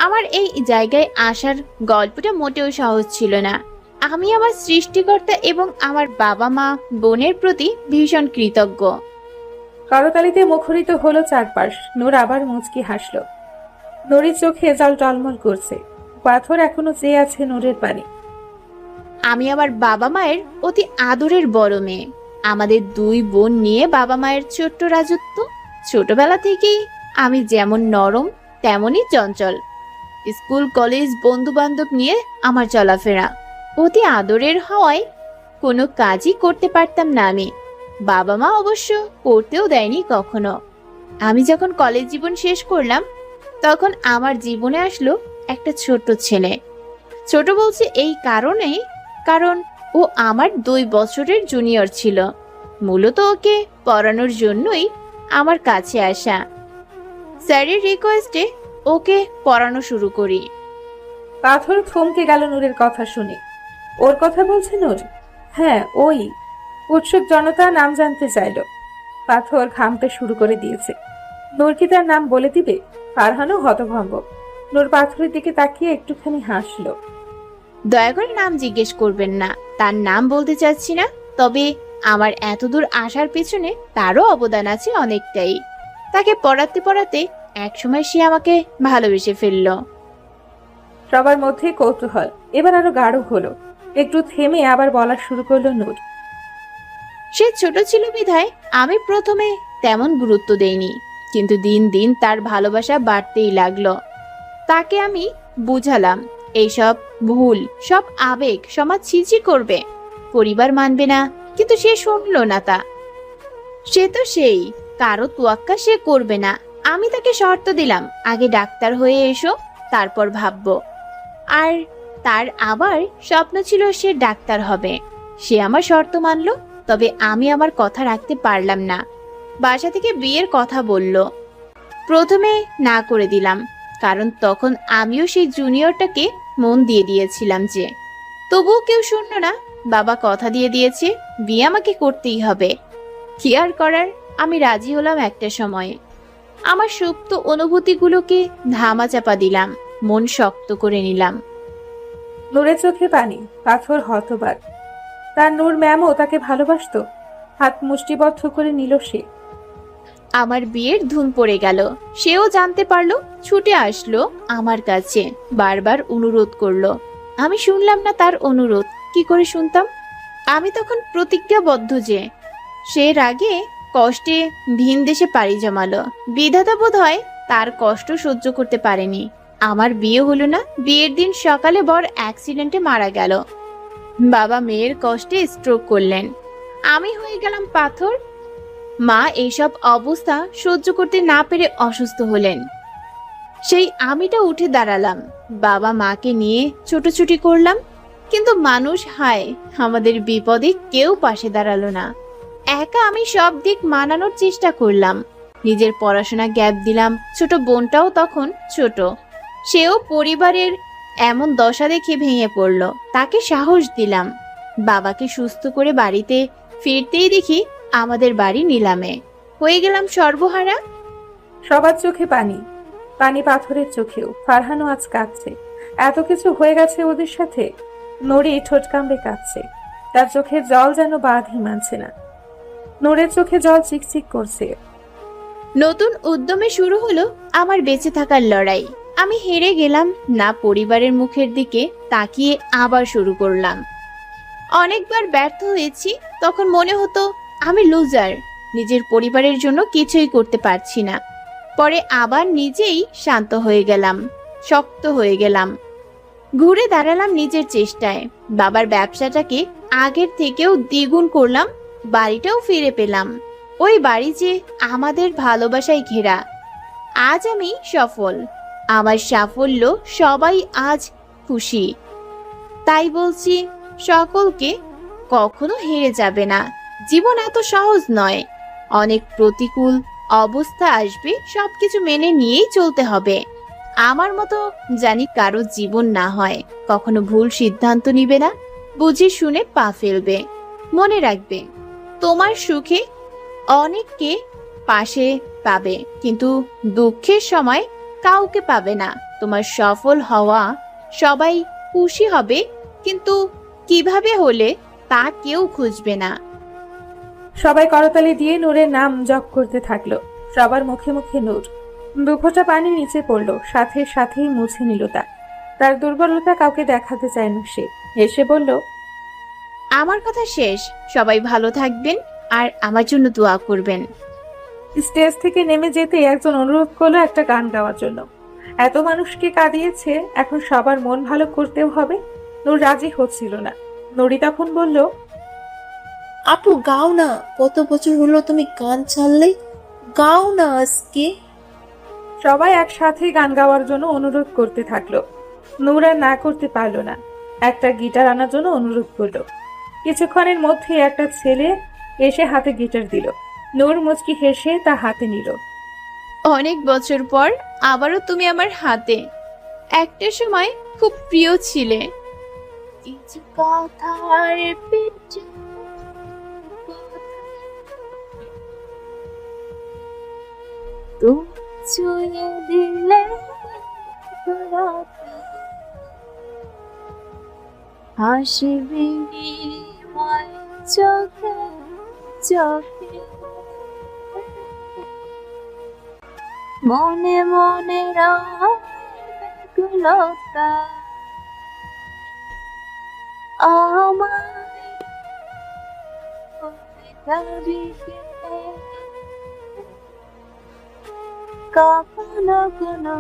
আমার এই জায়গায় আসার গল্পটা মোটেও সহজ ছিল না। আমি আমার সৃষ্টিকর্তা এবং আমার বাবা মা বোনের প্রতি ভীষণ কৃতজ্ঞ। করতালিতে মুখরিত হলো চারপাশ। নূর আবার মুচকি হাসল। নূরের চোখে জল টলমল করছে। পাথর এখনো চেয়ে আছে নূরের পানি। আমি আমার বাবা মায়ের অতি আদরের বড় মেয়ে। আমাদের দুই বোন নিয়ে বাবা মায়ের ছোট্ট রাজত্ব। ছোটবেলা থেকেই আমি যেমন নরম তেমনই চঞ্চল। স্কুল কলেজ বন্ধু বান্ধব নিয়ে আমার চলাফেরা। অতি আদরের হওয়ায় কোনো কাজই করতে পারতাম না আমি। বাবা মা অবশ্য করতেও দেয়নি কখনো। আমি যখন কলেজ জীবন শেষ করলাম, তখন আমার জীবনে আসলো একটা ছোট্ট ছেলে। ছোট বলছি এই কারণেই, কারণ ও আমার 2 বছরের জুনিয়র ছিল। মূলত ওকে পড়ানোর জন্যই আমার কাছে আসা। স্যারের রিকোয়েস্টে ওকে পড়ানো শুরু করি। পাথর থমকে গেল নূরের কথা শুনে। ওর কথা বলছে নূর? হ্যাঁ, ওই। উৎসুক জনতা নাম জানতে চাইল। পাথর ঘামতে শুরু করে দিয়েছে। নূর কি তার নাম বলে দিবে? ফারহানও হতভম্ব। নূর পাথরের দিকে তাকিয়ে একটুখানি হাসলো। দয়া করে নাম জিজ্ঞেস করবেন না, তার নাম বলতে চাচ্ছি না। তবে আমার এতদূর আসার পেছনে তারও অবদান আছে অনেকটাই। তাকে পড়াতে পড়াতে একসময় সে আমাকে ভালোবেসে ফেলল। সবার মধ্যে কৌতূহল এবার আরো গাঢ় হলো। একটু থেমে আবার বলা শুরু করলো নূর। সে ছোট ছিল বিধায় আমি প্রথমে তেমন গুরুত্ব দেইনি, কিন্তু দিন দিন তার ভালোবাসা বাড়তেই লাগলো। তাকে আমি বুঝালাম এইসব ভুল, সব আবেগ সমাজ ছিছি করবে, পরিবার মানবে না, কিন্তু সে শুনলো না। সে তো সেই, কারো তোয়াক্কা সে করবে না। আমি তাকে শর্ত দিলাম, আগে ডাক্তার হয়ে এসো, তারপর ভাববো। আর তার আবার স্বপ্ন ছিল সে ডাক্তার হবে। সে আমার শর্ত মানলো, তবে আমি আমার কথা রাখতে পারলাম না। বাসা থেকে বিয়ের কথা বলল, প্রথমে না করে দিলাম, কারণ তখন আমিও সেই জুনিয়রটাকে মন দিয়ে দিয়েছিলাম যে। তবুও কেউ শুনলো না। বাবা কথা দিয়ে দিয়েছে, বিয়ে আমাকে করতেই হবে। কি আর করার, আমি রাজি হলাম একটা সময়ে। আমার সুপ্ত অনুভূতিগুলোকে ধামাচাপা দিলাম, মন শক্ত করে নিলাম। নূরের চোখে পানি, পাথর হতবাক। তার নূর ম্যামও তাকে ভালোবাসতো। হাত মুষ্টিবদ্ধ করে নিল সে। আমার বিয়ের ধুম পড়ে গেল। সেও জানতে পারলো, ছুটে আসলো আমার কাছে, বারবার অনুরোধ করলো। আমি শুনলাম না তার অনুরোধ। কি করে শুনতাম? আমি তখন প্রতিজ্ঞাবদ্ধ যে সে রাগে কষ্টে ভিন দেশে পাড়ি জমালো। বিধাতা বোধ হয় তার কষ্ট সহ্য করতে পারেনি। আমার বিয়ে হলো না। বিয়ের দিন সকালে বর অ্যাক্সিডেন্টে মারা গেল। বাবা মেয়ের কষ্টে স্ট্রোক করলেন। আমি হয়ে গেলাম পাথর। মা এইসব অবস্থা সহ্য করতে না পেরে অসুস্থ হলেন। সেই আমিটা উঠে দাঁড়ালাম, বাবা মাকে নিয়ে ছোটাছুটি করলাম। কিন্তু মানুষ, হায়, আমাদের বিপদে কেউ পাশে দাঁড়ালো না। একা আমি সব দিক মানানোর চেষ্টা করলাম। নিজের পড়াশোনা গ্যাপ দিলাম। ছোট বোনটাও তখন ছোট, সেও পরিবারের এমন দশা দেখে ভেঙে পড়ল। তাকে সাহস দিলাম। বাবাকে সুস্থ করে বাড়িতে ফিরতেই দেখি আমাদের বাড়ি নিলামে। হয়ে গেলাম সর্বহারা। সবার চোখে পানি, পানি পাথরের চোখেও। ফারহানও আজ কাঁদছে। এত কিছু হয়ে গেছে ওদের সাথে। নড়ি ঠোঁট কামড়ে কাঁদছে। তার চোখের জল যেন বাঁধই মানছে না। নূরের চোখে জল চিকচিক করছে। নতুন উদ্যমে শুরু হলো আমার বেঁচে থাকার লড়াই। আমি হেরে গেলাম না, পরিবারের মুখের দিকে তাকিয়ে আবার শুরু করলাম। অনেকবার ব্যর্থ হয়েছি। তখন মনে হতো আমি লুজার, নিজের পরিবারের জন্য কিছুই করতে পারছি না। পরে আবার নিজেই শান্ত হয়ে গেলাম, শক্ত হয়ে গেলাম, ঘুরে দাঁড়ালাম নিজের চেষ্টায়। বাবার ব্যবসাটাকে আগের থেকেও দ্বিগুণ করলাম, বাড়িটাও ফিরে পেলাম। ওই বাড়ি যে আমাদের ভালোবাসায় ঘেরা। আজ আমি সফল। আমার সাফল্য সবাই আজ খুশি। তাই বলছি সকলকে, কখনো হেরে যাবে না। জীবন এত সহজ নয়। অনেক প্রতিকূল অবস্থা আসবে, সবকিছু মেনে নিয়েই চলতে হবে। আমার মতো জানি কারো জীবন না হয়। কখনো ভুল সিদ্ধান্ত নিবে না, বুঝে শুনে পা ফেলবে। মনে রাখবে, তোমার সুখে অনেককে পাশে পাবে, কিন্তু দুঃখের সময় কাউকে পাবে না। তোমার সফল হওয়া সবাই খুশি হবে, কিন্তু কিভাবে হলে তা কেউ খুঁজবে না। সবাই করতালি দিয়ে নূরের নাম জপ করতে থাকলো। সবার মুখে মুখে নূর। দুঃখটা পানি নিচে পড়লো, সাথে সাথেই মুছে নিল তা। তার দুর্বলতা কাউকে দেখাতে চায় না সে। এসে বলল, আমার কথা শেষ। সবাই ভালো থাকবেন আর আমার জন্য দোয়া করবেন। স্টেজ থেকে নেমে যেতে একজন অনুরোধ করলো একটা গান গাওয়ার জন্য। এত মানুষকে কাঁদিয়েছে, এখন সবার মন ভালো করতেও হবে। নূর রাজি হচ্ছিল না। নূরি তখন বলল, আপু গাও না, কত বছর হলো তুমি গান ছাড়লে, গাও না আজকে। সবাই একসাথে গান গাওয়ার জন্য অনুরোধ করতে থাকলো। নূর আর না করতে পারলো না। একটা গিটার আনার জন্য অনুরোধ করলো। কিছুক্ষণের মধ্যে একটা ছেলে এসে হাতে গিটার দিল। নূর মুচকি হেসে তা হাতে নিল। অনেক বছর পর আবারও তুমি আমার হাতে। একটা সময় খুব প্রিয় ছিলে। কিছু কথার পিছু তুমি ছুঁয়ে দিলে হাসি বিনিময় চোখে চোখে, মনে মনে রাগুলতা আমায় কখনো কোনো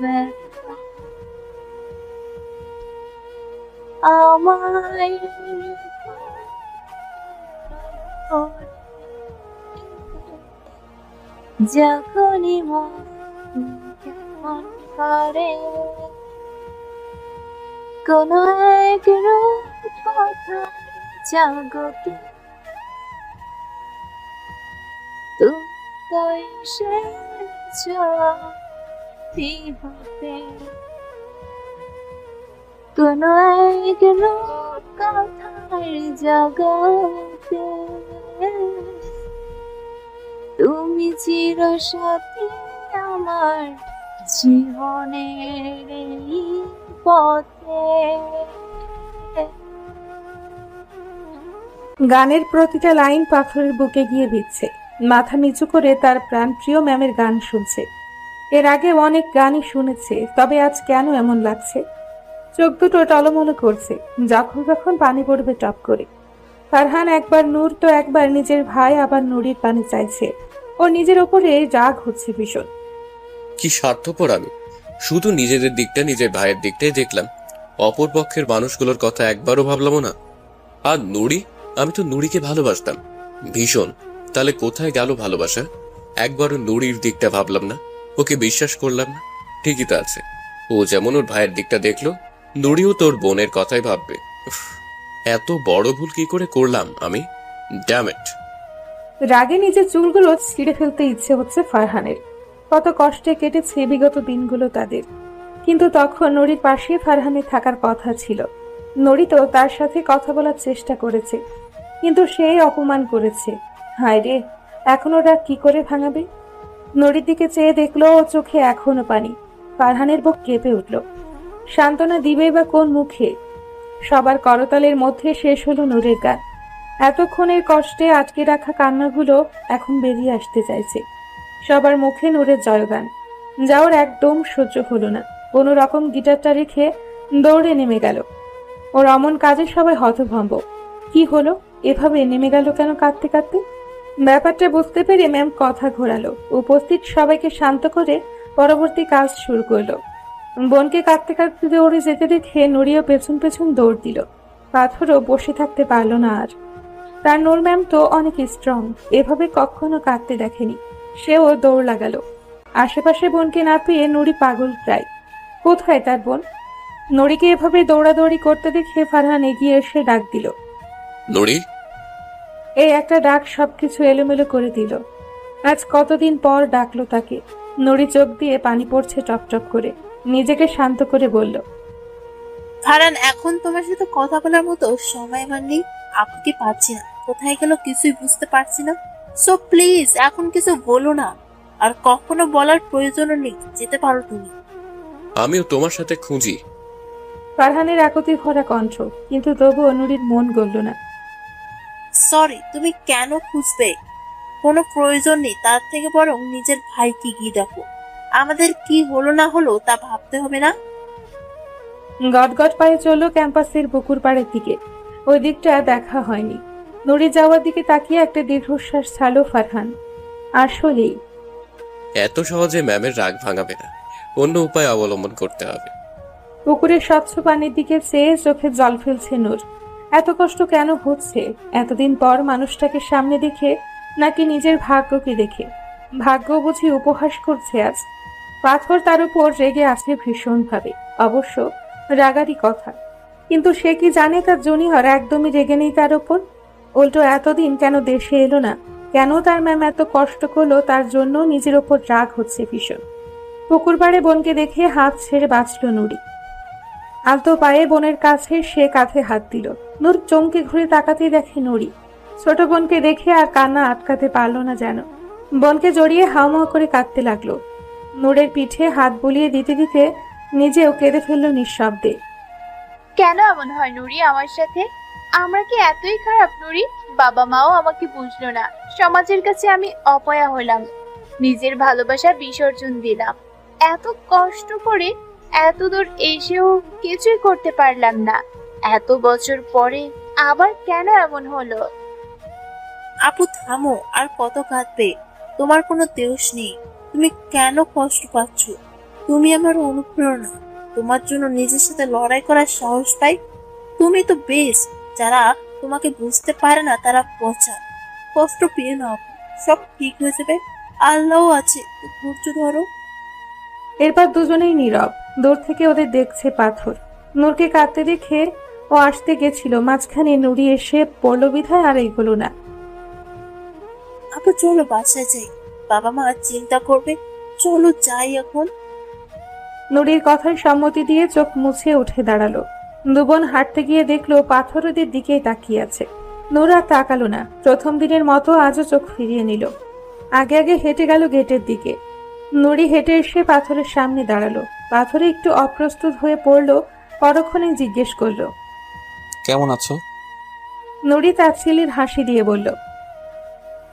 ব্যথা আমায় যখনই মন কেমন করে কোনো এক রূপ কথা জগতে তুমি তো এসেছ হতে কোনো এক রূপ কথার জগতে তুমি চির সাথী আমার জীবনের এই পথে। গানের প্রতিটা লাইন পাথরের বুকে গিয়ে বিচ্ছে। মাথা নিচু করে তার প্রাণপ্রিয় ম্যামের গান শুনছে। এর আগে অনেক গানই শুনেছে, তবে আজ কেন এমন লাগছে? চোখ দুটো টলমলো করছে, যখন যখন পানি পড়বে টপ করে। ফারহান একবার নূর তো একবার নিজের ভাই, আবার নুরির পানি চাইছে। ওর নিজের ওপরে রাগ হচ্ছে ভীষণ। কি স্বার্থপর আমি, শুধু নিজেদের দিকটা, নিজের ভাইয়ের দিকটাই দেখলাম, অপর পক্ষের মানুষগুলোর কথা একবারও ভাবলাম না। আর নুরি, আমি তো নুরিকে ভালোবাসতাম ভীষণ, তাহলে কোথায় গেল ভালোবাসা? একবারও নুরির দিকটা ভাবলাম না, ওকে বিশ্বাস করলাম না। ঠিকই তো আছে, ও যেমন ওর ভাইয়ের দিকটা দেখলো, নুরিও তোর বোনের কথাই ভাববে। উফ, এত বড় ভুল কি করে করলাম আমি, ড্যাম ইট। রাগে নিজের চুলগুলো ছিঁড়ে ফেলতে ইচ্ছে হচ্ছে ফারহানের। কত কষ্টে কেটেছে বিগত দিনগুলো তাদের, কিন্তু তখন নড়ির পাশে ফারহানের থাকার কথা ছিল। নড়ি তো তার সাথে কথা বলার চেষ্টা করেছে, কিন্তু সেই অপমান করেছে। হায় রে, এখন ওরা কি করে ভাঙাবে? নড়ির দিকে চেয়ে দেখলো, ও চোখে এখনো পানি। ফারহানের বুক কেঁপে উঠল। সান্ত্বনা দিবে বা কোন মুখে? সবার করতালের মধ্যে শেষ হলো নূরের গান। এতক্ষণের কষ্টে আটকে রাখা কান্নাগুলো এখন বেরিয়ে আসতে চাইছে। সবার মুখে নূরের জয়গান, যা ওর একদম সহ্য হলো না। কোনো রকম গিটারটা রেখে দৌড়ে নেমে গেল। ওর অমন কাজে সবাই হতভম্ব। কি হলো, এভাবে নেমে গেল কেন কাঁদতে কাঁদতে? ব্যাপারটা বুঝতে পেরে ম্যাম কথা ঘোরালো। উপস্থিত সবাইকে শান্ত করে পরবর্তী কাজ শুরু করলো। বোনকে কাঁদতে কাঁদতে দৌড়ে যেতে দেখে নুরিও পেছন পেছন দৌড় দিল। পাথরও বসে থাকতে পারল না আর। তার নূর ম্যাম তো অনেক স্ট্রং, এভাবে কখনো কাঁদতে দেখেনি। সেও দৌড় লাগালো। আশেপাশে বোনকে না পেয়ে নুরি পাগল প্রায়। কোথায় তার বোন? নুরিকে এভাবে দৌড়াদৌড়ি করতে দেখে ফারহান এগিয়ে এসে ডাক দিল। নুরি। এই একটা ডাক সবকিছু এলোমেলো করে দিল। আজ কতদিন পর ডাকলো তাকে। নুরি চোখ দিয়ে পানি পড়ছে টপটপ করে। নিজেকে শান্ত করে বলল, ফারহান, এখন তোমার সাথে কথা বলার মতো সময় আমার নেই। আপুকে পাচ্ছি না, কোথায় গেল কিছুই বুঝতে পারছি না। সো প্লিজ এখন কিছু বলো না, আর কখনো বলার প্রয়োজনও নেই। যেতে পারো তুমি। আমিও তোমার সাথে খুঁজি। ফারহানের আকুতি ভরা কণ্ঠ, কিন্তু তবুও নুরির মন গলল না। সরি, তুমি কেন খুঁজবে? কোনো প্রয়োজন নেই। তার থেকে বরং নিজের ভাইকে গিয়ে দেখো। আমাদের কি হলো না হলো তা ভাবতে হবে না? গটগট পায়ে চলল ক্যাম্পাসের পুকুর পাড়ের দিকে। ওই দিকটা দেখা হয়নি। নুরি যাওয়ার দিকে তাকিয়ে একটা দীর্ঘশ্বাস ছাড়ল ফারহান। আসলেই এত সহজে ম্যামের রাগ ভাঙাবে না, অন্য উপায় অবলম্বন করতে হবে। পুকুরের স্বচ্ছ পানির দিকে চেয়ে চোখে জল ফেলছে নূর। এত কষ্ট কেন হচ্ছে? এতদিন পর মানুষটাকে সামনে দেখে, নাকি নিজের ভাগ্যকে দেখে? ভাগ্য বুঝি উপহাস করছে আজ। পাথর তার উপর রেগে আছে ভীষণভাবে। অবশ্য রাগারই কথা, কিন্তু সে কি জানে তার জুনিয়র একদমই রেগে নেই তার উপর? উল্টো এতদিন কেন দেশে এলো না? কেন তার ম্যাম এত কষ্ট করলো তার জন্য নিজের ওপর রাগ হচ্ছে ভীষণ। পুকুর পাড়ে বোনকে দেখে হাত ছেড়ে বাঁচল নুরি। আলতো পায়ে বোনের কাছে সে কাঁধে হাত দিল। নূর চমকে ঘুরে তাকাতেই দেখে নুরি। ছোট বোনকে দেখে আর কান্না আটকাতে পারল না যেন। বোনকে জড়িয়ে হাওমাও করে কাঁদতে লাগলো। নূরের পিঠে হাত বুলিয়ে দিতে দিতে নিজেও কেঁদে ফেলল নিঃশব্দে। কেন এমন হয় নুরি আমার সাথে? আমরা কি এতই খারাপ নুরি? বাবা মাও আমাকে বুঝলো না। সমাজের কাছে আমি অপয়া হলাম, নিজের ভালোবাসা বিসর্জন দিলাম। এত কষ্ট করে এত দূর এসেও কিছুই করতে পারলাম না। এত বছর পরে আবার কেন এমন হলো? আপু থামো, আর কত কাঁদবে? তোমার কোনো দোষ নেই। তুমি কেন কষ্ট পাচ্ছ? তুমি আমার অনুপ্রেরণা। তোমার জন্য নিজের সাথে লড়াই করার সাহস পাই। তুমি তো বেশ। যারা তোমাকে বুঝতে পারে না তারা পচা। কষ্ট পেয়ে না আপু, সব ঠিক হয়ে যাবে। আল্লাহ আছে, ধৈর্য ধরো। এরপর দুজনেই নীরব। দূর থেকে ওদের দেখছে পাথর। নূরকে কাঁদতে দেখে ও আসতে গেছিল, মাঝখানে নুরি এসে পড়ল বিধায় আর এগোলো না। আপু চলো বাসায় যাই, বাবা মা চিন্তা করবে। চলো যাই এখন। নুরির কথায় সম্মতি দিয়ে চোখ মুছে উঠে দাঁড়ালো। দুবোন হাঁটতে গিয়ে দেখলো পাথর ওদের দিকেই তাকিয়ে আছে। নূর আর তাকালো না। প্রথম দিনের মতো আজও চোখ ফিরিয়ে নিল। আগে আগে হেঁটে গেল গেটের দিকে। নুরি হেঁটে এসে পাথরের সামনে দাঁড়ালো। পাথরে একটু অপ্রস্তুত হয়ে পড়লো। পরক্ষণে জিজ্ঞেস করলো, কেমন আছো? নুরি তাচ্ছিলির হাসি দিয়ে বলল,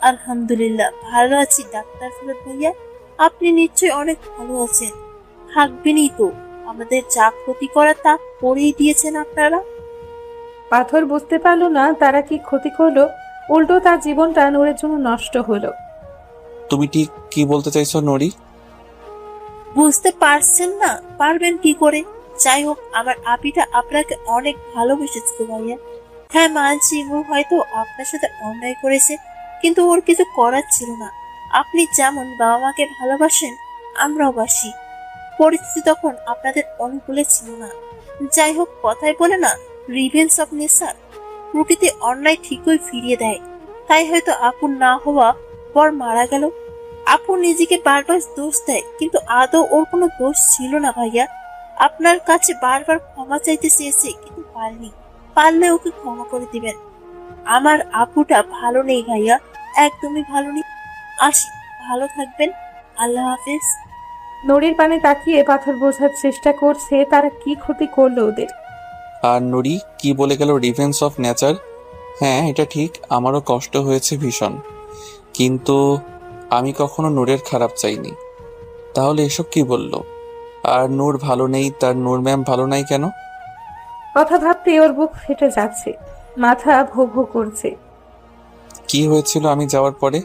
আলহামদুলিল্লাহ ভালো আছি ডাক্তার ফিরোজ ভাইয়া। আপনি নিশ্চয়ই অনেক ভালো আছেন। থাকবেনই তো, আমাদের যা ক্ষতি করা তা করেই দিয়েছেন আপনারা। পাথর বুঝতে পারলো না তারা কি ক্ষতি করলো, উল্টো তার জীবনটা নূরের জন্য নষ্ট হলো। তুমি ঠিক কি বলতে চাইছো নড়ি? বুঝতে পারছেন না? পারবেন কি করে? যাই হোক, আমার আপিটা আপনাকে অনেক ভালোবেসেছে ভাইয়া। হ্যাঁ মানছি, ও হয়তো আপনার সাথে অন্যায় করেছে, কিন্তু ওর কিছু করার ছিল না। আপনি যেমন বাবা মাকে ভালোবাসেন, আমরাও বাসি। পরিস্থিতি তখন আপনাদের অনুকূলে ছিল না। যাই হোক, কথায় বলে না, রিভেঞ্জ অফ নেচার। প্রকৃতি অন্যায় ঠিকই ফিরিয়ে দেয়। তাই হয়তো আপন না হওয়া পর মারা গেল। আপু নিজেকে বারবার দোষ দেয়, কিন্তু আদৌ ওর কোনো দোষ ছিল না ভাইয়া। আপনার কাছে বারবার ক্ষমা চাইতে চেয়েছে, কিন্তু পারেনি। পারলে ওকে ক্ষমা করে দিবেন। আমার আপুটা ভালো নেই ভাইয়া, একদমই ভালো নেই। আসি, ভালো থাকবেন। আল্লাহ হাফেজ। নুরির পানে তাকিয়ে পাথর বোঝার চেষ্টা করছে তারা কি ক্ষতি করলো ওদের। আর নড়ি কি বলে গেল রিভেঞ্জ অফ নেচার? হ্যাঁ এটা ঠিক, আমারও কষ্ট হয়েছে ভীষণ, কিন্তু আমি কখনো নূরের খারাপ চাইনি। তাহলে এসব কি বলল? আর নূর ভালো নেই, তার নূর ম্যাম ভালো নাই কেন? কথা ভাবতে ওর বুক ফেটে যাচ্ছে, মাথা ভো ভো করছে। কি হয়েছিল আমি যাওয়ার পরে?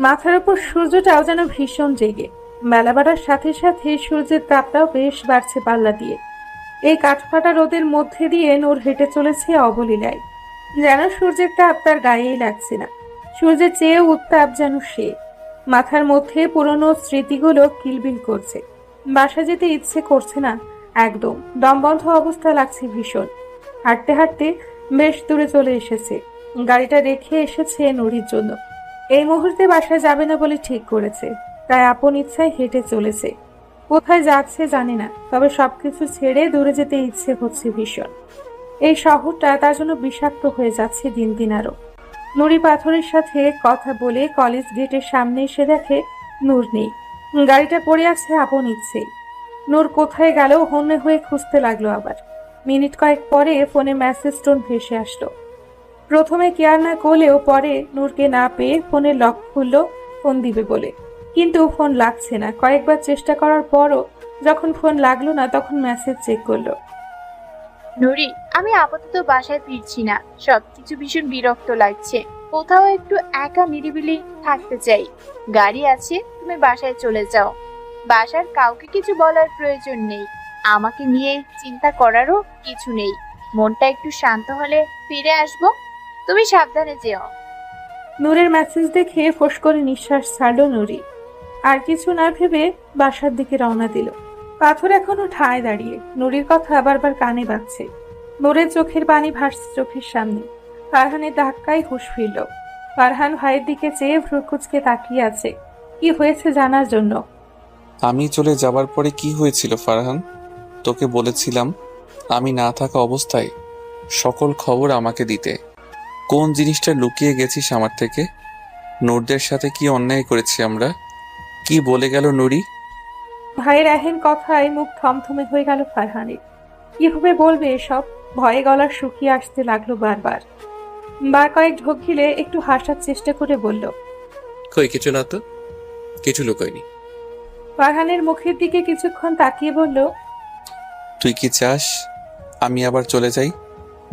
মাথার উপর সূর্যটাও যেন ভীষণ জেগে। বেলা বাড়ার সাথে সাথে সূর্যের তাপটাও বেশ বাড়ছে পাল্লা দিয়ে। এই কাঠফাটা রোদের মধ্যে দিয়ে নূর হেঁটে চলেছে অবলীলায়। যেন সূর্যের তাপ তার গায়েই লাগছে না। সূর্যের চেয়েও উত্তাপ যেন সে। মাথার মধ্যে পুরনো স্মৃতিগুলো কিলবিল করছে। বাসা যেতে ইচ্ছে করছে না একদম, দমবন্ধ অবস্থা লাগছে ভীষণ। হাঁটতে হাঁটতে বেশ দূরে চলে এসেছে। গাড়িটা রেখে এসেছে নুরির জন্য। এই মুহূর্তে বাসায় যাবে না বলে ঠিক করেছে, তাই আপন ইচ্ছায় হেঁটে চলেছে। কোথায় যাচ্ছে জানে না, তবে সবকিছু ছেড়ে দূরে যেতে ইচ্ছে হচ্ছে ভীষণ। এই শহরটা তার জন্য বিষাক্ত হয়ে যাচ্ছে দিন দিন আরো। নুরি পাথরের সাথে কথা বলে কলেজ গেটের সামনে এসে দেখে নূর নেই। গাড়িটা পড়ে আছে আপন ইচ্ছেই। নূর কোথায় গেল হন্যে হয়ে খুঁজতে লাগলো আবার। মিনিট কয়েক পরে ফোনে মেসেজ টোন ভেসে আসলো। প্রথমে কেয়ার না করলেও পরে নূরকে না পেয়ে ফোনের লক খুললো ফোন দিবে বলে, কিন্তু ফোন লাগছে না। কয়েকবার চেষ্টা করার পরও যখন ফোন লাগলো না তখন মেসেজ চেক করলো। নুরি, আমি আপাতত বাসায় ফিরছি না, সবকিছু ভীষণ বিরক্ত লাগছে। কোথাও একটু একা নিরিবিলি থাকতে চাই। গাড়ি আছে, তুমি বাসায় চলে যাও। বাসার কাউকে কিছু বলার প্রয়োজন নেই। আমাকে নিয়ে চিন্তা করারও কিছু নেই। মনটা একটু শান্ত হলে ফিরে আসবো। তুমি সাবধানে যেও। নূরের মেসেজ দেখে ফোঁস করে নিঃশ্বাস ছাড়লো নুরি। আর কিছু না ভেবে বাসার দিকে রওনা দিল। পাথর এখনো ঠায় দাঁড়িয়ে, নুরির কথা বারবার কানে বাজছে। নূরের চোখের পানি ভাসছে চোখের সামনে। ফারহানের ধাক্কায় হুঁশ ফিরল। ফারহান ভাইয়ের দিকে চেয়ে ভ্রুকুচকে তাকিয়ে আছে, কি হয়েছে জানার জন্য। আমি চলে যাবার পরে কি হয়েছিল ফারহান? তোকে বলেছিলাম আমি না থাকা অবস্থায় সকল খবর আমাকে দিতে। কোন জিনিসটা লুকিয়ে গেছিস আমার থেকে? নূরদের সাথে কি অন্যায় করেছি আমরা? কি বলে গেল নুরি? ভাইয়ের এহেন কথায় মুখ থমথমে হয়ে গেল ফারহানের। কিভাবে বলবে এসব? ভয়ে গলা শুকিয়ে আসতে লাগলো বারবার। বার কয়েক ঢোক গিলে একটু হাসার চেষ্টা করে বলল, কই কিছু না তো, কিছু লুকোয়নি। ফারহানের মুখের দিকে কিছুক্ষণ তাকিয়ে বলল, তুই কি চাস আমি আবার চলে যাই?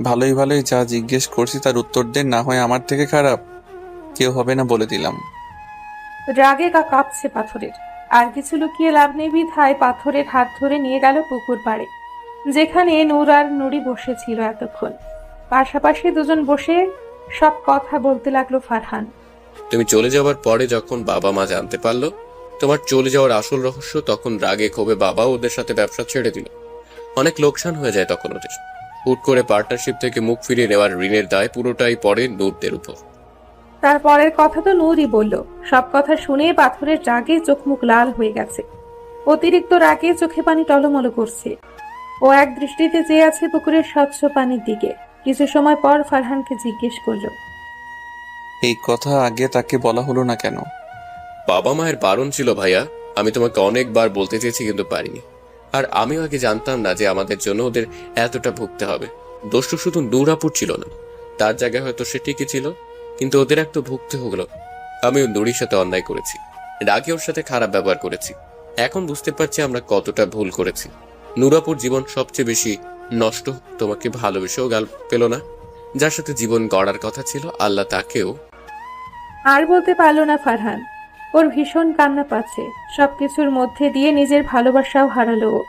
ভালোই ভালোই যা জিজ্ঞেস করছি তার উত্তর দে, না হয় আমার থেকে খারাপ কেউ হবে না বলে দিলাম। রাগে কাঁপছে পাথরের। আর কিছু লুকিয়ে লাভ নেই বিধায় পাথরের হাত ধরে নিয়ে গেল পুকুর পাড়ে, যেখানে নূর আর নুরি বসেছিল এতক্ষণ। পাশাপাশি দুজন বসে সব কথা বলতে লাগলো ফারহান। তুমি চলে যাওয়ার পরে যখন বাবা মা জানতে পারলো তোমার চলে যাওয়ার আসল রহস্য, তখন রাগে ক্ষোভে বাবা ওদের সাথে ব্যবসা ছেড়ে দিল। অনেক লোকসান হয়ে যায় তখন ওদের। হুট করে পার্টনারশিপ থেকে মুখ ফিরিয়ে নেওয়ার ঋণের দায় পুরোটাই পড়ে নূরদের উপর। তারপরের কথা তো নূরই বলল। সব কথা শুনে পাথরের রাগে চোখ মুখ লাল হয়ে গেছে। অতিরিক্ত রাগে চোখে পানি টলমল করছে। ও এক দৃষ্টিতে চেয়ে আছে পুকুরের স্বচ্ছ পানির দিকে। কিছু সময় পর ফারহানকে জিজ্ঞেস করলো, এই কথা আগে তাকে বলা হলো না কেন? বাবা মায়ের বারণ ছিল ভাইয়া, আমি তোমাকে অনেকবার বলতে চেয়েছি কিন্তু পারিনি। আর আমিও আগে জানতাম না যে আমাদের জন্য ওদের এতটা ভুগতে হবে। দোষ তো শুধু নূরাপুর ছিল না, তার জায়গায় হয়তো সে ঠিকই ছিল, কিন্তু ওদের একটু ভুগতে হলো। আমিও নুরির সাথে অন্যায় করেছি, রাগে ওর সাথে খারাপ ব্যবহার করেছি। এখন বুঝতে পারছি আমরা কতটা ভুল করেছি। নূরাপুর জীবন সবচেয়ে বেশি নষ্ট তোমাকে ভালোবেসেও গাল পেল না। যার সাথে জীবন গড়ার কথা ছিল, আল্লাহ তাকেও। আর বলতে পারল না ফারহান। ওর ভীষণ কান্না পাচ্ছে। সবকিছুর মধ্যে দিয়ে নিজের ভালোবাসাও হারালো ও।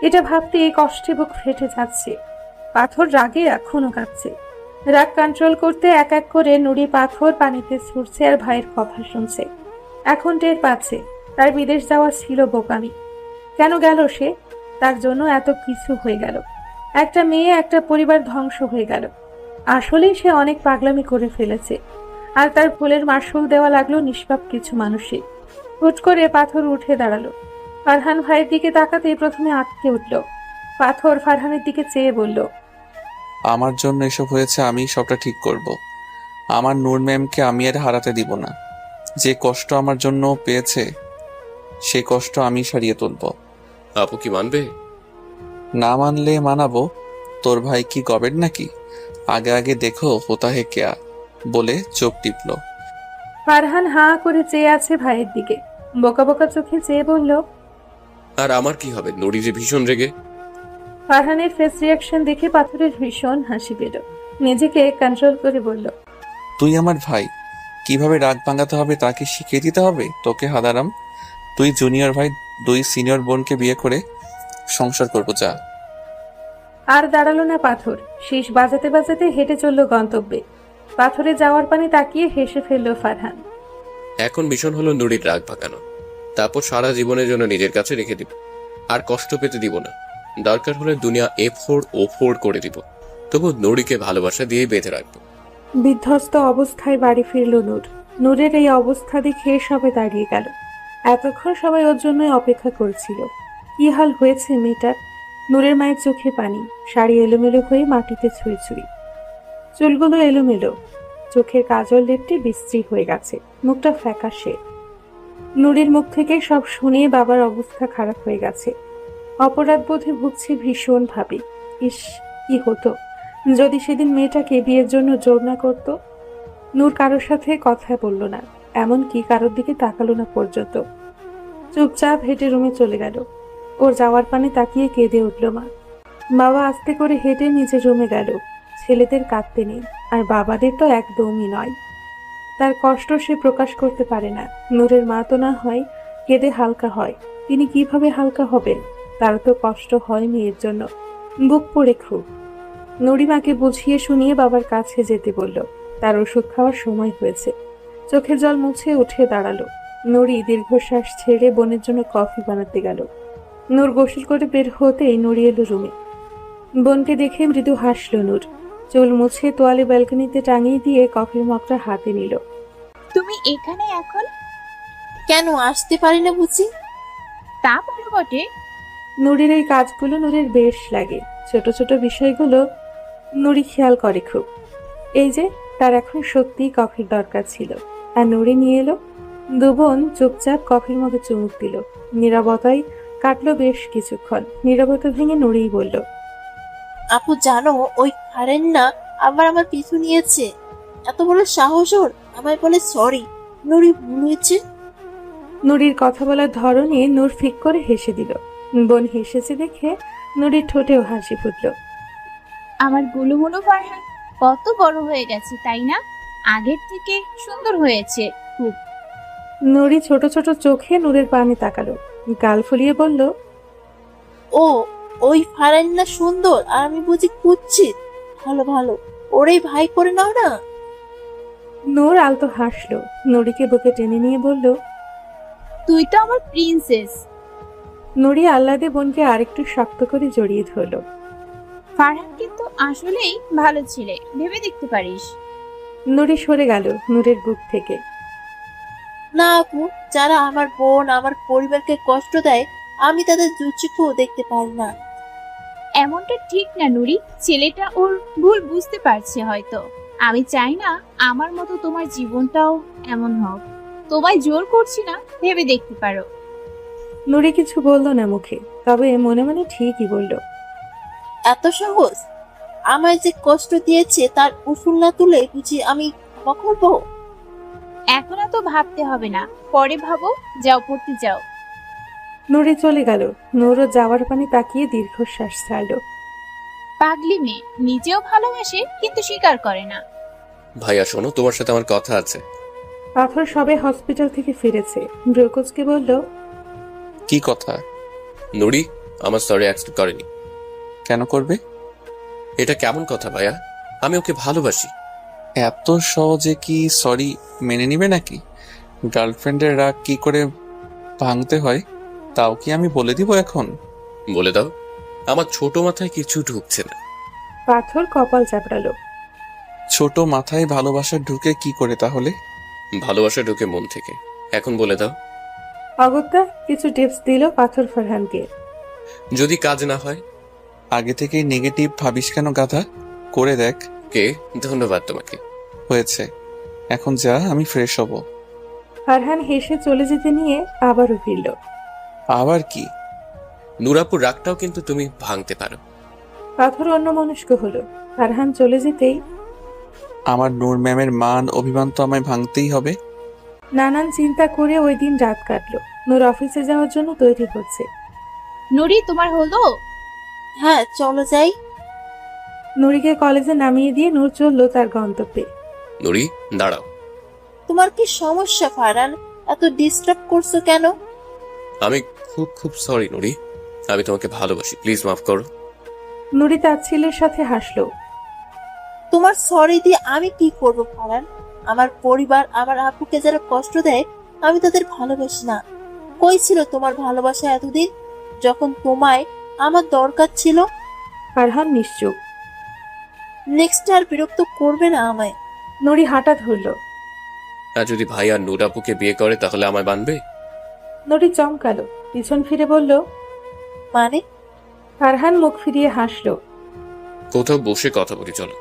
এটা ভাবতে কষ্টে বুক ফেটে যাচ্ছে। পাথর রাগে এখনো কাঁপছে। রাগ কন্ট্রোল করতে এক এক করে নুড়ি পাথর পানিতে ছুটছে আর ভাইয়ের কথা শুনছে। এখন টের পাচ্ছে তার বিদেশ যাওয়া ছিল বোকামি। কেন গেল সে? তার জন্য এত কিছু হয়ে গেল। একটা মেয়ে, একটা পরিবার ধ্বংস হয়ে গেল। আসলেই সে অনেক পাগলামি করে ফেলেছে। আর তার ভুলের মাসুল দেওয়া লাগলো নিষ্পাপ কিছু মানুষই। হুট করে পাথর উঠে দাঁড়ালো। ফারহান ভাইয়ের দিকে তাকাতেই প্রথমে আটকে উঠল। পাথর ফারহানের দিকে চেয়ে বলল, আমার জন্য এসব হয়েছে, আমি সবটা ঠিক করব। আমার নূর ম্যামকে আমি আর হারাতে দিব না। যে কষ্ট আমার জন্য পেয়েছে সেই কষ্ট আমি সারিয়ে তুলব। আপু কি মানবে? না মানলে মানাবো। তোর ভাই কি গবেট নাকি? আগে আগে দেখো হোতা হে কেয়া বলে চোখ টিপল। ফারহান হাঁ করে চেয়ে আছে ভাইয়ের দিকে। বোকা বোকা চোখে চেয়ে বলল, আর আমার কি হবে? নুরি যে ভীষণ রেগে। ফারহানের ফেস রিয়াকশন দেখে পাথরের ভীষণ হাসি পেল। নিজেকে কন্ট্রোল করে বলল, তুই আমার ভাই, কিভাবে রাগ ভাঙাতে হবে তাকে শিখিয়ে দিতে হবে তোকে হাদারাম। তুই জুনিয়র ভাই, দুই সিনিয়র বোনকে বিয়ে করে সংসার করবো যা। আর দাঁড়ালো না পাথর। শীষ বাজাতে বাজাতে হেঁটে চলল গন্তব্যে। পাথরে যাওয়ার পানে তাকিয়ে হেসে ফেলল ফারহান। এখন মিশন হলো নুরির রাগ ভাগানো, তারপর সারা জীবনের জন্য নিজের কাছে রেখে দিব। আর কষ্ট পেতে দিব না। দরকার হলে দুনিয়া O4 করে দিব, তবু নুরিকে ভালোবাসা দিয়ে বেঁধে রাখবো। বিধ্বস্ত অবস্থায় বাড়ি ফিরল নূর। নূরের এই অবস্থা দেখে সবে দাঁড়িয়ে গেল। এতক্ষণ সবাই ওর জন্যই অপেক্ষা করছিল। কি হাল হয়েছে মেয়েটার! নূরের মায়ের চোখে পানি, শাড়ি এলোমেলো হয়ে মাটিতে ছুঁই ছুঁই, চুলগুলো এলোমেলো, চোখের কাজল লেপটে বিশ্রী হয়ে গেছে, মুখটা ফ্যাকাশে। নূরের মুখ থেকে সব শুনে বাবার অবস্থা খারাপ হয়ে গেছে। অপরাধ বোধে ভুগছে ভীষণ ভাবে। ইস, কি হতো যদি সেদিন মেয়েটাকে বিয়ের জন্য জোর না করতো। নূর কারোর সাথে কথা বলল না, এমনকি কারোর দিকে তাকালো না পর্যন্ত। চুপচাপ হেঁটে রুমে চলে গেল। ওর যাওয়ার পানে তাকিয়ে কেঁদে উঠল মা। বাবা আস্তে করে হেঁটে নিজের রুমে গেল। ছেলেদের কাঁদতে নেই, আর বাবাদের তো একদমই নয়। তার কষ্ট সে প্রকাশ করতে পারে না। নূরের মা তো না হয় কেঁদে হালকা হয়, তিনি কিভাবে হালকা হবেন? তার তো কষ্ট হয় মেয়ের জন্য। বুক পড়ে খুব। নুরি মাকে বুঝিয়ে শুনিয়ে বাবার কাছে যেতে বলল। তার ওষুধ খাওয়ার সময় হয়েছে। চোখের জল মুছে উঠে দাঁড়ালো। নুরি দীর্ঘশ্বাস ছেড়ে বোনের জন্য কফি বানাতে গেল। নূর গোসল করে বের হতেই নুরি এলো রুমে। বোনকে দেখে মৃদু হাসল নূর। চুল মুছে তোয়ালে ব্যালকনিতে টাঙিয়ে দিয়ে কফির মগটা হাতে নিল। তুমি এখানে এখন? কেন আসতে পারি না বুঝি? তা পারো বটে। নুরির এই কাজগুলো নুরির বেশ লাগে। ছোট ছোট বিষয়গুলো নুরি খেয়াল করে খুব। এই যে তার এখন সত্যিই কফির দরকার ছিল, আর নুরি নিয়ে এলো। দুবোন চুপচাপ কফির মধ্যে চুমুক দিল। নীরবতায় কাটলো বেশ কিছুক্ষণ। নীরবতা ভেঙে নুরিই বলল, আপু জানো, ওই ফারেন না আবার আমার পিছু নিয়েছে। এত বড় সাহস ওর! আমায় বলে সরি, নুরি ভুল হয়েছে। নুরির কথা বলার ধরনে নূর ফিক করে হেসে দিল। বোন হেসেছে দেখে নুরির ঠোঁটেও হাসি ফুটল। আমার গুলুমুলু ফারহান কত বড় হয়ে গেছে তাই না? আগের থেকে সুন্দর হয়েছে খুব। নুরি ছোট ছোট চোখে নূরের পানে তাকালো, গাল ফুলিয়ে বলল, ও ওই ফারান না সুন্দর আর আমি বুঝি কুচ্ছিত। ভালো ভালো, ওরেই ভাই করে নাও না। নূর আলতো হাসলো, নুরিকে বুকে টেনে নিয়ে বলল, তুই তো আমার প্রিন্সেস। নুরি আহ্লাদে বোনকে আরেকটু শক্ত করে জড়িয়ে ধরলো। ফারহান কিন্তু আসলেই ভালো ছেলে, ভেবে দেখতে পারিস। নুরি সরে গেল নূরের বুক থেকে। না আপু, যারা আমার বোন আমার পরিবারকে কষ্ট দেয় আমি তাদের দুচোখেও দেখতে পারি না। এমনটা ঠিক না নুরি, ছেলেটা ওর ভুল বুঝতে পারছে হয়তো। আমি চাই না আমার মতো তোমার জীবনটাও এমন হোক। তোমায় জোর করছি না, ভেবে দেখতে পারো। নুরি কিছু বলল না মুখে, তবে মনে মনে ঠিকই বলল। এত সহজ? আমায় যে কষ্ট দিয়েছে তার উসুল না তুলে বুঝি আমি ক্ষমা করবো? এখন এত ভাবতে হবে না, পরে ভাবো। যাও, পড়তে যাও। নুরি চলে গেল। নূরও যাওয়ার পানে তাকিয়ে দীর্ঘশ্বাস ছাড়ল। পাগলি মেয়ে, নিজেও ভালোবাসে কিন্তু স্বীকার করে না। ভাইয়া শোনো, তোমার সাথে আমার কথা আছে। পাথর সবে হসপিটাল থেকে ফিরেছে, ব্রোকোজকে বলল, কি কথা? নুরি আমার সরি অ্যাকসেপ্ট করেনি। কেন করবে? এটা কেমন কথা ভাইয়া? আমি ওকে ভালোবাসি। এত সহজে কি সরি মেনে নিবে নাকি? গার্লফ্রেন্ডের রাগ কি করে ভাঙতে হয় তাও কি আমি বলে দিব এখন? বলে দাও, আমার ছোট মাথায় কিছু ঢুকছে না। পাথর কপাল চাপড়ালো। ছোট মাথায় ভালোবাসা ঢুকে কি করে তাহলে? ভালোবাসা ঢুকে মন থেকে। এখন বলে দাও। অগত্যা কিছু টিপস দিল পাথর ফারহানকে। যদি কাজ না হয়? আগে থেকেই নেগেটিভ ভাবিস কেন গাধা? করে দেখ। কে? ধন্যবাদ তোমাকে। হয়েছে, এখন যা, আমি ফ্রেশ হব। ফারহান হেসে চলে যেতে নিয়ে আবারও ফিরল। আবার কি? নুরাপুর রাগটাও কিন্তু তুমি ভাঙতে পারো। পাথর অন্যমনস্ক হলো। ফারহান চলে যেতেই, আমার নূর ম্যামের মান অভিমান তো আমায় ভাঙতেই হবে। নানান চিন্তা করে ওই দিন রাত কাটলো। নূর অফিসে যাওয়ার জন্য তৈরি হচ্ছে। নুরি, তোমার হলো? হ্যাঁ, চলো যাই। নুরিকে কলেজে নামিয়ে দিয়ে নূর চলল তার গন্তব্যে। নুরি দাঁড়াও। তোমার কি সমস্যা ফারহান? এত ডিস্টার্ব করছো কেন? আমি খুব খুব সরি নুরি, আমি তোমাকে ভালোবাসি, প্লিজ মাফ করো। নুরি তার ছেলের সাথে হাসলো। তোমার সরি দিয়ে আমি কি করব ফারহান? আমার পরিবার, আমার আপুকে যারা কষ্ট দেয় আমি তাদের ভালোবাসি না। কই ছিল তোমার ভালোবাসা এতদিন, যখন তোমায় আমার দরকার ছিল? ফারহান নিশ্চুপ। নেক্সট আর বিরক্ত করবে না আমায়। নুরি হাঁটা ধরলো। আর যদি ভাই আর নুরাপুকে বিয়ে করে তাহলে আমায় বানবে? নুরি চমকালো, পিছন ফিরে বলল, মানে? ফারহান মুখ ফিরিয়ে হাসলো। কোথাও বসে কথা বলি চলো।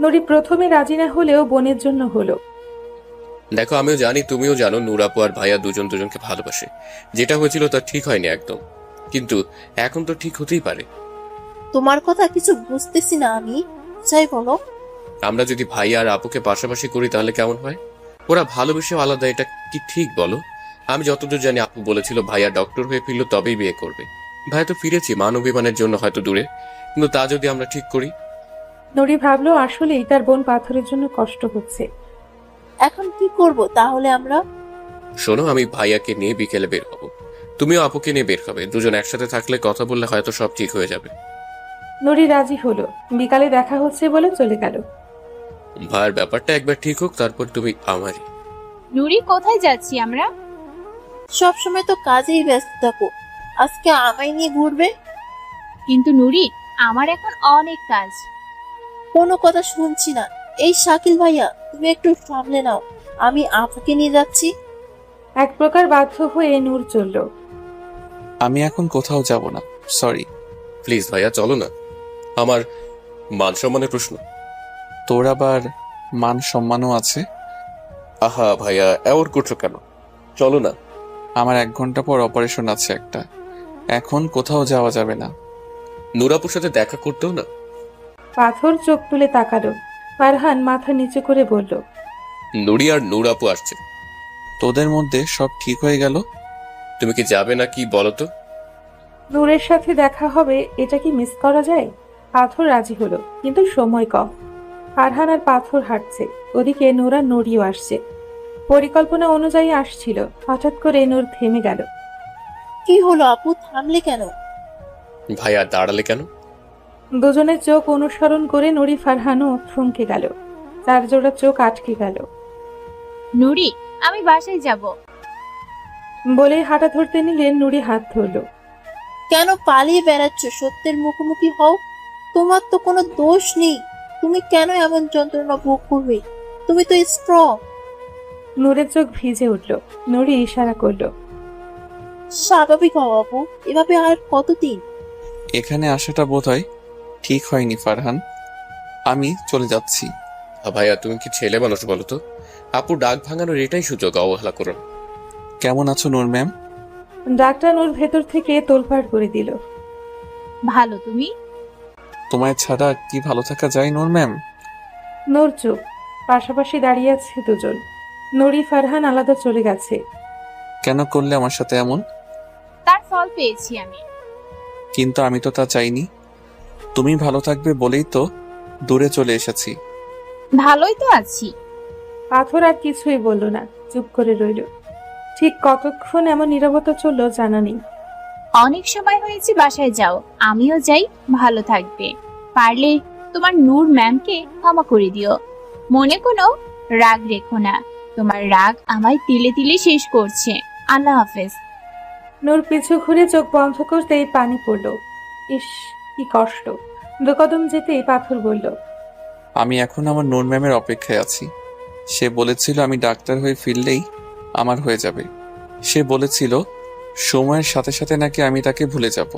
নুরি প্রথমে রাজি না হলেও বোনের জন্য হলো। দেখো, আমিও জানি তুমিও জানো নুরাপু আর ভাইয়া দুজন দুজনকে ভালোবাসে। যেটা হয়েছিল তা ঠিক হয়নি একদম, কিন্তু এখন তো ঠিক হতেই পারে। তোমার কথা কিছু বুঝতেছি না আমি, চাই বলো। আমরা যদি ভাইয়া আর আপুকে পাশাপাশি করি তাহলে কেমন হয়? ওরা ভালোবেসেও আলাদা, এটা কি ঠিক বলো? আমি যতদূর জানি আপু বলেছিল ভাইয়া ডক্টর হয়ে ফিরল তবেই বিয়ে করবে। ভাইয়া তো ফিরেছি মানবিমানের জন্য হয়তো দূরে, কিন্তু তা যদি আমরা ঠিক করি। নুরি ভাবলো আসলেই তার বোন পাথরের জন্য কষ্ট হচ্ছে। এখন কি করব তাহলে আমরা? শোনো, আমি ভাইয়াকে নিয়ে বিকেলে বের হব, তুমিও আপুকে নিয়ে বের হবে। দুজন একসাথে থাকলে কথা বললে হয়তো সব ঠিক হয়ে যাবে। নুরি রাজি হলো। বিকালে দেখা হচ্ছে বলে চলে গেল। ভাইয়ের ব্যাপারটা একবার ঠিক হোক, তারপর তুমি আমারই। নুরি, কোথায় যাচ্ছি আমরা? সব সময় তো কাজেই ব্যস্ত থাকো, আজকে আমায় নিয়ে ঘুরবে? কিন্তু নুরি, আমার এখন অনেক কাজ। কোনো কথা শুনছি না। এই শাকিল ভাইয়া, তুমি একটু সামলে নাও, আমি আপুকে নিয়ে যাচ্ছি। এক প্রকার বাধ্য হয়ে নূর চলল। আমি এখন কোথাও যাব না, সরি। প্লিজ ভাইয়া চলো না, আমার মান সম্মানের প্রশ্ন। তোর আবার মান সম্মানও আছে? আহা ভাইয়া, অ্যাওয়ার্ড করছো কেন? চলো না। আমার 1 ঘন্টা পর অপারেশন আছে একটা, এখন কোথাও যাওয়া যাবে না। নুরাপুর সাথে দেখা করতেও না? পাথর চোখ তুলে তাকালো। ফারহান মাথা নিচু করে বলল, নুরি আর নুরাপু আসছে। তোদের মধ্যে সব ঠিক হয়ে গেল? তুমি কি যাবে না কি বলো তো? নূরের সাথে দেখা হবে, এটা কি মিস করা যায়? পাথর রাজি হলো, কিন্তু সময় কম। ফারহান আর পাথর হাঁটছে। ওদিকে নোরা নড়িও আসছে, পরিকল্পনা অনুযায়ী আসছিল। হঠাৎ করে নূর থেমে গেল। কি হলো আপু, থামলে কেন? ভাইয়া দাঁড়ালে কেন? দুজনের চোখ অনুসরণ করে নুরি ফারহানও থমকে গেল। তার জোড়া চোখ আটকে গেল। নুরি, আমি বাসায় যাব। বলে হাঁটা ধরতে নিলেন, নুরি হাত ধরল। কেন পালিয়ে বেড়াচ্ছ? সত্যের মুখোমুখি হও। তোমার তো কোনো দোষ নেই, তুমি কেন এমন যন্ত্রণা ভোগ করবে? তুমি তো স্ট্রং। নূরের চোখ ভিজে উঠল। নুরি ইশারা করল। স্বাভাবিক হও আপু, এভাবে আর কতদিন? এখানে আসাটা বোধহয় ঠিক হয়নি ফারহান, আমি চলে যাচ্ছি। ভাইয়া তুমি কি ছেলে মানুষ বলো তো? আপু ডাক ভাঙানোর এটাই সুযোগ, অবহেলা করো না। কেমন আছো নূর ম্যাম? ডাক্তার নূর ভেতর থেকে তোলপাড় করে দিল। ভালো, তুমি? তোমায় ছাড়া কি ভালো থাকা যায় নূর ম্যাম? নূর চুপ। পাশাপাশি দাঁড়িয়ে আছে দুজন। নুরি ফারহান আলাদা চলে গেছে। কেন করলে আমার সাথে এমন? তার ফল পেয়েছি আমি। কিন্তু আমি তো তা চাইনি। তুমি ভালো থাকবে বলেই তো দূরে চলে এসেছি। ভালোই তো আছি। পাথর আর কিছুই বলল না, চুপ করে রইল। ঠিক কতক্ষণ এমন নীরবতা চলল জানা নেই। অনেক সময় হয়েছে, বাসায় যাও, আমিও যাই। ভালো থাকবে। পারলে তোমার নূর ম্যামকে ক্ষমা করে দিও। মনে কোনো রাগ রেখো না। তোমার রাগ আমায় তিলে তিলে শেষ করছে। আল্লাহ হাফেজ। নূর পিছু ঘুরে চোখ বন্ধ করতেই পানি পড়ল। ইস, কি কষ্ট। দু কদম যেতেই পাথর বলল। আমি এখন আমার নূর ম্যামের অপেক্ষায় আছি। সে বলেছিল আমি ডাক্তার হয়ে ফিরলেই আমার হয়ে যাবে। সে বলেছিল সময়ের সাথে সাথে নাকি আমি তাকে ভুলে যাব।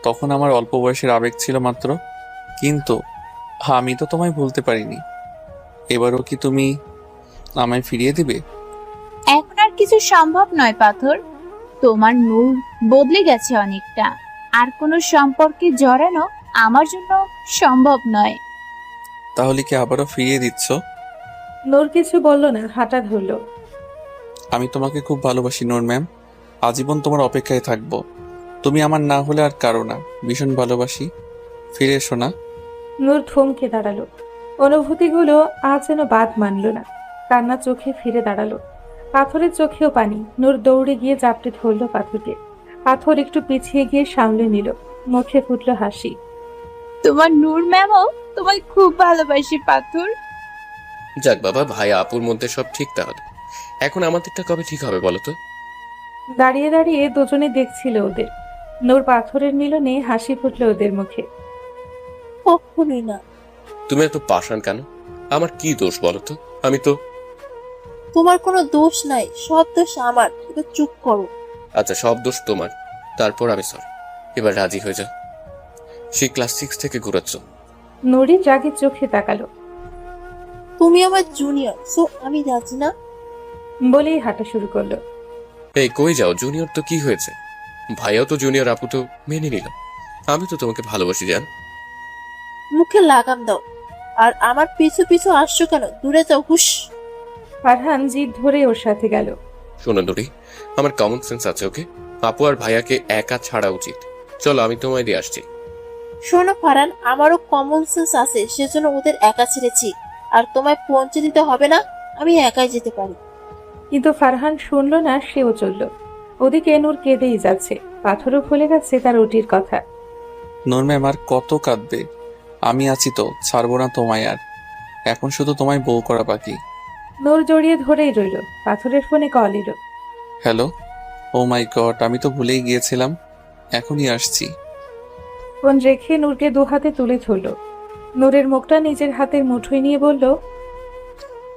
তখন আমার অল্প বয়সের আবেগ ছিল মাত্র। কিন্তু আমি তো তোমায় ভুলতে পারিনি। এবারও কি তুমি আমায় ফিরিয়ে দিবে? এখন আর কিছু সম্ভব নয় পাথর। তোমার নূর বদলে গেছে অনেকটা। আর কোনো সম্পর্কে জড়ানো আমার জন্য সম্ভব নয়। তাহলে কি আবারও ফিরিয়ে দিচ্ছ? নূর কিছু বলল না, হাঁটা ধরল। আমি তোমাকে খুব ভালোবাসি নূর ম্যাম। আজীবন তোমার অপেক্ষায় থাকবো। তুমি আমার না হলে আর কারো না। ভীষণ ভালোবাসি। ফিরে এসো না। নূর থমকে দাঁড়ালো। অনুভূতিগুলো আজ যেন বাদ মানল না। কান্না চোখে ফিরে দাঁড়ালো। পাথরের চোখেও পানি। নূর দৌড়ে গিয়ে জাপটে ধরল পাথরকে। পাথর একটু পিছিয়ে গিয়ে সামলে নিল। মুখে ফুটল হাসি। তোমার নূর ম্যামও তোমায় খুব ভালোবাসি পাথর। যাক বাবা, ভাই আপুর মধ্যে সব ঠিক তাহলে। এখন আমাদেরটা কবে ঠিক হবে বলো তো? দাঁড়িয়ে দাঁড়িয়ে দুজনে দেখছিল ওদের। নূর পাথরের মিলনে হাসি ফুটল ওদের মুখে। কখনোই না। তুমি এত পাষাণ কেন? আমার কি দোষ বলো তো? আমি তো। তোমার কোনো দোষ নাই, সব দোষ আমার। এবার চুপ করো। আচ্ছা, সব দোষ তোমার। তারপর আমি সরি। এবার রাজি হয়ে যাও। সেই ক্লাস 6 থেকে ঘুরাচ্ছ। নুরি রাগের চোখে তাকালো। তুমি আমার জুনিয়র, সো আমি রাজি না। বলেই হাঁটা শুরু করলো। এই কই যাও? জুনিয়র তো কি হয়েছে? ভাইয়াও তো জুনিয়র, আপু তো মেনে নিল। আমি তো তোমাকে ভালোবাসি জান। মুখে লাগাম দাও। আর আমার পিছু পিছু আসছো কেন? দূরে যাও, হুশ। ফারহান জিদ ধরে ওর সাথে গেল। শোনো নুরি, আমার কমন সেন্স আছে, ওকে? আপু আর ভাইয়াকে একা ছাড়া উচিত। চলো, আমি তোমায় দিয়ে আসছি। শোনো ফারহান, আমারও কমন সেন্স আছে, সেজন্য ওদের একা ছেড়েছি। আর তোমায় পৌঁছে দিতে হবে না, আমি একাই যেতে পারি। কিন্তু ফারহান শুনল না, সেও চলল। ওদিকে নূর কেঁদেই যাচ্ছে। পাথরও ভুলে গেছে তার ওটির কথা। নূর ম্যাম আর কত কাঁদবে? আমি আছি তো, ছাড়বো না তোমায় আর। এখন শুধু তোমায় বউ করা বাকি। নূর জড়িয়ে ধরেই রইল। পাথরের ফোনে কল এলো। হ্যালো। ও মাই গড, আমি তো ভুলেই গিয়েছিলাম। এখনই আসছি। ফোন রেখে নূরকে দু হাতে তুলে ধরল। নূরের মুখটা নিজের হাতের মুঠোয় নিয়ে বলল,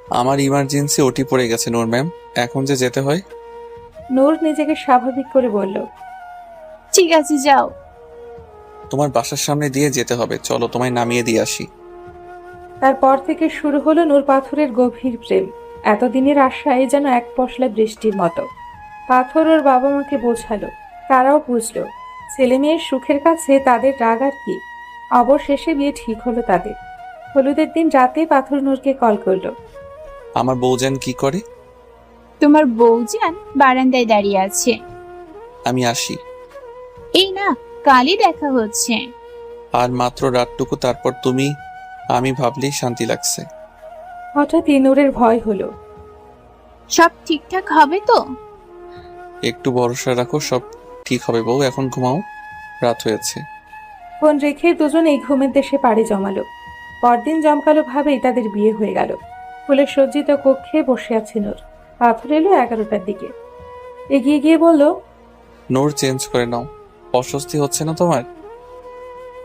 আমার ইমার্জেন্সি ওটি পড়ে গেছে নূর ম্যাম, এখন যে যেতে হয়। নূর নিজেকে স্বাভাবিক করে বলল, ঠিক আছে, যাও। তোমার বাসার সামনে দিয়ে যেতে হবে, চলো তোমায় নামিয়ে দিয়ে আসি। তারপর থেকে শুরু হলো নূর পাথরের গভীর প্রেম। এতদিনের আশায় যেন এক পশলা বৃষ্টির মতো। পাথর ওর বাবা মাকে বোঝালো, তারাও বুঝলো। ছেলে মেয়ের সুখের কাছে তাদের রাগ আর কি। অবশেষে বিয়ে ঠিক হলো তাদের। হলুদের দিন রাতে পাথর নূরকে কল করলো। আমার বউজান কি করে? তোমার বউজান বারান্দায় দাঁড়িয়ে আছে। আমি আসি। এই না, কালই দেখা হচ্ছে। আর মাত্র রাতটুকু, তারপর তুমি। আমি ভাবলেই শান্তি লাগছে। হঠাৎই নূরের ভয় হলো। সব ঠিকঠাক হবে তো? একটু ভরসা রাখো, সব ঠিক হবে বউ। এখন ঘুমাও, রাত হয়েছে। ফোন রেখে দুজনেই ঘুমের দেশে পাড়ি জমালো। পরদিন জমকালো ভাবেই তাদের বিয়ে হয়ে গেল। ফুলের সজ্জিত কক্ষে বসে আছে নূর। পাথর এলো 11টার দিকে, এগিয়ে গিয়ে বলল, নোর চেঞ্জ করে নাও। অস্বস্তি হচ্ছে না তোমার?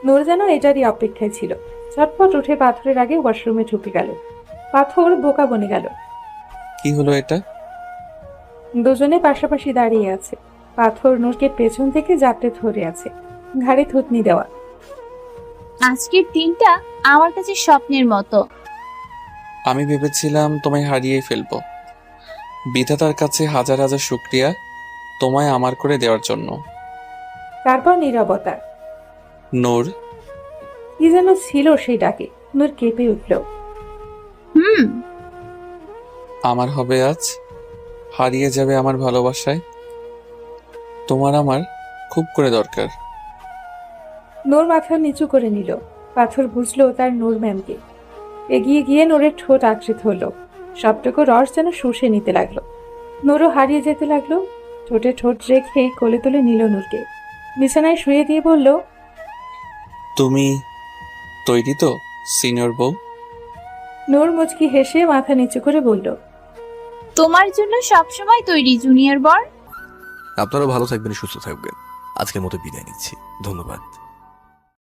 নূর যেন এটারই অপেক্ষায় ছিল। চটপট উঠে পাথরের আগে ওয়াশরুমে ঢুকে গেল। পাথর বোকা বনে গেল। কি হলো এটা? দুজনে পাশাপাশি দাঁড়িয়ে আছে। পাথর নূরকে পেছন থেকে জাপটে ধরে আছে, ঘাড়ে থুতনি দেওয়া। আজকের দিনটা আমার কাছে স্বপ্নের মতো। আমি ভেবেছিলাম তোমায় হারিয়ে ফেলবো। বিধাতার কাছে হাজার হাজার শুক্রিয়া তোমায় আমার করে দেওয়ার জন্য। তারপর নীরবতা। নূর, কি যেন ছিল সেই ডাকে। নূর কেঁপে উঠল। আমার হবে আজ, হারিয়ে যাবে আমার ভালোবাসায়। তোমার আমার খুব করে দরকার। নূর মাথা নিচু করে নিল। পাথর বুঝলো তার নূর ম্যামকে। এগিয়ে গিয়ে নূরের ঠোঁট আঁকড়ে ধরল। সবটুকু রস যেন শুষে নিতে লাগলো। নূরও হারিয়ে যেতে লাগলো। ঠোঁটে ঠোঁট রেখে কোলে তুলে নিল নূরকে। বিছানায় শুয়ে দিয়ে বলল, তুমি তৈরি তো সিনিয়র বউ? নূর মুচকি হেসে মাথা নিচু করে বলল, তোমার জন্য সবসময় তৈরি জুনিয়র বর। আপনারা ভালো থাকবেন, সুস্থ থাকবেন। আজকের মতো বিদায় নিচ্ছি, ধন্যবাদ।